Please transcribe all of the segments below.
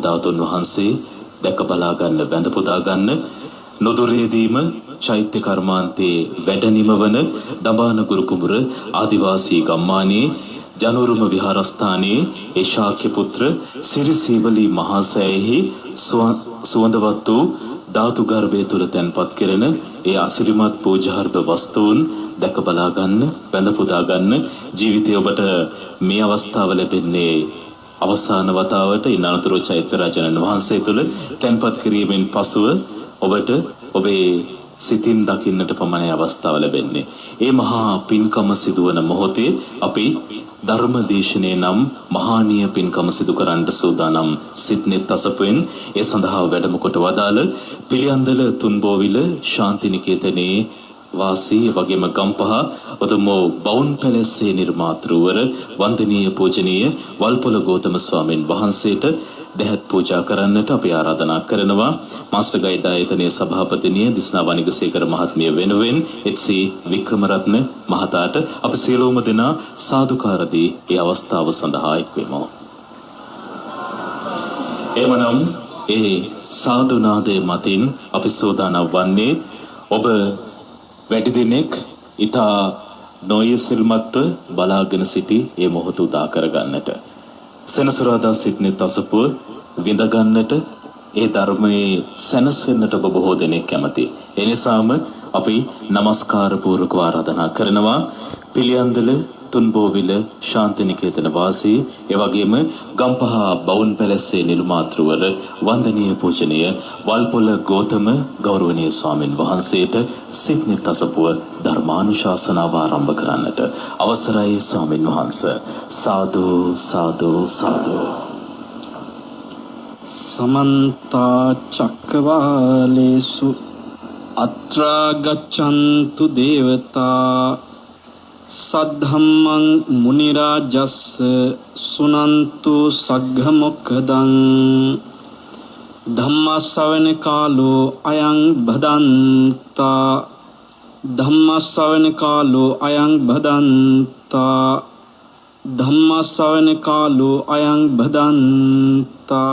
ධාතුන් වහන්සේ දැක බලා ගන්න වැඳ පුදා ගන්න නොදොරේදීම චෛත්‍ය කර්මාන්තයේ වැඩනිම වන දඹාන ගුරු කුඹුර ආදිවාසී ගම්මානයේ ජනෝරුම විහාරස්ථානයේ ඒ ශාක්‍ය පුත්‍ර සිරිසීවලි මහා සෑයෙහි සුවඳවත් වූ ධාතු ගර්භය තුල තැන්පත් කෙරෙන ඒ අසිරිමත් පූජාර්ථ වස්තුන් දැක බලා ගන්න වැඳ පුදා ගන්න ජීවිතය ඔබට මේ අවස්ථාව ලැබෙන්නේ අවසාන වතාවට ඉන්නතුරු චෛත්‍ය රාජනන් වහන්සේ තුල තැන්පත් කිරීමෙන් පසුව ඔබට ඔබේ සිතින් දකින්නට පමණයි අවස්ථාව ලැබෙන්නේ. ඒ මහා පින්කම සිදුවන මොහොතේ අපි ධර්ම දේශනේ නම් මහානීය පින්කම සිදු කරන්නට සූදානම් සිත්නෙත් අසපුවෙන් ඒ සඳහා වැඩම කොට වදාළ පිළියන්දල තුන්බෝවිල ශාන්තිනිකේතනයේ වාසී වගේම ගම්පහ උතුමෝ බවුන් පැලස්සේ නිර්මාතෘවර වන්දනීය පූජනීය වල්පොල ගෞතම ස්වාමීන් වහන්සේට දෙහත් පූජා කරන්නට අපි ආරාධනා කරනවා. මාස්ටර් ගයිඩ් ආයතනයේ සභාපතිනිය දිස්නා වනිගසේකර මහත්මිය වෙනුවෙන් එච්.සී. වික්‍රමරත්න මහතාට අපි සියලුම දෙනා සාදුකාර දී ඒ අවස්ථාව සඳහා එක්වෙමු. එමනම් ඒ සාදුනාදයේ මතින් අපි සෝදානම් වන්නේ ඔබ වැඩි දිනෙක ඊතා නොයසිල්මත්ව බලාගෙන සිටි ඒ මොහොත උදා කරගන්නට සෙනසුරාදා සිටනේ තසපුව විඳ ගන්නට ඒ ධර්මයේ සැනසෙන්නට ඔබ බොහෝ දෙනෙක් කැමති. ඒ නිසාම අපි নমස්කාර පූර්වකව ආරාධනා කරනවා පිළියන්දල තුන්බෝවිල ශාන්තිනිකේතන වාසී ඒ වගේම ගම්පහ බවුන් පැලස්සේ නිර්මාතෘවර වන්දනීය පූජනීය වල්පොල ගෞතම ගෞරවනීය ස්වාමින් වහන්සේට සිටනේ තසපුව ධර්මානුශාසනාව ආරම්භ කරන්නට අවසරයි ස්වාමින් වහන්සේ. සාදු සාදු සාදු. සමන්ත චක්කවාලේසු අත්‍රා ගච්ඡන්තු දේවතා සද්ධම්මං මුනි රාජස්ස සුනන්තු සග්ග මොක්ඛදං ධම්ම ශ්‍රවණ කාලෝ අයං භදන්තා ධම්ම ශ්‍රවණ කාලෝ අයං භදන්තා ධම්ම ශ්‍රවණ කාලෝ අයං භදන්තා.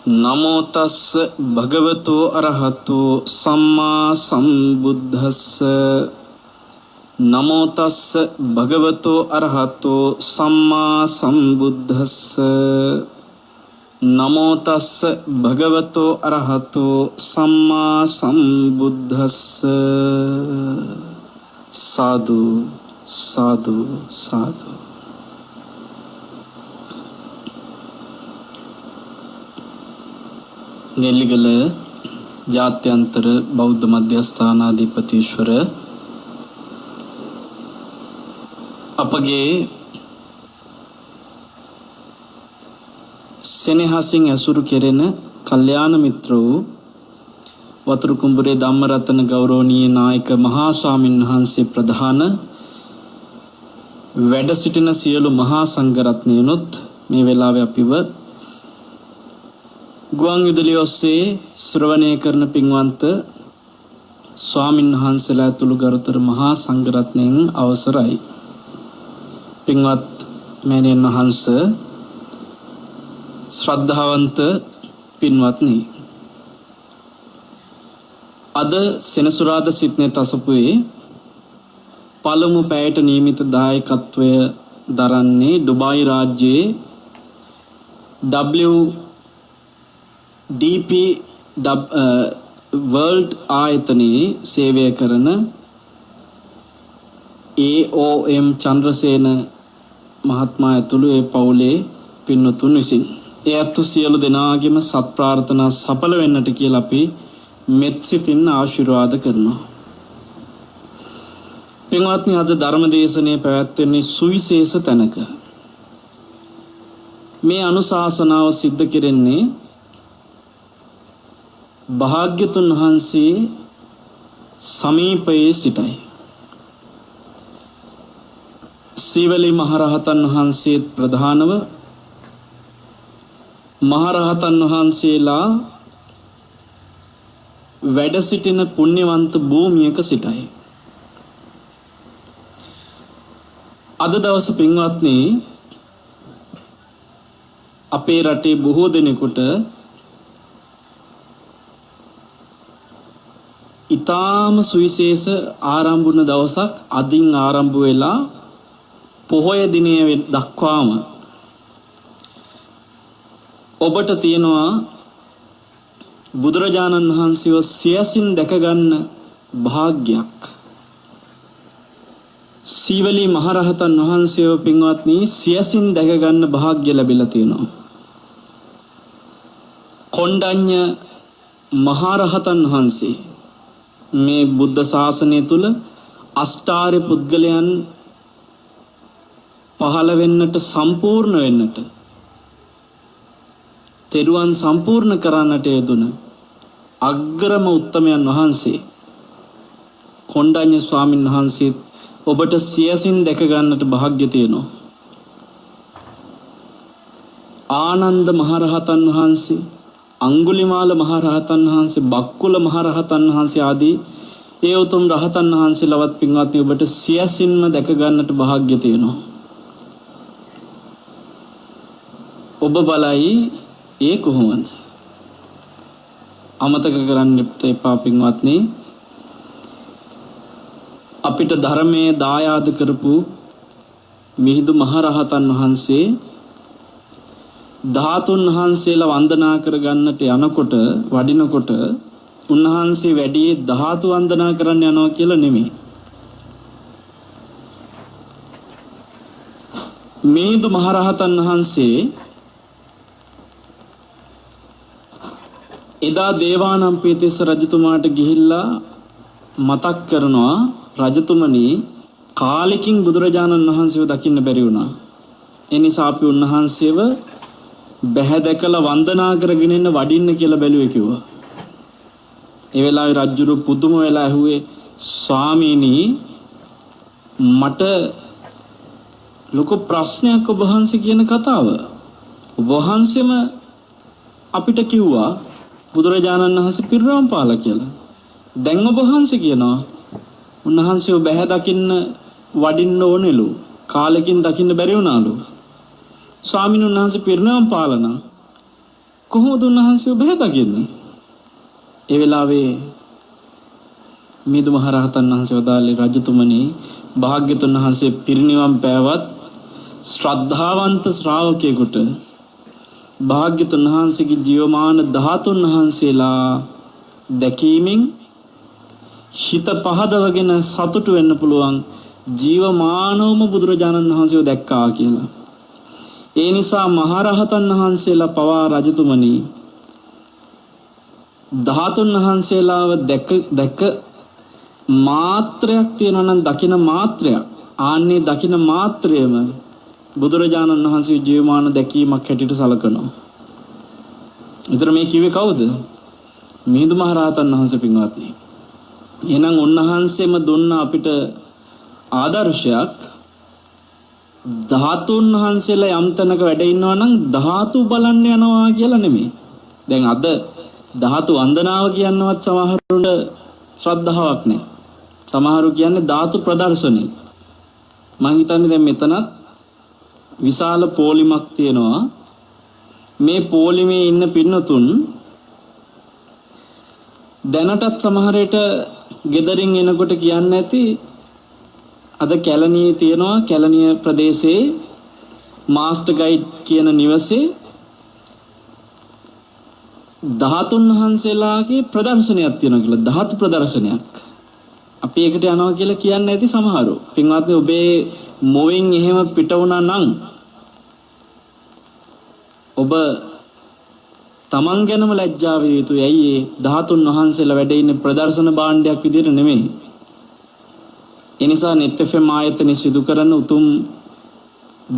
නමෝ තස්ස භගවතෝ අරහතෝ සම්මා සම්බුද්දස්ස නමෝ තස්ස භගවතෝ අරහතෝ සම්මා සම්බුද්දස්ස නමෝ තස්ස භගවතෝ අරහතෝ සම්මා සම්බුද්දස්ස. සාදු සාදු සාදු. නෙල්ලිගල ජාත්‍යන්තර බෞද්ධ මධ්‍යස්ථානාධිපතිශ්වර අපගේ සෙනෙහසින් ඇසුරු කෙරෙන කල්යාණ මිත්‍ර වූ වතුරු කුඹුරේ ධම්මරතන ගෞරවනීය නායක මහා ස්වාමීන් වහන්සේ ප්‍රධාන වැඩ සිටින සියලු මහා සංඝරත්නයනොත් මේ වෙලාවේ අපිව ගුවන් විදුලිය ඔස්සේ ශ්‍රවණය කරන පින්වන්ත ස්වාමින් වහන්සේලා ඇතුළු ගරුතර මහා සංඝරත්නයන් අවසරයි. පින්වත් මෑණියන් වහන්සේ, ශ්‍රද්ධාවන්ත පින්වත්නි, අද සෙනසුරාදා සිටනේ තසපුවේ පළමු පැයට නියමිත දායකත්වය දරන්නේ ඩුබායි රාජ්‍යයේ WDP වර්ල්ඩ් ආයතනයේ සේවය කරන AOM චන්ද්‍රසේන මහත්මයා ඇතුළු ඒ පවුලේ පින්වතුන් විසින් ඒ අතු සියලු දෙනාගේම සත් ප්‍රාර්ථනා සඵල වෙන්නට කියලා අපි මෙත් සිතින් ආශිර්වාද කරනවා. පින්වත්නි, අද ධර්ම දේශනාවේ පැවැත්වෙන්නේ සුවිශේෂ තැනක. මේ අනුශාසනාව සිද්ධ කෙරෙන්නේ භාග්‍යතුන් වහන්සේ සමීපයේ සිටයි. සීවලි මහරහතන් වහන්සේ ප්‍රධානව මහරහතන් වහන්සේලා වැඩ සිටින පුණ්‍යවන්ත භූමියක සිටයි. අද දවස පින්වත්නි, 11 12 අපේ රටේ බොහෝ දෙනෙකුට ඊටාම සුවිශේෂ ආරම්භ වුණ දවසක් අදින් ආරම්භ වෙලා පොහොය දිනය දක්වාම ඔබට තියෙනවා බුදුරජාණන් වහන්සේව සියසින් දැක ගන්න භාග්යක්. සීවලී මහරහතන් වහන්සේව පින්වත්නි සියසින් දැක ගන්න භාග්ය ලැබිලා තියෙනවා. කොණ්ඩඤ්ඤ මහරහතන් වහන්සේ මේ බුද්ධ ශාසනය තුල අෂ්ටාර්ය පුද්ගලයන් පහළ වෙන්නට සම්පූර්ණ වෙන්නට තෙරුවන් සම්පූර්ණ කරන්නට යෙදුන අග්‍රම උත්තමයන් වහන්සේ කොණ්ඩඤ්ඤ ස්වාමීන් වහන්සේ ඔබට සියසින් දැක ගන්නට භාග්‍ය තියෙනවා. ආනන්ද මහරහතන් වහන්සේ, අඟුලිමාල මහරහතන් වහන්සේ, බක්කුල මහරහතන් වහන්සේ ආදී ඒ උතුම් රහතන් වහන්සේලවත් පින්වත්නි ඔබට සියසින්ම දැක ගන්නට භාග්‍ය තියෙනවා. ඔබ බලයි ඒ කොහොමද? අමතක කරන්න එපා පින්වත්නි. අපිට ධර්මයේ දායාද කරපු මිහිඳු මහරහතන් වහන්සේ ධාතුන් වහන්සේලා වන්දනා කරගන්නට යනකොට වඩිනකොට උන්වහන්සේ වැඩි ධාතු වන්දනා කරන්න යනවා කියලා නෙමෙයි. මිහිඳු මහරහතන් වහන්සේ එදා දේවානම්පියතිස්ස රජතුමාට ගිහිල්ලා මතක් කරනවා රජතුමනි කාලෙකින් බුදුරජාණන් වහන්සේව දකින්න බැරි වුණා. ඒ නිසා අපි උන්වහන්සේව බැහැ දැකලා වන්දනා කරගෙන ඉන්න වඩින්න කියලා බැලුවේ කිව්වා. ඒ වෙලාවේ රජුරු පුදුම වෙලා ඇහුවේ ස්වාමීනි මට ලොකු ප්‍රශ්නයක් ඔබ වහන්සේ කියන කතාව. ඔබ වහන්සේම අපිට කිව්වා බුදුරජාණන් වහන්සේ පිරිනමන පාලා කියලා. දැන් ඔබ වහන්සේ කියනවා උන්වහන්සේව බැහැ දකින්න වඩින්න ඕනෙලු. කාලෙකින් දකින්න බැරි වුණාලු. ස්වාමීන් වහන්සේ පිරිනමන පාලන කොහොමද උන්වහන්සේව බැහැ දකින්නේ? ඒ වෙලාවේ මිහිඳු මහරහතන් වහන්සේ වදාළේ රජතුමනි භාග්‍යතුන් වහන්සේ පිරිනිවන් පෑවත් ශ්‍රද්ධාවන්ත ශ්‍රාවකයෙකුට භාග්‍යතුන් වහන්සේගේ ජීවමාන ධාතුන් වහන්සේලා දැකීමෙන් හිත පහදවගෙන සතුටු වෙන්න පුළුවන් ජීවමානවම බුදුරජාණන් වහන්සේව දැක්කා කියලා. ඒ නිසා මහරහතන් වහන්සේලා පවා රජතුමනි ධාතුන් වහන්සේලාව දැක මාත්‍රයක් තියෙනවා නම් දකින මාත්‍රයක් ආන්නේ දකින මාත්‍රයම බුදුරජාණන් වහන්සේ ජීවමාන දැකීමක් හැටියට සලකනවා. විතර මේ කිව්වේ කවුද? මිහිඳු මහරහතන් වහන්සේ පින්වත්නි. එහෙනම් උන්වහන්සේම දුන්න අපිට ආදර්ශයක්. ධාතුන් වහන්සේලා යම් තැනක වැඩ ඉන්නවා නම් ධාතු බලන්න යනවා කියලා නෙමෙයි. දැන් අද ධාතු වන්දනාව කියනවත් සමහරුන්ට ශ්‍රද්ධාවක් නැහැ. සමහරු කියන්නේ ධාතු ප්‍රදර්ශනය. මම හිතන්නේ දැන් මෙතනත් විශාල පොලිමක් තියෙනවා. මේ පොලිමේ ඉන්න පින්නතුන් දැනටත් සමහරට ගෙදරින් එනකොට කියන්නේ නැති අද කැලණියේ තියෙනවා කැලණිය ප්‍රදේශයේ මාස්ටර් ගයිඩ් කියන නිවසේ ධාතුන් වහන්සේලාගේ ප්‍රදර්ශනයක් තියෙනවා කියලා ධාතු ප්‍රදර්ශනයක්. අපි ඒකට යනවා කියලා කියන්නේ නැති සමහරු. පින්වත්නි ඔබේ මොවෙන් එහෙම පිට වුණා නම් ඔබ තමන් ගැනම ලැජ්ජා විය යුතුයි. ඇයි ඒ ධාතුන් වහන්සේලා වැඩ ඉන්නේ ප්‍රදර්ශන භාණ්ඩයක් විදිහට නෙමෙයි. ඒ නිසා net FM ආයතනයේ සිදු කරන උතුම්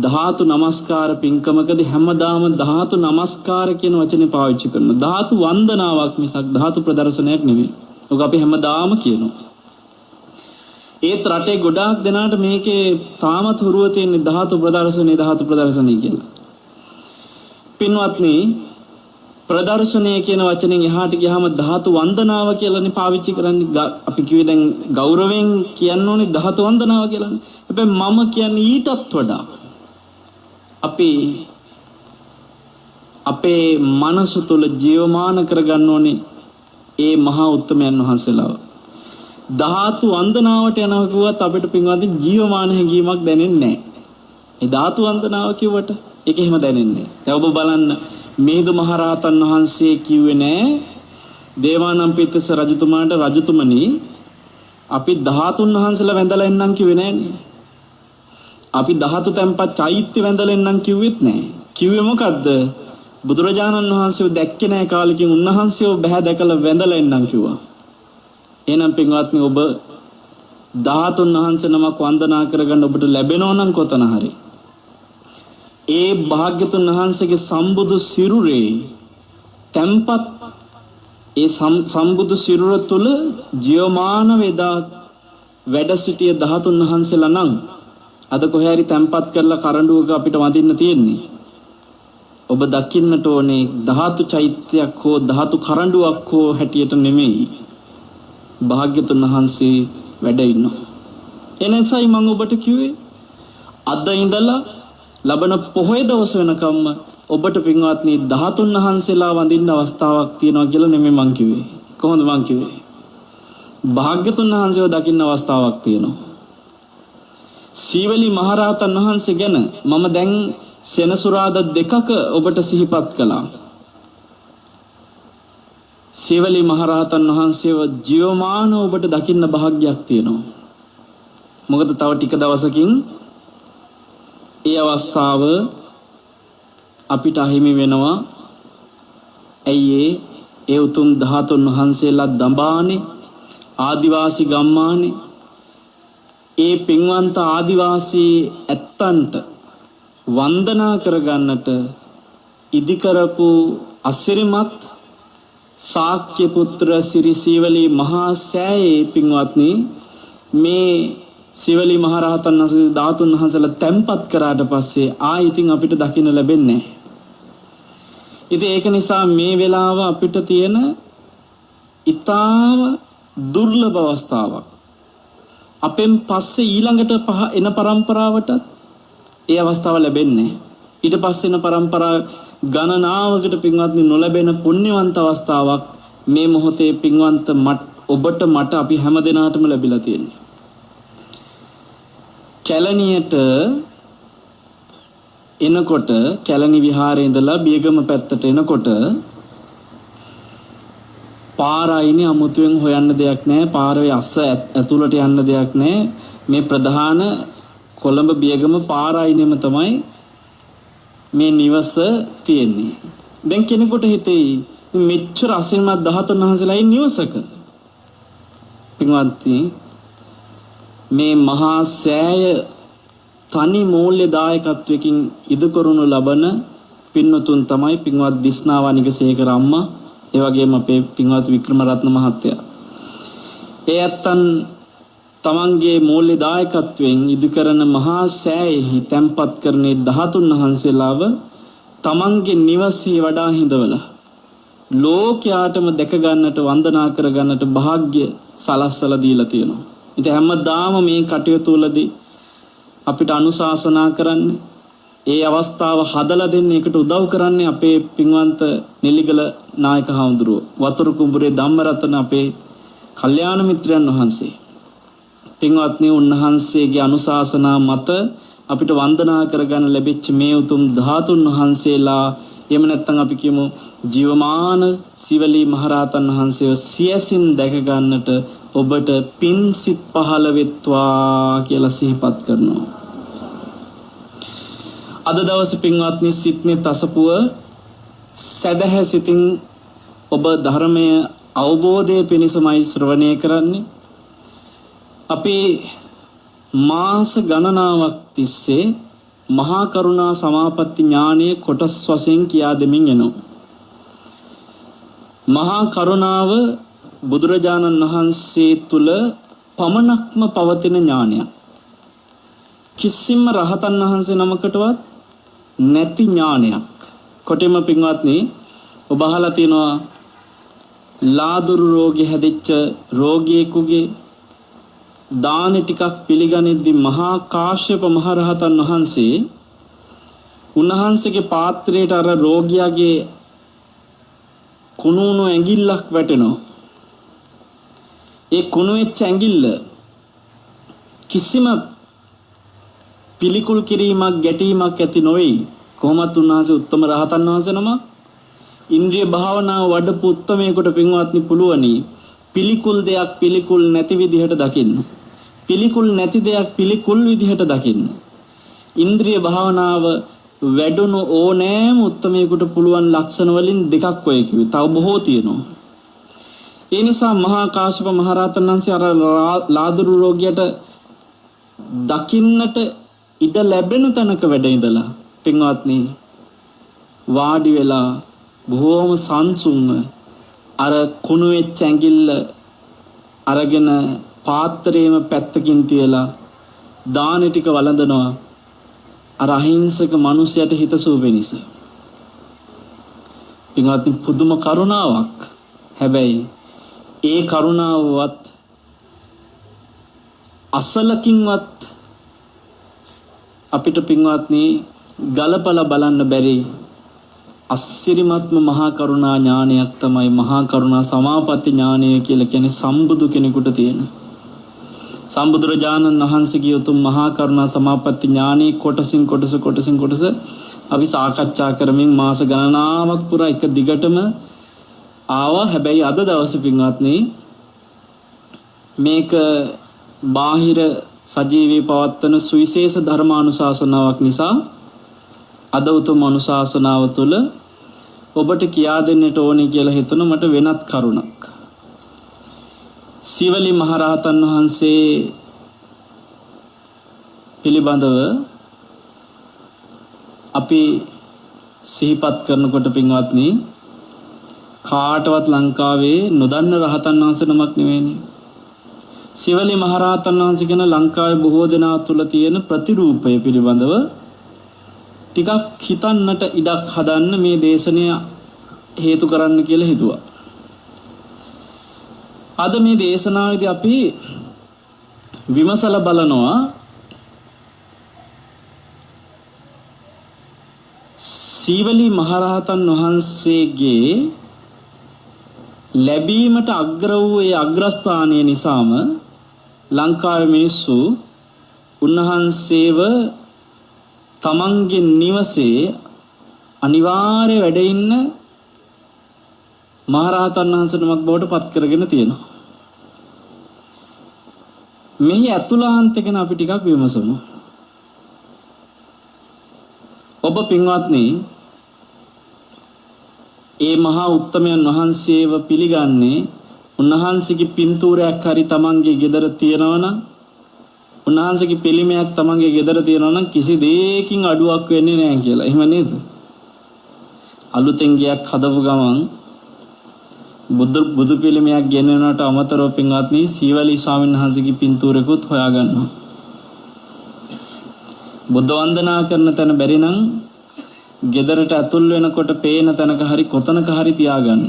ධාතු නමස්කාර පින්කමකදී හැමදාම ධාතු නමස්කාර කියන වචනේ පාවිච්චි කරනවා. ධාතු වන්දනාවක් මිසක් ධාතු ප්‍රදර්ශනයක් නෙමෙයි. ඔක අපි හැමදාම කියනවා. ඒත් රටේ ගොඩාක් දෙනාට මේකේ තාමත් හුරුව තියෙන ධාතු ප්‍රදර්ශනය කියලා. පින්වත්නි ප්‍රදර්ශනය කියන වචනෙන් එහාට ගියාම ධාතු වන්දනාව කියලානේ පාවිච්චි කරන්නේ. අපි කිව්වේ දැන් ගෞරවයෙන් කියන්න ඕනේ ධාතු වන්දනාව කියලානේ. හැබැයි මම කියන්නේ ඊටත් වඩා අපි අපේ මනස තුල ජීවමාන කරගන්න ඕනේ ඒ මහා උත්තමයන් වහන්සේලාව. ධාතු වන්දනාවට යනවා කිව්වත් අපිට පින්වත්නි ජීවමාන හැඟීමක් දැනෙන්නේ නැහැ. ඒ ධාතු වන්දනාව කිව්වට ඒක එහෙම දැනෙන්නේ නැහැ. දැන් ඔබ බලන්න මිහිඳු මහරහතන් වහන්සේ කිව්වේ නෑ දේවානම්පියතිස්ස රජතුමාට රජතුමනි අපි ධාතුන් වහන්සේලා වැඳලා එන්නම් කිව්වේ නෑනේ. අපි ධාතු තැන්පත් චෛත්‍ය වැඳලා එන්නම් කිව්වෙත් නෑ. කිව්වේ මොකද්ද? බුදුරජාණන් වහන්සේව දැක්කේ නෑ කාලෙකින් උන්වහන්සේව බහැ දැකලා වැඳලා එන්නම් කිව්වා. එහෙනම් පින්වත්නි ඔබ ධාතුන් වහන්සේ නමක් වන්දනා කරගන්න ඔබට ලැබෙනවා නම් කොතන හරි ඒ භාග්‍යතුන් වහන්සේගේ සම්බුදු සිරුරේ තැන්පත් ඒ සම්බුදු සිරුර තුල ජීවමාන වේදා වැඩ සිටිය ධාතුන් වහන්සේලා නම් අද කොහේ හරි තැන්පත් කරලා කරඬුවක අපිට වඳින්න තියෙන්නේ. ඔබ දකින්නට ඕනේ ධාතු චෛත්‍යයක් හෝ ධාතු කරඬුවක් හෝ හැටියට නෙමෙයි. භාග්‍යතුන් වහන්සේ වැඩ ඉන්නවා. එනිසායි මම ඔබට කිව්වේ අද ඉඳලා ලබන පොහොය දවස වෙනකම්ම ඔබට පින්වත්නි ධාතුන් වහන්සේලා වඳින්න අවස්ථාවක් තියෙනවා කියලා නෙමෙයි මං කිව්වේ. කොහොමද මං කිව්වේ? භාග්‍යතුන් වහන්සේව දකින්න අවස්ථාවක් තියෙනවා. සීවලි මහරහතන් වහන්සේ ගැන මම දැන් සෙනසුරාදා දෙකක ඔබට සිහිපත් කළා. සීවලි මහරහතන් වහන්සේව ජීවමානව ඔබට දකින්න භාග්‍යයක් තියෙනවා. මොකද තව ටික දවසකින් ඒ අවස්ථාව අපිට අහිමි වෙනවා. ඇයි ඒ උතුම් ධාතුන් වහන්සේලා දඹානේ ආදිවාසී ගම්මානේ ඒ පින්වන්ත ආදිවාසී ඇත්තන්ට වන්දනා කරගන්නට ඉදි කරපු අසිරිමත් ශාක්‍ය පුත්‍ර සිරි සීවලී මහා සෑයේ පින්වත්නි මේ සීවලී මහරහතන් වහන්සේ ධාතුන් වහන්සේලා තැන්පත් කරාට පස්සේ ඉතින් අපිට දකින්න ලැබෙන්නේ නැහැ. ඉතින් ඒක නිසා මේ වෙලාව අපිට තියෙන ඊටාම දුර්ලභ අවස්ථාවක්. අපෙන් පස්සේ ඊළඟට එන પરම්පරාවට ඒ අවස්ථාව ලැබෙන්නේ නැහැ. ඊට පස්සේ එන પરම්පරා ගණනාවකට පින්වත්නි නොලැබෙන පුණ්‍යවන්ත අවස්ථාවක් මේ මොහොතේ පින්වන්ත ඔබට මට අපි හැම දිනාටම ලැබිලා තියෙනවා. කැලණියට එනකොට කැලණි විහාරේ ඉඳලා බියගම පැත්තට එනකොට පාර අයිනේ අමුතුවෙන් හොයන්න දෙයක් නැහැ. පාරේ අස්ස ඇතුළට යන්න දෙයක් නැහැ. මේ ප්‍රධාන කොළඹ බියගම පාර අයිනෙම තමයි මේ නිවස තියෙන්නේ. දැන් කෙනෙකුට හිතෙයි මෙච්චර අසිරිමත් ධාතුන් වහන්සේලා ඉන්න නිවසක. පින්වත්නි මේ මහා සෑය තනි මූල්‍ය දායකත්වයකින් ඉදු කරනු ලබන පින්වතුන් තමයි පින්වත් දිස්නාවනිකසේකර අම්මා, ඒ වගේම අපේ පින්වත් වික්‍රමරත්න මහත්තයා. ඒ ඇත්තන් තමන්ගේ මූල්‍ය දායකත්වයෙන් ඉදු කරන මහා සෑයෙහි තැන්පත් කරන්නේ ධාතුන් වහන්සේලාව තමන්ගේ නිවසේ වඩා හිඳවලා ලෝකයාටම දැක ගන්නට වන්දනා කර ගන්නට වාග්ය සලස්සලා දීලා තියෙනවා. ඉතින් හැමදාම මේ කටයුතු වලදී අපිට අනුශාසනා කරන්නේ ඒ අවස්ථාව හදලා දෙන්න එකට උදව් කරන්නේ අපේ පින්වන්ත නෙල්ලිගල නායක හඳුරුව වතුරු කුඹුරේ ධම්මරතන අපේ කල්යාණ මිත්‍රයන් වහන්සේ. පින්වත්නි උන්වහන්සේගේ අනුශාසනා මත අපිට වන්දනා කරගන්න ලැබිච්ච මේ උතුම් ධාතුන් වහන්සේලා එහෙම නැත්නම් අපි කියමු ජීවමාන සීවලී මහරහතන් වහන්සේව සියසින් දැක ගන්නට ඔබට පින් සිත් පහළ වෙත්වා කියලා සිහිපත් කරනවා. අද දවසේ පින්වත්නි සිත්නේ තසපුව සදහැ සිතින් ඔබ ධර්මය අවබෝධයේ පිණිසමයි ශ්‍රවණය කරන්නේ. අපි මාස ගණනාවක් තිස්සේ මහා කරුණා සමාපatti ඥානයේ කොටස් වශයෙන් කියා දෙමින් එනවා. මහා කරුණාව බුදුරජාණන් වහන්සේ තුල පමණක්ම පවතින ඥානයක්. කිසිම රහතන් වහන්සේ නමකටවත් නැති ඥානයක්. කොටිම පින්වත්නි ඔබ අහලා තියෙනවා ලාදුරු රෝගී හැදිච්ච රෝගියෙකුගේ දාන ටිකක් පිළිගනිද්දී මහා කාශ්‍යප මහ රහතන් වහන්සේ උන්වහන්සේගේ පාත්‍රයට අර රෝගියාගේ කුණුණු ඇඟිල්ලක් වැටෙනවා. ඒ කුණු වෙච්ච ඇඟිල්ල කිසිම පිළිකුල් කිරීමක් ගැටීමක් ඇති නොවේ. කොහොමත් උන්වහන්සේ උත්තම රහතන් වහන්සේ නම ඉන්ද්‍රිය භාවනාව වඩපු උත්තමයෙකුට පින්වත්නි පුළුවනි පිළිකුල් දෙයක් පිළිකුල් නැති විදිහට දකින්න. පිළිකුල් නැති දෙයක් පිළිකුල් විදිහට දකින්න. ඉන්ද්‍රිය භාවනාව වැඩුණු ඕනෑම උත්තමයෙකුට පුළුවන් ලක්ෂණ වලින් දෙකක් ඔය කිව්වේ. තව බොහෝ තියෙනවා. ඒ නිසා මහා කාශ්‍යප මහ රහතන් වහන්සේ අර ලාදුරු රෝගියට දකින්නට ඉඩ ලැබෙන තැනක වැඩ ඉඳලා පින්වත්නි වාඩි වෙලා බොහෝම සංසුන්ව අර කුණු වෙච්ච ඇඟිල්ල අරගෙන පාත්‍රයේම පැත්තකින් තියලා දාන ටික වළඳනවා. අර අහිංසක මිනිසයාට හිතසුව වෙනස. පින්වත්නි පුදුම කරුණාවක්. හැබැයි ඒ කරුණාවවත් අසලකින්වත් අපිට පින්වත්නි ගලපලා බලන්න බැරි අසිරිමත්ම මහා කරුණා ඥානයක් තමයි මහා කරුණා සමාපatti ඥානය කියලා කියන්නේ සම්බුදු කෙනෙකුට තියෙන. සම්බුදුරජාණන් වහන්සේගේ උතුම් මහා කරුණා සමාපatti ඥානී කොටසින් කොටස අපි සාකච්ඡා කරමින් මාස ගණනාවක් පුරා එක දිගටම ආවා. හැබැයි අද දවසේ පින්වත්නි මේක බාහිර සජීවී පවත්වන සුවිශේෂ ධර්මානුශාසනාවක් නිසා අද උතුම් අනුශාසනාව තුළ ඔබට කියා දෙන්නට ඕනේ කියලා හිතන මට වෙනත් කරුණක්. සීවලි මහරහතන් වහන්සේ පිළිබඳව අපි සිහිපත් කරනකොට පින්වත්නි කාටවත් ලංකාවේ නොදන්න රහතන් වහන්සේ නමක් නෙවෙයිනේ. සීවලි මහරහතන් වහන්සේ කියන ලංකාවේ බොහෝ දෙනා තුල තියෙන ප්‍රතිරූපය පිළිබඳව ටිකක් හිතන්නට ඉඩක් හදන්න මේ දේශනය හේතු කරන්න කියලා හිතුවා. අද මේ දේශනාවේදී අපි විමසලා බලනවා සීවලි මහරහතන් වහන්සේගේ ලැබීමට අග්‍ර වූ ඒ අග්‍රස්ථානය නිසාම ලංකාවේ මිනිස්සු උන්වහන්සේව තමන්ගේ නිවසේ අනිවාර්ය වැඩ ඉන්න මහරහතන් වහන්සේ නමක් බවට පත් කරගෙන තියෙනවා. මෙහි අතුලාන්ත ගැන අපි ටිකක් විමසමු. ඔබ පින්වත්නි ඒ මහා උත්තමයන් වහන්සේව පිළිගන්නේ උන්වහන්සේගේ පින්තූරයක් හරි තමන්ගේ ගෙදර තියෙනවනම් උන්වහන්සේගේ පිළිමයක් තමන්ගේ ගෙදර තියෙනවනම් කිසි දෙයකින් අඩුවක් වෙන්නේ නැහැ කියලා. එහෙම නේද? අලුතෙන් ගයක් හදපු ගමන් බුදු පිළිමයක් ගෙනනට අමතරව පින්වත්නි සීවලි ස්වාමීන් වහන්සේගේ පින්තූරෙකුත් හොයාගන්නවා. බුද්ධ වන්දනා කරන තැන බැරි නම් ගෙදරට ඇතුල් වෙනකොට පේන තැනක හරි කොතනක හරි තියාගන්න.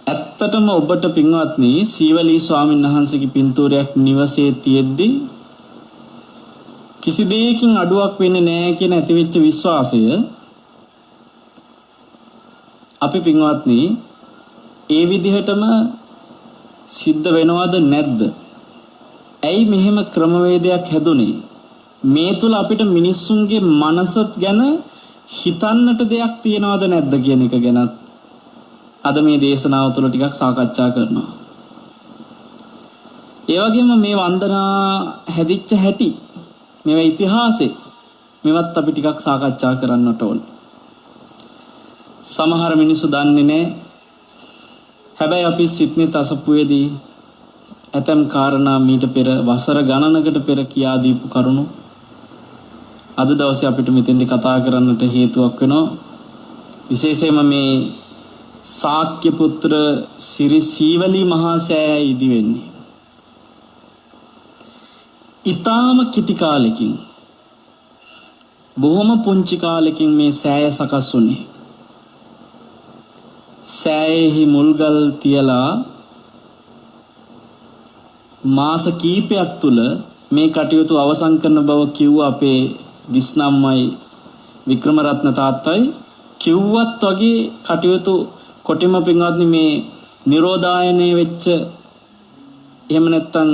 ඇත්තටම ඔබට පින්වත්නි සීවලි ස්වාමීන් වහන්සේගේ පින්තූරයක් නිවසේ තියෙද්දි කිසි දෙයකින් අඩුවක් වෙන්නේ නැහැ කියන ඇතිවෙච්ච විශ්වාසය අපි පින්වත්නි ඒ විදිහටම සිද්ධ වෙනවද නැද්ද? ඇයි මෙහෙම ක්‍රමවේදයක් හැදුනේ? මේ තුල අපිට මිනිස්සුන්ගේ මනස ගැන හිතන්නට දෙයක් තියනවද නැද්ද කියන එක ගැන අද මේ දේශනාව තුළ ටිකක් සාකච්ඡා කරනවා. ඒ වගේම මේ වන්දනා හැදිච්ච හැටි, මේවා ඉතිහාසෙ, මේවත් අපි ටිකක් සාකච්ඡා කරන්නට ඕන. සමහර මිනිස්සු දන්නේ නැහැ. හැබැයි අපි සිත්නිත් අසපුවේදී ඇතම් කාරණා මීට පෙර වසර ගණනකට පෙර කියා දීපු කරුණු අද දවසේ අපිට මෙතෙන්දි කතා කරන්නට හේතුවක් වෙනවා. විශේෂයෙන්ම මේ ශාක්‍ය පුත්‍ර සිරි සීවලි මහා සෑය ඉදි වෙන්නේ ඊටාම කිටි කාලෙකින්, බොහොම පුංචි කාලෙකින් මේ සෑය සකස් වුණේ. සෑයෙහි මුල්ගල් තියලා මාස කීපයක් තුල මේ කටයුතු අවසන් කරන බව කිව්ව අපේ දිස්නම්මයි වික්‍රමරත්න තාත්තයි කිව්වත් වගේ කටයුතු කොටිම පින්වත්නි මේ නිරෝධායනය වෙච්ච එහෙම නැත්නම්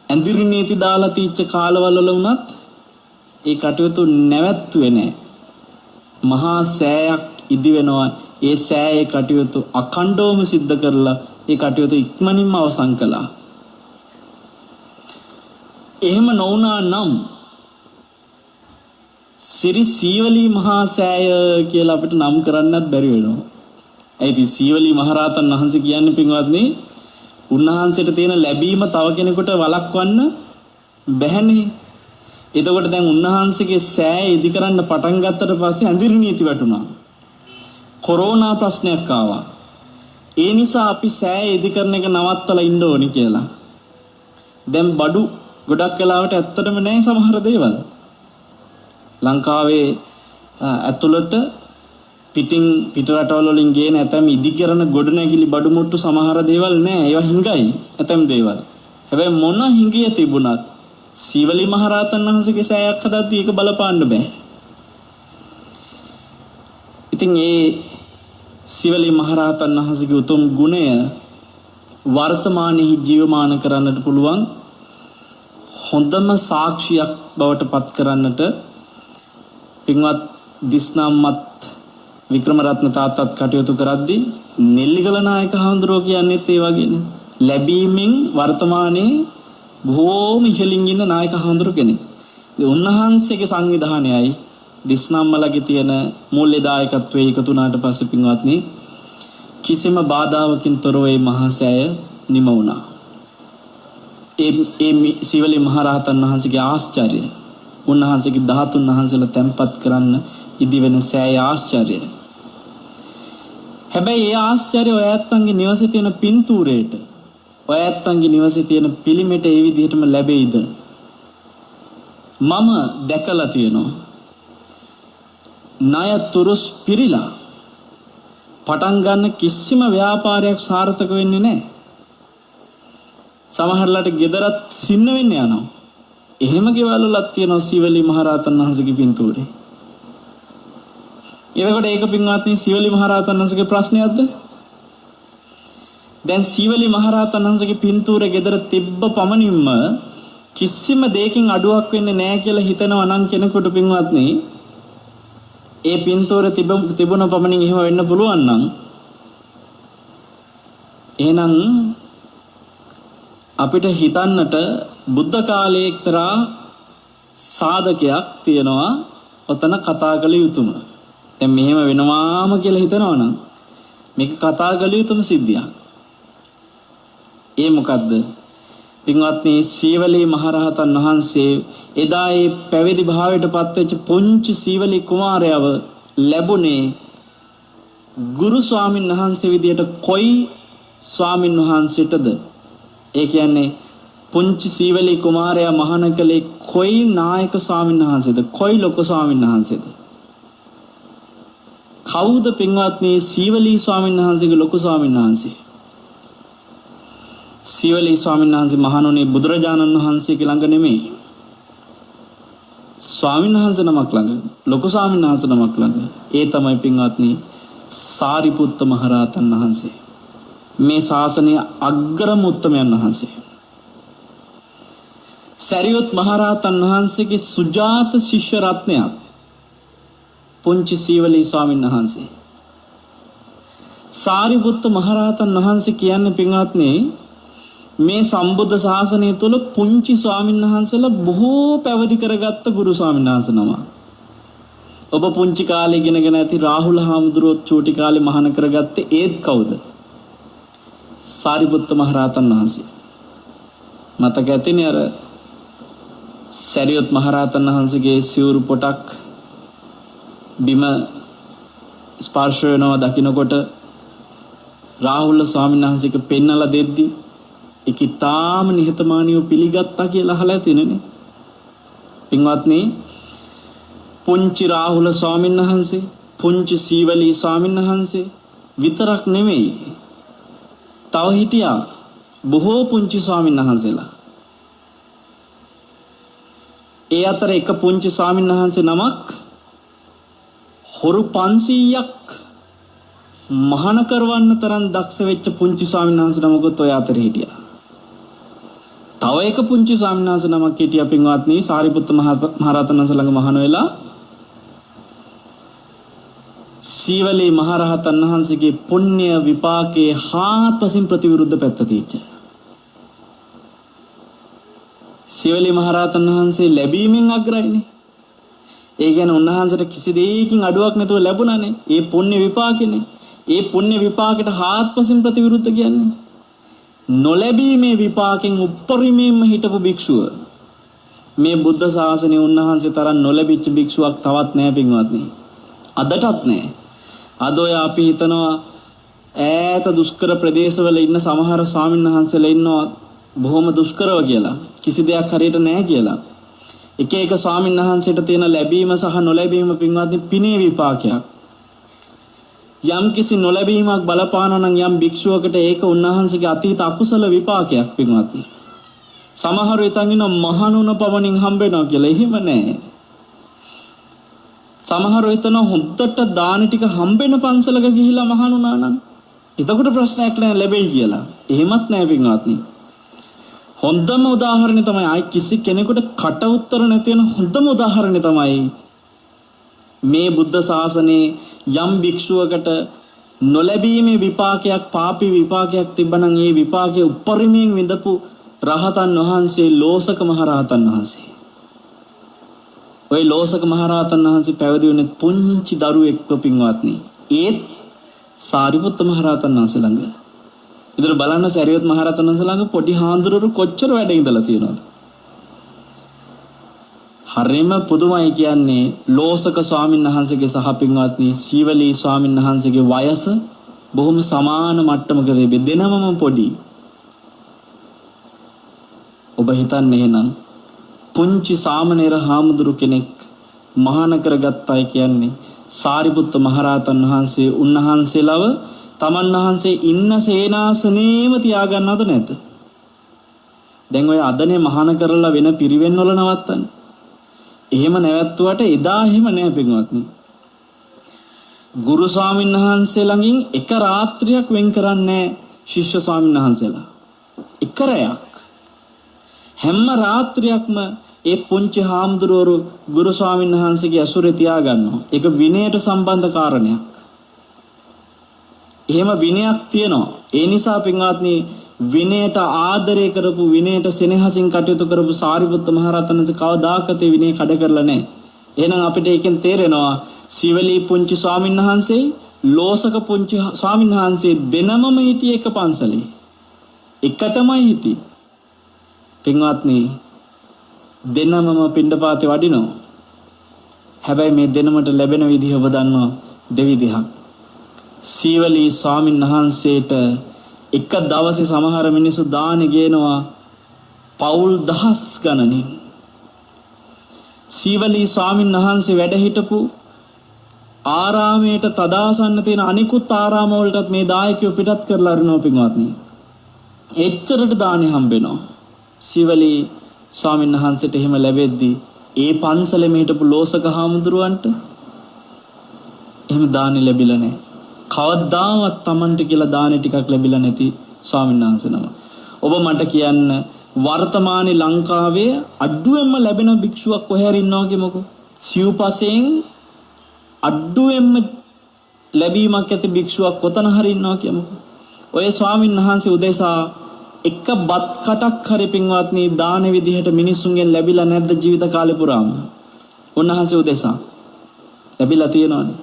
ඇඳිරි නීති දාලා තීච්ච කාලවල වුණත් ඒ කටයුතු නැවැත්තුවේ නැහැ. මහා සෑයක් ඉදි වෙනවා. ඒ සෑයේ කටයුතු අඛණ්ඩවම සිද්ධ කරලා ඒ කටයුතු ඉක්මනින්ම අවසන් කළා. එහෙම නොවුනා නම් සිරි සීවලී මහා සෑය කියලා අපිට නම් කරන්නත් බැරි වෙනවා. ඒ ඉතින් සීවලී මහරහතන් වහන්සේ කියන්නේ පින්වත්නි උන්වහන්සේට තියෙන ලැබීම තව කෙනෙකුට වළක්වන්න බැහැනේ. එතකොට දැන් උන්වහන්සේගේ සෑය ඉදි කරන්න පටන් ගත්තට පස්සේ ඇඳිරි නීති වැටුණා. කොරෝනා ප්‍රශ්නයක් ආවා. ඒ නිසා අපි සෑය ඉදි කරන එක නවත්තලා ඉන්න ඕනි කියලා. දැන් බඩු ගොඩක් වෙලාවට ඇත්තටම නැහැ සමහර දේවල්. ලංකාවේ ඇතුළට පිට රටවල් වලින් ගේන ඇතැම් ඉදි කරන ගොඩනැගිලි බඩු මුට්ටු සමහර දේවල් නැහැ. ඒවා හිඟයි ඇතැම් දේවල්. හැබැයි මොන හිඟිය තිබුණත් සීවලී මහරහතන් වහන්සේගේ සෑයක් හදද්දී ඒක බලපාන්න බෑ. ඉතින් ඒ සීවලී මහරහතන් වහන්සේගේ උතුම් ගුණය වර්තමානයේ ජීවමාන කරන්නට පුළුවන් හොඳම සාක්ෂියක් බවට පත් කරන්නට පින්වත් දිස්නම්මත් වික්‍රමරත්න තාත්තත් කටයුතු කරද්දී නෙල්ලිගල නායක හඳුරෝ කියන්නේත් ඒ වගේනේ. ලැබීමෙන් වර්තමානයේ බොහෝම ඉහළින් ඉන්න නායක හඳුරු කෙනෙක්. උන්වහන්සේගේ සංවිධානයයි දිස්නම්මලගේ තියෙන මූල්‍ය දායකත්වයේ එකතු වුණාට පස්සේ පින්වත්නි කිසිම බාධාවකින් තොරව මේ මහා සෑය නිම වුණා. ඒ සීවලී මහරහතන් වහන්සේගේ ආශ්චර්යය, උන්වහන්සේගේ ධාතුන් වහන්සේලා තැන්පත් කරන්න ඉදි වෙන සෑය ආශ්චර්යය. හැබැයි ඒ ආශ්චර්යය ඔය ඇත්තන්ගේ නිවසේ තියෙන පින්තූරයට, ඔය ඇත්තන්ගේ නිවසේ තියෙන පිළිමෙට ඒ විදිහටම ලැබෙයිද? මම දැකලා තියෙනවා. ණය තුරුස් පිරීලා පටන් ගන්න කිසිම ව්‍යාපාරයක් සාර්ථක වෙන්නේ නැහැ. සමහරලාට ගෙදරත් සින්න වෙන්න යනවා. එහෙම ගෙවල් වලත් තියෙනවා සීවලී මහරහතන් වහන්සේගේ පින්තූරේ. එතකොට ඒක පින්වත්නි සීවලී මහරහතන් වහන්සේගේ ප්‍රශ්නයක්ද? දැන් සීවලී මහරහතන් වහන්සේගේ පින්තූරේ ගෙදර තිබ්බ පමණින්ම කිසිම දෙයකින් අඩුවක් වෙන්නේ නැහැ කියලා හිතනවා නම් කෙනෙකුට පින්වත්නි ඒ පින්තූරේ තිබුණ පමණින් එහෙම වෙන්න පුළුවන් නම් එහෙනම් අපිට හිතන්නට බුද්ධ කාලයේ එක්තරා සාධකයක් තියෙනවා ඔතන කතා කළ යුතුම. දැන් මෙහෙම වෙනවාම කියලා හිතනවා නම් මේක කතා කළ යුතුම සිද්ධියක්. ඒ මොකද්ද? පින්වත්නි සීවලී මහරහතන් වහන්සේ එදා ඒ පැවිදි භාවයට පත්වෙච්ච පුංචි සීවලී කුමාරයව ලැබුණේ ගුරු ස්වාමීන් වහන්සේ විදියට කොයි ස්වාමීන් වහන්සේටද? ඒ කියන්නේ පුංචි සීවලී කුමාරයා මහාන කලේ කොයි නායක ස්වාමීන් වහන්සේද? කොයි ලොකු ස්වාමීන් වහන්සේද? කවුද පින්වත්නි සීවලී ස්වාමීන් වහන්සේගේ ලොකු ස්වාමීන් වහන්සේ? සීවලී ස්වාමීන් වහන්සේ මහණුනේ බුදුරජාණන් වහන්සේගේ ළඟ නෙමෙයි. ස්වාමීන් වහන්සේ නමක් ළඟ, ලොකු ස්වාමීන් වහන්සේ නමක් ළඟ. ඒ තමයි පින්වත්නි සාරිපුත්ත මහරහතන් වහන්සේ. මේ ශාසනයේ අග්‍රම උත්තමයන් වහන්සේ. සරියුත් මහරහතන් වහන්සේගේ සුජාත ශිෂ්‍ය රත්නයක් පුංචි සීවලී ස්වාමීන් වහන්සේ. සාරිපුත්ත මහරහතන් වහන්සේ කියන්නේ පින්වත්නි මේ සම්බුද්ධ ශාසනය තුළ පුංචි ස්වාමීන් වහන්සේලා බොහෝ පැවිදි කරගත්ත ගුරු ස්වාමීන් වහන්සේ නම. ඔබ පුංචි කාලේ ඉගෙනගෙන ඇති රාහුල හාමුදුරුවෝ චූටි කාලේ මහාන කරගත්තේ ඒත් කවුද? සාරිපුත්ත මහරහතන් වහන්සේ. මතක ඇතිනේ අර සරියුත් මහරහතන් වහන්සේගේ සිවුරු පොටක් බිම ස්පර්ශ වෙනවා දකින්නකොට රාහුල ස්වාමීන් වහන්සේක පෙන්නලා දෙද්දි ඒක තාම නිහතමානීව පිළිගත්තා කියලා අහලා තියෙනනේ. පින්වත්නි පුංචි රාහුල ස්වාමීන් වහන්සේ, පුංචි සීවලී ස්වාමීන් වහන්සේ විතරක් නෙමෙයි. තව හිටියා බොහෝ පුංචි ස්වාමීන් වහන්සේලා. ඒ අතර එක පුංචි ස්වාමීන් වහන්සේ නමක් හොරු 500ක් මහාන කරවන්න තරම් දක්ෂ වෙච්ච පුංචි ස්වාමීන් වහන්සේ නමකුත් ඔය අතරේ හිටියා. තව එක පුංචි ස්වාමීන් වහන්සේ නමක් හිටියා පින්වත්නි සාරිපුත්ත මහරහතන් වහන්සේ ළඟ මහාන වෙලා සීවලී මහරහතන් වහන්සේගේ පුණ්‍ය විපාකයේ හාත්පසින් ප්‍රතිවිරුද්ධ පැත්ත තියෙච්ච. සීවලී මහරහතන් වහන්සේ ලැබීමෙන් අග්‍රයිනේ. ඒ කියන්නේ උන්වහන්සේට කිසි දෙයකින් අඩුවක් නැතුව ලැබුණානේ. ඒ පුණ්‍ය විපාකෙනේ. ඒ පුණ්‍ය විපාකයට හාත්පසින් ප්‍රතිවිරුද්ධ කියන්නේ. නොලැබීමේ විපාකෙන් උප්පරිමයෙන්ම හිටපු භික්ෂුව. මේ බුද්ධ ශාසනයේ උන්වහන්සේ තරම් නොලැබිච්ච භික්ෂුවක් තවත් නැහැ පින්වත්නි. අදටත් නැහැ. අද ඔය අපි හිතනවා ඈත දුෂ්කර ප්‍රදේශවල ඉන්න සමහර ස්වාමීන් වහන්සේලා ඉන්නවා බොහොම දුෂ්කරව කියලා. කිසි දෙයක් හරියට නැහැ කියලා. එක එක ස්වාමීන් වහන්සේට තියෙන ලැබීම සහ නොලැබීම පින්වත්නි පිනේ විපාකයක්. යම් කිසි නොලැබීමක් බලපානවා නම් යම් භික්ෂුවකට ඒක උන්වහන්සේගේ අතීත අකුසල විපාකයක් පින්වත්නි. සමහරව ඉතින් ඉන්න මහණුන පවණින් හම්බෙනවා කියලා. එහෙම නැහැ. සමහරව හිතන හොද්දට දාන ටික හම්බෙන පන්සලක ගිහිලා මහණුනා නම් එතකොට ප්‍රශ්නයක් නෑ ලැබෙයි කියලා. එහෙමත් නෑ පින්වත්නි. හොඳම උදාහරණය තමයි ආයි කිසි කෙනෙකුට කට උතර නැති වෙන හොඳම උදාහරණය තමයි මේ බුද්ධ ශාසනයේ යම් භික්ෂුවකට නොලැබීමේ විපාකයක් පාපී විපාකයක් තිබ්බනම් ඒ විපාකයේ උපරිමයෙන් විඳපු රහතන් වහන්සේ ලෝසක මහ රහතන් වහන්සේ. ඔය ලෝසක මහ රහතන් වහන්සේ පැවිදි වුණේ පුංචි දරුවෙක්ව පින්වත්නි. ඒත් සාරිපුත්ත මහ රහතන් වහන්සේ ළඟ. ඉතින් බලන්න සාරිපුත් මහ රහතන් වහන්සේ ළඟ පොඩි හාමුදුරුවෝ කොච්චර වැඩ ඉඳලා තියෙනවද? හරිම පුදුමයි කියන්නේ ලෝසක ස්වාමීන් වහන්සේගේ සහ පින්වත්නි සීවලී ස්වාමීන් වහන්සේගේ වයස බොහොම සමාන මට්ටමක දෙනමම පොඩි. ඔබ හිතන්නේ එහෙනම් පුංචි සාමණේර හාමුදුරු කෙනෙක් මහාන කරගත්තයි කියන්නේ සාරිපුත්ත මහරහතන් වහන්සේ උන්වහන්සේලව තමන් වහන්සේ ඉන්න සේනාසනේම තියාගන්නවද නැද්ද? දැන් ඔය අදනේ මහාන කරලා වෙන පිරිවෙන් වල නවත්තන්නේ. එහෙම නැවැත්තුවට එදා එහෙම නෑ පින්වත්නි. ගුරු ස්වාමීන් වහන්සේ ළඟින් එක රාත්‍රියක් වෙන් කරන්නේ ශිෂ්‍ය ස්වාමීන් වහන්සේලා. එක රැයක් හැම රාත්‍රියක්ම ඒ පුංචි හාමුදුරුවෝ ගුරු ස්වාමීන් වහන්සේගේ ඇසුරේ තියාගන්නවා. ඒක විනයට සම්බන්ධ කාරණයක්. එහෙම විනයක් තියෙනවා. ඒ නිසා පින්වත්නි විනයට ආදරය කරපු විනයට සෙනෙහසින් කටයුතු කරපු සාරිපුත්ත මහ රහතන් වහන්සේ කවදාකවත් ඒ විනය කඩ කරලා නැහැ. එහෙනම් අපිට ඒකෙන් තේරෙනවා සීවලී පුංචි ස්වාමීන් වහන්සේ ලෝසක පුංචි ස්වාමීන් වහන්සේ දෙනමම හිටියේ එක පන්සලේ. එකටමයි හිටියේ. පින්වත්නි දෙනමම පිණ්ඩපාතේ වඩිනවා. හැබැයි මේ දෙනමට ලැබෙන විදිහ ඔබ දන්නවා දෙවිදිහක්. සීවලී ස්වාමීන් වහන්සේට එක දවසේ සමහර මිනිස්සු දානෙ ගේනවා පවුල් දහස් ගණනින්. සීවලී ස්වාමීන් වහන්සේ වැඩ හිටපු ආරාමයට තදාසන්න තියෙන අනිකුත් ආරාම වලටත් මේ දායකයෝ පිටත් කරලා අරිනවා පින්වත්නි. එච්චරට දානෙ හම්බෙනවා. සීවලී ස්වාමීන් වහන්සේට එහෙම ලැබෙද්දී ඒ පන්සලේ හිටපු ලෝසක හාමුදුරුවන්ට එහෙම දානෙ ලැබිලා නැහැ. කවදාවත් Tamanට කියලා දානෙ ටිකක් ලැබිලා නැති ස්වාමීන් වහන්සේ නම. ඔබ මට කියන්න වර්තමානයේ ලංකාවේ අඩුවෙන්ම ලැබෙන භික්ෂුවක් කොහේ හරි ඉන්නවා කියමුකෝ. සිව්පසෙන් අඩුවෙන්ම ලැබීමක් ඇති භික්ෂුවක් කොතන හරි ඉන්නවා කියමුකෝ. ඔය ස්වාමීන් වහන්සේ උදෙසා එක බත් කටක් හරි පින්වත්නි දාන විදිහට මිනිසුන්ගෙන් ලැබිලා නැද්ද ජීවිත කාලේ පුරාම? උන්වහන්සේ උදෙසා ලැබිලා තියෙනවානේ.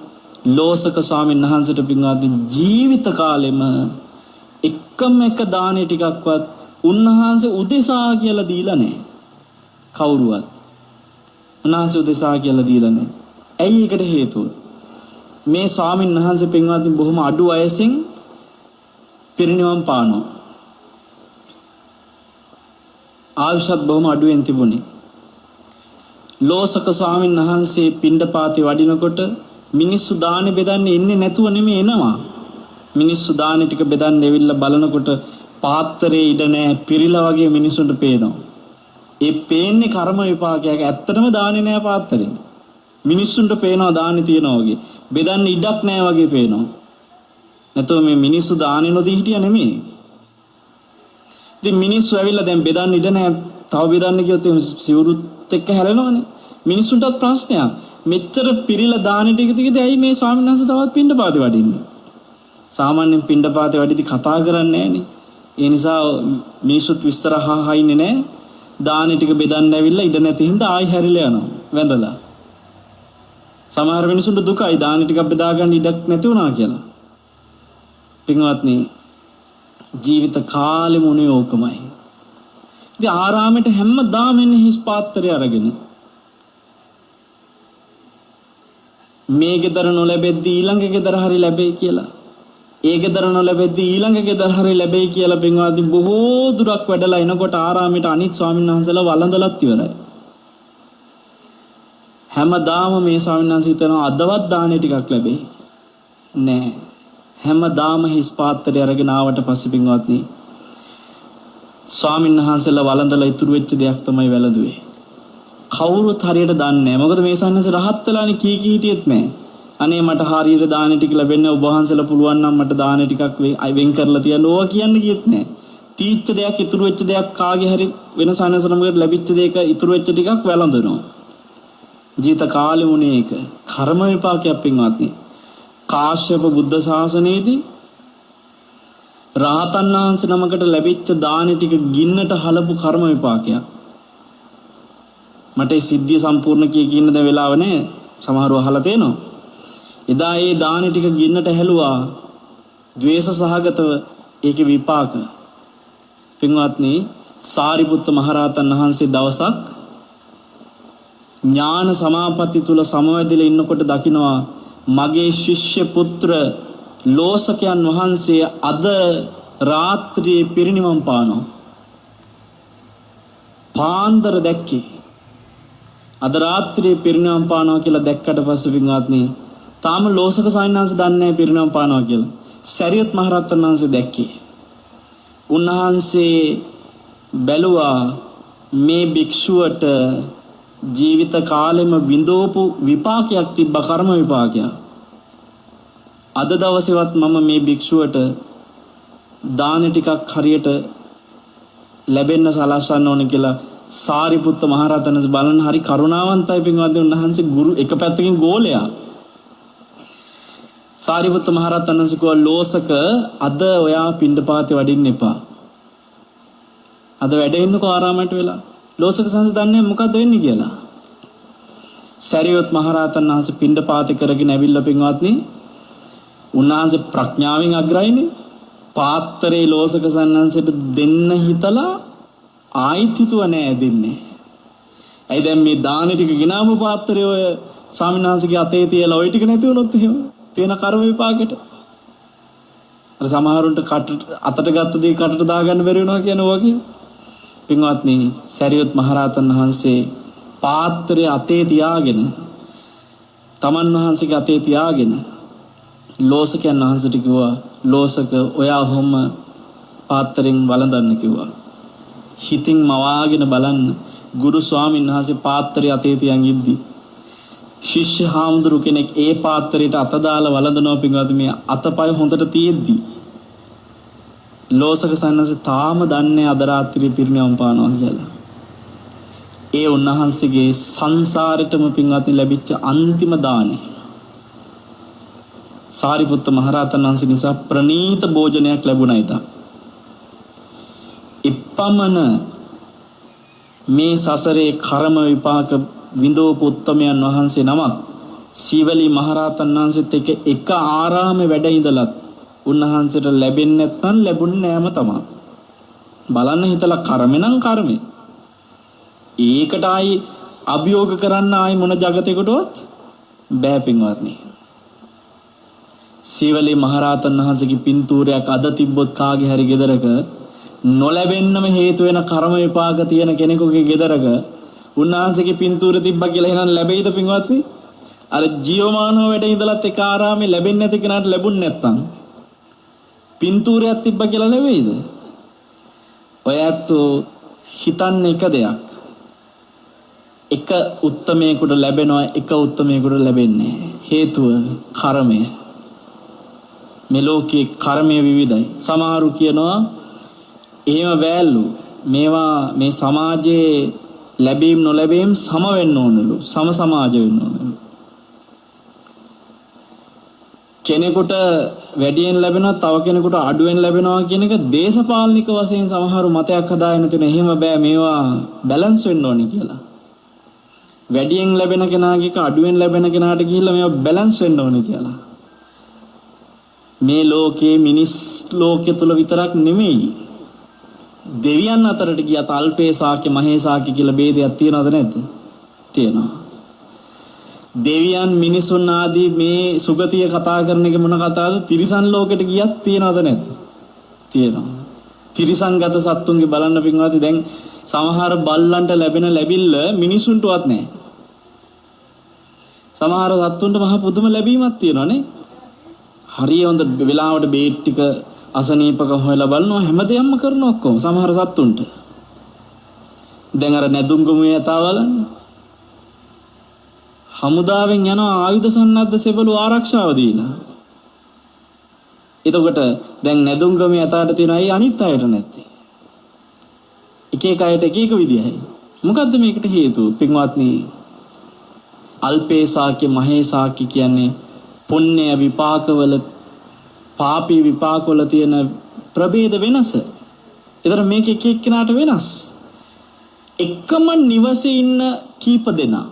ලෝසක ස්වාමීන් වහන්සේට පින්වත්නි ජීවිත කාලෙම එකම එක දානේ ටිකක්වත් උන්වහන්සේ උදෙසා කියලා දීලා නැහැ. කවුරුවත් උන්වහන්සේ උදෙසා කියලා දීලා නැහැ. ඇයි ඒකට හේතුව? මේ ස්වාමීන් වහන්සේ පින්වත්නි බොහොම අඩු වයසෙන් පිරිනිවන් පානවා. ආයුෂත් බොහොම අඩුවෙන් තිබුණේ. ලෝසක ස්වාමීන් වහන්සේ පිණ්ඩපාතේ වඩිනකොට මිනිස්සු දානේ බෙදන්නේ ඉන්නේ නැතුව නෙමෙයි එනවා. මිනිස්සු දානේ ටික බෙදන්න ඇවිල්ලා බලනකොට පාත්‍රයේ ඉඩ නැහැ පිරිලා වගේ මිනිසුන්ට පේනවා. ඒ පේන්නේ කර්ම විපාකයක්. ඇත්තටම දාන්නේ නෑ පාත්තරේ. මිනිස්සුන්ට පේනවා දාන්නේ තියනවා වගේ. බෙදන්න ඉඩක් නෑ වගේ පේනවා. නැතෝ මේ මිනිස්සු දාන්නේ නොදී හිටියා නෙමෙයි. ඉතින් මිනිස්සු ඇවිල්ලා දැන් බෙදන්න ඉඩ නෑ. තව බෙදන්න කියොත් සිවුරුත් එක්ක හැලෙනවනේ. මිනිස්සුන්ටත් ප්‍රශ්නයක්. මෙච්චර පිරිලා දාන ටික තියදී ඇයි මේ ස්වාමීන් වහන්සේ තවත් පින්ඩපාතේ වඩින්නේ? සාමාන්‍යයෙන් පින්ඩපාතේ වඩිදී කතා කරන්නේ නැහනේ. ඒ නිසා මිනිස්සුත් විස්තර අහා ඉන්නේ නැහැ. දාන ටික බෙදන්න ඇවිල්ලා ඉඩ නැති හින්දා ආයි හැරිලා යනවා. වැඳලා. සමහර මිනිස්සුන්ට දුකයි දාන ටිකක් බෙදා ගන්න ඉඩක් නැති වුණා කියලා. පින්වත්නි ජීවිත කාලෙම උනේ ඕකමයි. ඉතින් ආරාමෙට හැමදාම එන්නේ හිස් පාත්‍රය අරගෙන. මේ ගෙදර නොලැබෙද්දී ඊළඟ ගෙදර හරි ලැබෙයි කියලා. ඒ ගෙදර නොලැබෙද්දී ඊළඟ ගෙදර හරි ලැබෙයි කියලා පින්වත්නි බොහෝ දුරක් වැඩලා එනකොට ආරාමෙට අනිත් ස්වාමීන් වහන්සේලා වළඳලත් ඉවරයි. හැමදාම මේ ස්වාමීන් වහන්සේ හිතනවා අදවත් දානේ ටිකක් ලැබෙයි. නෑ. හැමදාම හිස් පාත්‍රය අරගෙන ආවට පස්සේ පින්වත්නි ස්වාමීන් වහන්සේලා වළඳලා ඉතුරු වෙච්ච දෙයක් තමයි වැළඳුවේ. කවුරුත් හරියට දන්නේ නැහැ. මොකද මේ සන්නස රහත් වෙලානේ කී හිටියෙත් නැහැ. අනේ මට හරියට දාන ටික ලැබෙන්නේ ඔබ වහන්සේලා පුළුවන් නම් මට දාන ටිකක් වෙන් කරලා තියන්න ඕවා කියන්න කියෙත් නැහැ. තීච්ච දෙයක් ඉතුරු වෙච්ච දෙයක් කාගේ හරි වෙන සන්නස නමකට ලැබිච්ච දෙයක ඉතුරු වෙච්ච ටිකක් වැළඳනවා. ජීවිත කාලෙ උනේ ඒක. කර්ම විපාකයක් පින්වත්නි. කාශ්‍යප බුද්ධ ශාසනයේදී රහතන් වහන්සේ නමකට ලැබිච්ච දාන ටික ගින්නට හලපු කර්ම විපාකයක්. මට ඒ සිද්ධිය සම්පූර්ණ කියන්න දැන් වෙලාව නැහැ. සමහරව අහලා තියෙනවා. එදා ඒ දාන ටික ගින්නට හැලුවා. ද්වේෂ සහගතව ඒකේ විපාක. පින්වත්නි සාරිපුත්ත මහරහතන් වහන්සේ දවසක් ඥාන සමාපatti තුල සමවැදිලා ඉන්නකොට දකිනවා මගේ ශිෂ්‍ය පුත්‍ර ලෝසකයන් වහන්සේ අද රාත්‍රියේ පිරිනිවන් පානවා. පාන්දර දැක්කේ. අද රාත්‍රියේ පිරිනිවන් පානවා කියලා දැක්කට පස්සේ පින්වත්නි තාම ලෝසක සායනංශ දන්නේ නැහැ පිරිනිවන් පානවා කියලා. සරියුත් මහරහතන් වහන්සේ දැක්කේ. උන්වහන්සේ බැලුවා මේ භික්ෂුවට ජීවිත කාලෙම විඳෝපු විපාකයක් තිබ්බ කර්ම විපාකයක්. අද දවසේවත් මම මේ භික්ෂුවට දාන ටිකක් හරියට ලැබෙන්න සලස්වන්න ඕන කියලා සාරිපුත්ත මහරහතන් වහන්සේ බලන හරි කරුණාවන්තයි පින්වත්නි. උන්වහන්සේ ගුරු එක පැත්තකින් ගෝලයා. සාරිපුත්ත මහරහතන් වහන්සේ කිව්වා ලෝසක අද ඔයා පිණ්ඩපාතේ වඩින්න එපා. අද වැඩ ඉන්නකෝ ආරාමයට වෙලා. ලෝසක සංස දන්නේ මොකද්ද වෙන්නේ කියලා. සරියුත් මහරහතන් වහන්සේ පිණ්ඩපාතේ කරගෙන ඇවිල්ලා පින්වත්නි උන්වහන්සේ ප්‍රඥාවෙන් අග්‍රයිනේ. පාත්‍රේ ලෝසක සන්නන්සට දෙන්න හිතලා ආයිත් හිතුව නෑ දෙන්නේ. ඇයි දැන් මේ දාන ටික ගිනාම පාත්‍රය ඔය ස්වාමීන් වහන්සේගේ අතේ තියලා ওই ටික නැති වුණොත් එහෙම තියෙන කර්ම විපාකෙට අර සමහරුන්ට අතට ගත්ත දේ කටට දාගන්න බැරි වෙනවා කියන වගේ. පින්වත්නි සරියුත් මහරහතන් වහන්සේ පාත්‍රය අතේ තියාගෙන තමන් වහන්සේගේ අතේ තියාගෙන ලෝසකයන් වහන්සේට කිව්වා ලෝසක ඔයා ඔහොම පාත්‍රයෙන් වළඳන්න කිව්වා. හිතින් මවාගෙන බලන්න ගුරු ස්වාමීන් වහන්සේ පාත්‍රය අතේ තියන් ඉද්දි ශිෂ්‍ය හාමුදුරු කෙනෙක් ඒ පාත්‍රයට අත දාලා වළඳනවා පින්වත්නි. මේ අතපය හොඳට තියෙද්දි ලෝසක සන්නස තාම දන්නේ අද රාත්‍රියේ පිරිනිවන් පානවා කියලා. ඒ උන්වහන්සේගේ සංසාරෙටම පින්වත්නි ලැබිච්ච අන්තිම දානේ. සාරිපුත්ත මහරහතන් වහන්සේ නිසා ප්‍රණීත භෝජනයක් ලැබුණා ඉතින්. ඉපමණ මේ සසරේ කර්ම විපාක විඳෝපු උත්තමයන් වහන්සේ නමක් සීවලි මහරහතන් වහන්සේත් එක්ක එක ආරාමේ වැඩ ඉඳලත් උන්වහන්සේට ලැබෙන්නේ නැත්නම් ලැබුණේ නෑම තමයි. බලන්න හිතලා කර්මේ නම් කර්මේ. ඒකට ආයි අභියෝග කරන්න ආයි මොන జగතේකටවත් බෑ පින්වත්නි. සීවලි මහරහතන් වහන්සේගේ පින්තූරයක් අද තිබ්බොත් කාගේ හරි ගෙදරක නොලැබෙන්නම හේතු වෙන කර්ම විපාක තියෙන කෙනෙකුගේ ගෙදරක උන්වහන්සේගේ පින්තූර තිබ්බා කියලා එහෙනම් ලැබෙයිද පින්වත්නි? අර ජීවමානව වැඩ ඉඳලත් එක ආරාමේ ලැබෙන්නේ නැති කෙනාට ලැබුණ නැත්තම් පින්තූරයක් තිබ්බා කියලා ලැබෙයිද? ඔය ඇත්තෝ හිතන්නේ එක දෙයක්. එක උත්තමයෙකුට ලැබෙනවා එක උත්තමයෙකුට ලැබෙන්නේ හේතුව කර්මය. මේ ලෝකේ කර්මය විවිධයි. සමහරු කියනවා එහෙම බෑලු මේවා මේ සමාජයේ ලැබීම් නොලැබීම් සම වෙන්න ඕනලු. සම සමාජ වෙන්න ඕනලු. කෙනෙකුට වැඩියෙන් ලැබෙනවා තව කෙනෙකුට අඩුවෙන් ලැබෙනවා කියන එක දේශපාලනික වශයෙන් සමහරු මතයක් හදාගෙන තියෙන. එහෙම බෑ මේවා බැලන්ස් වෙන්න ඕනේ කියලා. වැඩියෙන් ලැබෙන කෙනාගේ අඩුවෙන් ලැබෙන කෙනාට ගිහිල්ලා මේවා බැලන්ස් වෙන්න ඕනේ කියලා. මේ ලෝකේ මිනිස් ලෝකයේ තුල විතරක් නෙමෙයි දෙවියන් අතරට ගියත් අල්පේ සාක්‍ය මහේ සාක්‍ය කියලා ભેදයක් තියනවද නැද්ද? තියෙනවා. දෙවියන් මිනිසුන් ආදී මේ සුගතිය කතා කරන එක මොන කතාවද? තිරිසන් ලෝකෙට ගියත් තියනවද නැද්ද? තියෙනවා. තිරිසන්ගත සත්තුන්ගේ බලන්න පින්වත්නි දැන් සමහර බල්ලන්ට ලැබෙන ලැබිල්ල මිනිසුන්ටවත් නැහැ. සමහර සත්තුන්ට මහ පුදුම ලැබීමක් තියෙනවානේ. හරිය හොඳ වෙලාවට බේට් ටික අසනීපක හොයලා බලනවා හැමදේම කරනවා ඔක්කොම සමහර සත්තුන්ට. දැන් අර නැදුම්ගමුවේ යතා බලන්න. හමුදාවෙන් යන ආයුධ සන්නද්ධ සෙබළු ආරක්ෂාව දීලා. එතකොට දැන් නැදුම්ගමුවේ යතාට තියෙන අය අනිත් අයට නැත්තේ. එක එක අයට එක එක විදියයි. මොකද්ද මේකට හේතුව? පින්වත්නි අල්පේ සාක්‍ය මහේ සාක්‍ය කියන්නේ පුණ්‍ය විපාකවල පාපී විපාකවල තියෙන ප්‍රභේද වෙනස. ඒතර මේක එක එක්කෙනාට වෙනස්. එකම නිවසේ ඉන්න කීප දෙනා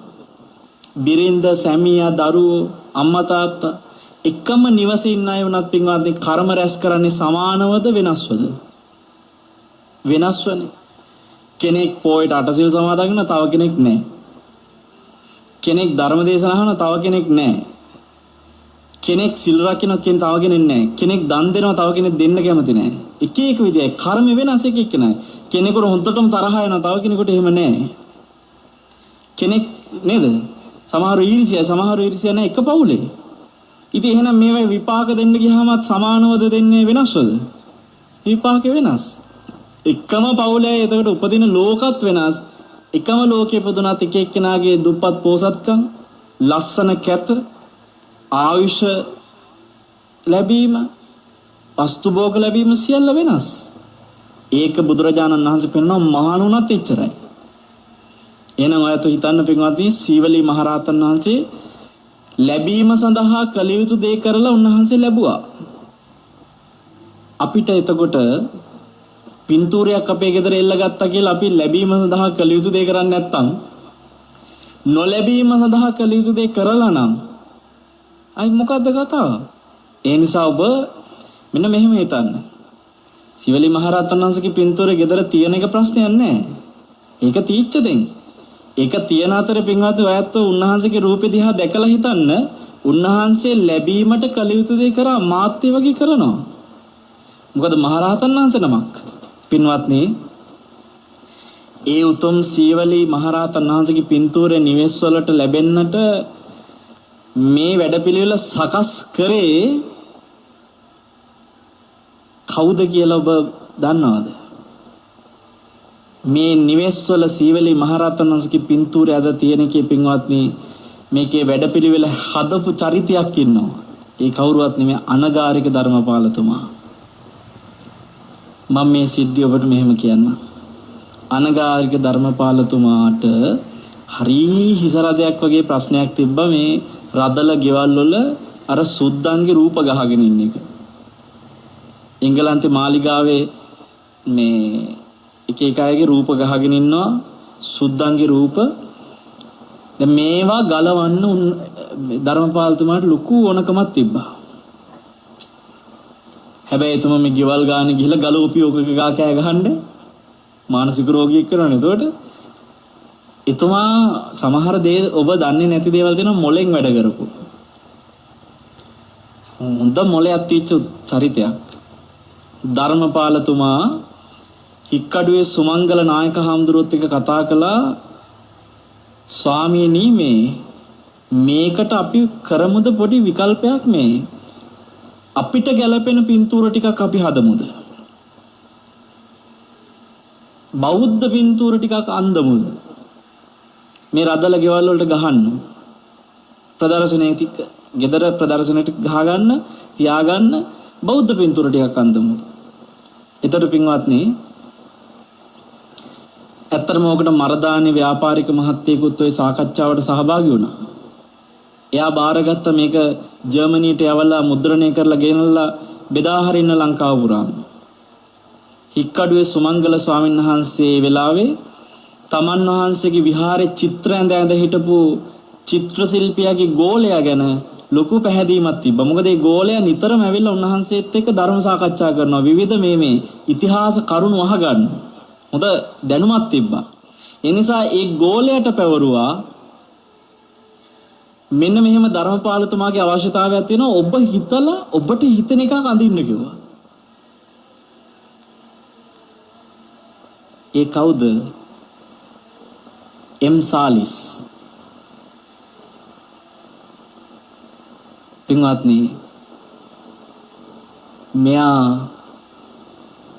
බිරිඳ සැමියා දරුවෝ අම්මා තාත්තා එකම නිවසේ ඉන්න අය වුණත් පින්වත්නි කර්ම රැස් කරන්නේ සමානවද වෙනස්වද? වෙනස්වනේ. කෙනෙක් පොයට අටසිල් සමාදන් කරන තව කෙනෙක් නැහැ. කෙනෙක් ධර්ම දේශනා කරන තව කෙනෙක් නැහැ. කෙනෙක් සිල් රකින්න කෙනෙක් තව කෙනෙක් නැහැ. කෙනෙක් දන් දෙනවා තව කෙනෙක් දෙන්න කැමති නැහැ. එක එක විදිහයි කර්ම වෙනස් එක එක නැහැ. කෙනෙකුට හොන්දටම තරහ යනවා තව කෙනෙකුට එහෙම නැහැ. කෙනෙක් නේද? සමහර ඊර්ෂ්‍යා නැහැ එක පවුලේ. ඉතින් එහෙනම් මේවා විපාක දෙන්න ගියාමත් සමානවද දෙන්නේ වෙනස්වද? විපාක වෙනස්. එකම පවුලේ එතකොට උපදින ලෝකත් වෙනස්. එකම ලෝකයේ පුදුනත් එක එක්කෙනාගේ දුප්පත් පෝසත්කම් ලස්සන කැත ආයුෂ ලැබීම වස්තු භෝග ලැබීම සියල්ල වෙනස්. ඒක බුදුරජාණන් වහන්සේ පෙන්වන මහණුණත් එච්චරයි. එහෙනම් ඔයත් හිතන්න පින්වත්නි සීවලී මහරහතන් වහන්සේ ලැබීම සඳහා කළ යුතු දේ කරලා උන්වහන්සේ ලැබුවා. අපිට එතකොට පින්තූරයක් අපේ ගෙදර එල්ල ගත්තා කියලා අපි ලැබීම සඳහා කළ යුතු දේ කරන්නේ නැත්නම් නොලැබීම සඳහා කළ යුතු දේ කරලා නම් අයි මොකද්ද කතාව? ඒ නිසා ඔබ මෙන්න මෙහෙම හිතන්න. සිවලි මහරහතන් වහන්සේගේ පින්තූරේ ගෙදර තියෙන එක ප්‍රශ්නයක් නෑ. ඒක තීච්ච දෙන්. ඒක තියෙන අතර පින්වත් ඔයත් උන්වහන්සේගේ රූපේ දිහා දැකලා හිතන්න. උන්වහන්සේ ලැබීමට කළ යුතු දේ කරා මාත්‍ය වගේ කරනවා. මොකද මහරහතන් වහන්සේ නමක්. පින්වත්නි ඒ උතුම් සීවලී මහරහතන් වහන්සේගේ පින්තූරේ නිවෙස් වලට ලැබෙන්නට මේ වැඩපිළිවෙල සකස් කරේ කවුද කියලා ඔබ දන්නවද? මේ නිවෙස් වල සීවලී මහරහතන් වහන්සේගේ පින්තූරය අද තියෙන එකේ පින්වත්නි මේකේ වැඩපිළිවෙල හදපු චරිතයක් ඉන්නවා. ඒ කවුරුවත් නෙමෙයි අනගාരിക ධර්මපාලතුමා. මම මේ සිද්ධිය ඔබට මෙහෙම කියන්නම්. අනගාരിക ධර්මපාලතුමාට හරි හිසරදයක් වගේ ප්‍රශ්නයක් තිබ්බා මේ රදල ගෙවල් වල අර සුද්දන්ගේ රූප ගහගෙන ඉන්න එක. එංගලන්තේ මාලිගාවේ මේ එක එක අයගේ රූප ගහගෙන ඉන්නවා සුද්දන්ගේ රූප. දැන් මේවා ගලවන්න ධර්මපාලතුමාට ලොකු ඕනකමක් තිබ්බා. හැබැයි එතුමා මේ ගෙවල් ගාන ගිහිල්ලා ගලෝපියෝක ගා කෑ ගහන්නේ මානසික රෝගියෙක් කරනනේ. එතකොට එතුමා සමහර දේ ඔබ දන්නේ නැති දේවල් දෙනවා මොලෙන් වැඩ කරපු. හොඳ මොලයක් තියෙච්ච චරිතයක්. ධර්මපාලතුමා හික්කඩුවේ සුමංගල නායක හාමුදුරුවොත් එක්ක කතා කළා ස්වාමීනි මේකට අපි කරමුද පොඩි විකල්පයක් මේ අපිට ගැළපෙන පින්තූර ටිකක් අපි හදමුද? බෞද්ධ පින්තූර ටිකක් අන්දමුද? මේ රදල ගෙවල් වලට ගහන්න. ප්‍රදර්ශනයේ ගෙදර ප්‍රදර්ශනයට ගහගන්න, තියාගන්න බෞද්ධ පින්තූර ටිකක් අන්දමු. ඒතර පින්වත්නි ඇත්තටම ඔකට මරදානේ ව්‍යාපාරික මහත්තයෙකුත් ওই සාකච්ඡාවට සහභාගී වුණා. එයා බාරගත්ත මේක ජර්මනියට යවලා මුද්‍රණය කරලා ගෙනල්ලා බෙදා හරින්න ලංකාව පුරාම. හික්කඩුවේ සුමංගල ස්වාමීන් වහන්සේ වෙලාවේ තමන් වහන්සේගේ විහාරේ චිත්‍ර ඇඳ හිටපු චිත්‍ර ශිල්පියාගේ ගෝලයා ගැන ලොකු පැහැදීමක් තිබ්බා. මොකද ඒ ගෝලයා නිතරම ඇවිල්ලා උන්වහන්සේත් එක්ක ධර්ම සාකච්ඡා කරනවා. විවිධ මේ ඉතිහාස කරුණු අහගන්න. හොඳ දැනුමක් තිබ්බා. ඒ නිසා ඒ ගෝලයට පැවරුවා මෙන්න මෙහෙම ධර්මපාලතුමාගේ අවශ්‍යතාවයක් තියෙනවා. ඔබ හිතලා ඔබට හිතෙන එකක් අඳින්න කිව්වා. ඒ කවුද? එම් සාලිස්. පින්වත්නි මෙයා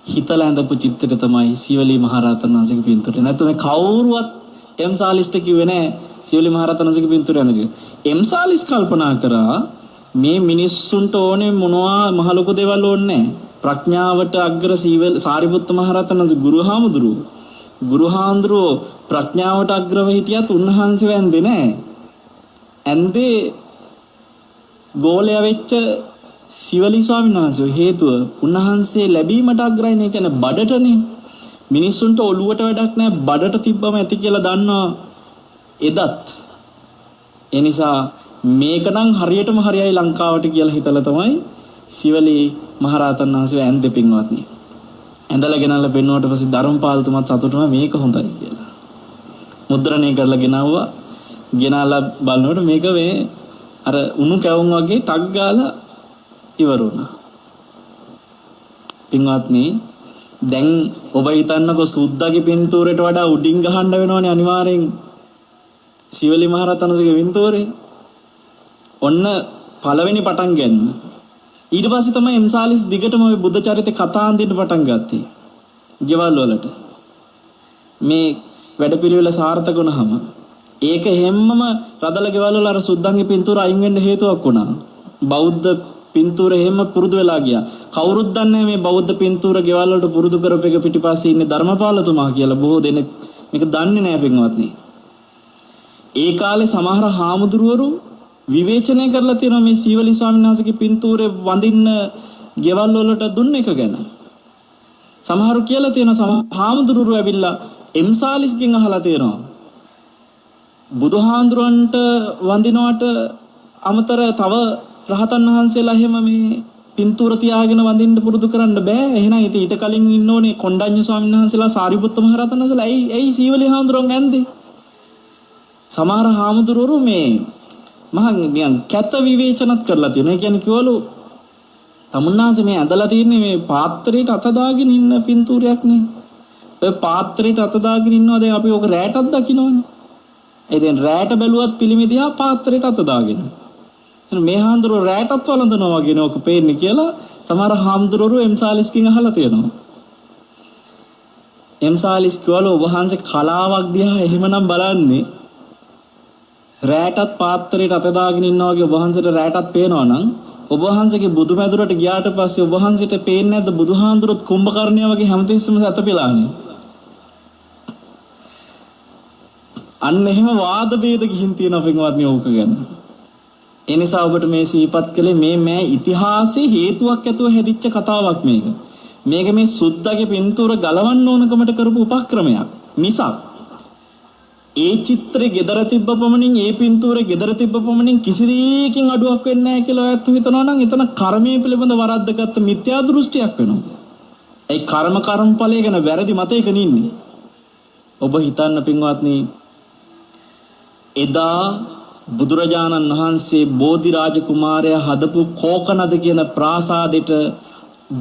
හිතලා ඇඳපු චිත්‍රය තමයි සියවලි මහරහතන් වහන්සේගේ පින්තූරය. නැත්නම් කවුරුවත් එම් සාලිස්ට කිව්වේ නැහැ සියවලි මහරහතන් වහන්සේගේ පින්තූරය ඇඳගෙන. එම් සාලිස් කල්පනා කරා මේ මිනිස්සුන්ට ඕනේ මොනවා මහ ලොකු දේවල් ඕනේ නැහැ. ප්‍රඥාවට අග්‍ර සාරිපුත්ත මහරහතන් වහන්සේ ගුරුහාඳුරෝ ප්‍රඥාවට අග්‍රව හිටියත් උන්වහන්සේ වැන්දේ නැහැ. ඇන්දේ ගෝලයා වෙච්ච සිවලි ස්වාමීන් වහන්සේ. හේතුව උන්වහන්සේ ලැබීමට අග්‍රයි නේ. කියන්නේ බඩටනේ. මිනිස්සුන්ට ඔළුවට වැඩක් නැහැ. බඩට තිබ්බම ඇති කියලා දන්නවා එදත්. ඒ නිසා මේක නම් හරියටම හරියයි ලංකාවට කියලා හිතලා තමයි සිවලි මහරහතන් වහන්සේ ඇන්දේ පින්වත්නි. ඇඳලා ගෙනල්ලා පෙන්නුවට පස්සේ ධර්මපාලතුමාත් සතුටුම මේක හොඳයි කියලා. මුද්‍රණය කරලා ගෙනාවා. ගෙනාලා බලනකොට මේක මේ අර උණු කැවුම් වගේ ටක් ගාලා ඉවර වුණා. පින්වත්නි දැන් ඔබ හිතන්නකෝ සුද්දාගේ පින්තූරයට වඩා උඩින් ගහන්න වෙනවනේ අනිවාර්යෙන් සිවලි මහරහතන්සේගේ පින්තූරේ. ඔන්න පළවෙනි පටන් ගන්න. ඊට පස්සේ තමයි එම්සාලිස් දිගටම ඔය බුද්ධ චරිත කතා අඳින්න පටන් ගත්තේ. ගෙවල් වලට. මේ වැඩපිළිවෙල සාර්ථක වුණාම ඒක හැමම රදල ගෙවල් වල අර සුද්දන්ගේ පින්තූර අයින් වෙන්න හේතුවක් වුණා. බෞද්ධ පින්තූර හැම පුරුදු වෙලා ගියා. කවුරුත් දන්නේ මේ බෞද්ධ පින්තූර ගෙවල් වලට පුරුදු කරපෙක පිටිපස්සේ ඉන්නේ ධර්මපාලතුමා කියලා බොහෝ දෙනෙක් මේක දන්නේ නැහැ පින්වත්නි. ඒ කාලේ සමහර හාමුදුරුවරු විවේචනය කරලා තියෙනවා මේ සීවලි ස්වාමීන් වහන්සේගේ පින්තූරේ වඳින්න ගෙවල් වලට දුන්න එක ගැන. සමහරු කියලා තියෙනවා සමහර හාමුදුරුවරු ඇවිල්ලා එම්සාලිස්ගෙන් අහලා තියෙනවා බුදුහාඳුරන්ට වඳිනවට අමතර තව රහතන් වහන්සේලා එහෙම මේ පින්තූර තියාගෙන වඳින්න පුරුදු කරන්න බෑ. එහෙනම් ඉතින් ඊට කලින් ඉන්න ඕනේ කොණ්ඩඤ්ඤ ස්වාමීන් වහන්සේලා සාරිපුත්ත මහ රහතන් වහන්සේලා ඇයි සීවලි හාමුදුරුවෝ ඇන්දේ? සමහර හාමුදුරුවෝ මේ මහා නිකන් කැත විවේචනත් කරලා තියෙනවා. ඒ කියන්නේ කිව්වලු තමුන්නාංශ මේ ඇඳලා තියෙන්නේ මේ පාත්‍රයට අත දාගෙන ඉන්න පින්තූරයක් නේ. ඔය පාත්‍රයට අත දාගෙන ඉන්නවා දැන් අපි ඕක රැටක් දකින්නවනේ. ඒ දැන් රැට බැලුවත් පිළිමෙදියා පාත්‍රයට අත දාගෙන. එහෙනම් මේ හාමුදුරුවෝ රැටත් වළඳනවා වගේ නෝක පේන්නේ කියලා සමහර හාමුදුරුවෝ එම්සාලිස්කින් අහලා තියෙනවා. එම්සාලිස් කිව්වලු ඔබ වහන්සේ කලාවක් දිහා එහෙමනම් බලන්නේ රැටත් පාත්‍රයට අත දාගෙන ඉන්නවා වගේ ඔබ වහන්සේට රැටත් පේනවා නම් ඔබ වහන්සේගේ බුදුමැදුරට ගියාට පස්සේ ඔබ වහන්සේට පේන්නේ නැද්ද බුදුහාඳුරුත් කුම්භකර්ණය වගේ හැමතිස්සෙම සතපෙලානේ. අන්න එහෙම වාද ભેද ගිහින් තියෙනවා පින්වත්නි ඕක ගැන. ඒ නිසා ඔබට මේ සීපත් කළේ මේ ඉතිහාසයේ හේතුවක් ඇතුව හැදිච්ච කතාවක් මේක. මේක මේ සුද්දාගේ පින්තූර ගලවන්න ඕනකමට කරපු උපක්‍රමයක්. නිසා ඒ චිත්‍රේ gedara තිබ්බ පමණින් ඒ පින්තූරේ gedara තිබ්බ පමණින් කිසි දෙයකින් අඩුවක් වෙන්නේ නැහැ කියලා ඔයත් හිතනවා නම් එතන කර්මයේ පිළිබඳ වරද්දගත්ත මිත්‍යා දෘෂ්ටියක් වෙනවා. ඒ කර්මඵලය ගැන වැරදි මතයක ඉන්නේ. ඔබ හිතන්න පින්වත්නි එදා බුදුරජාණන් වහන්සේ බෝධි රාජ කුමාරයා හදපු කෝකනද කියන ප්‍රාසාදෙට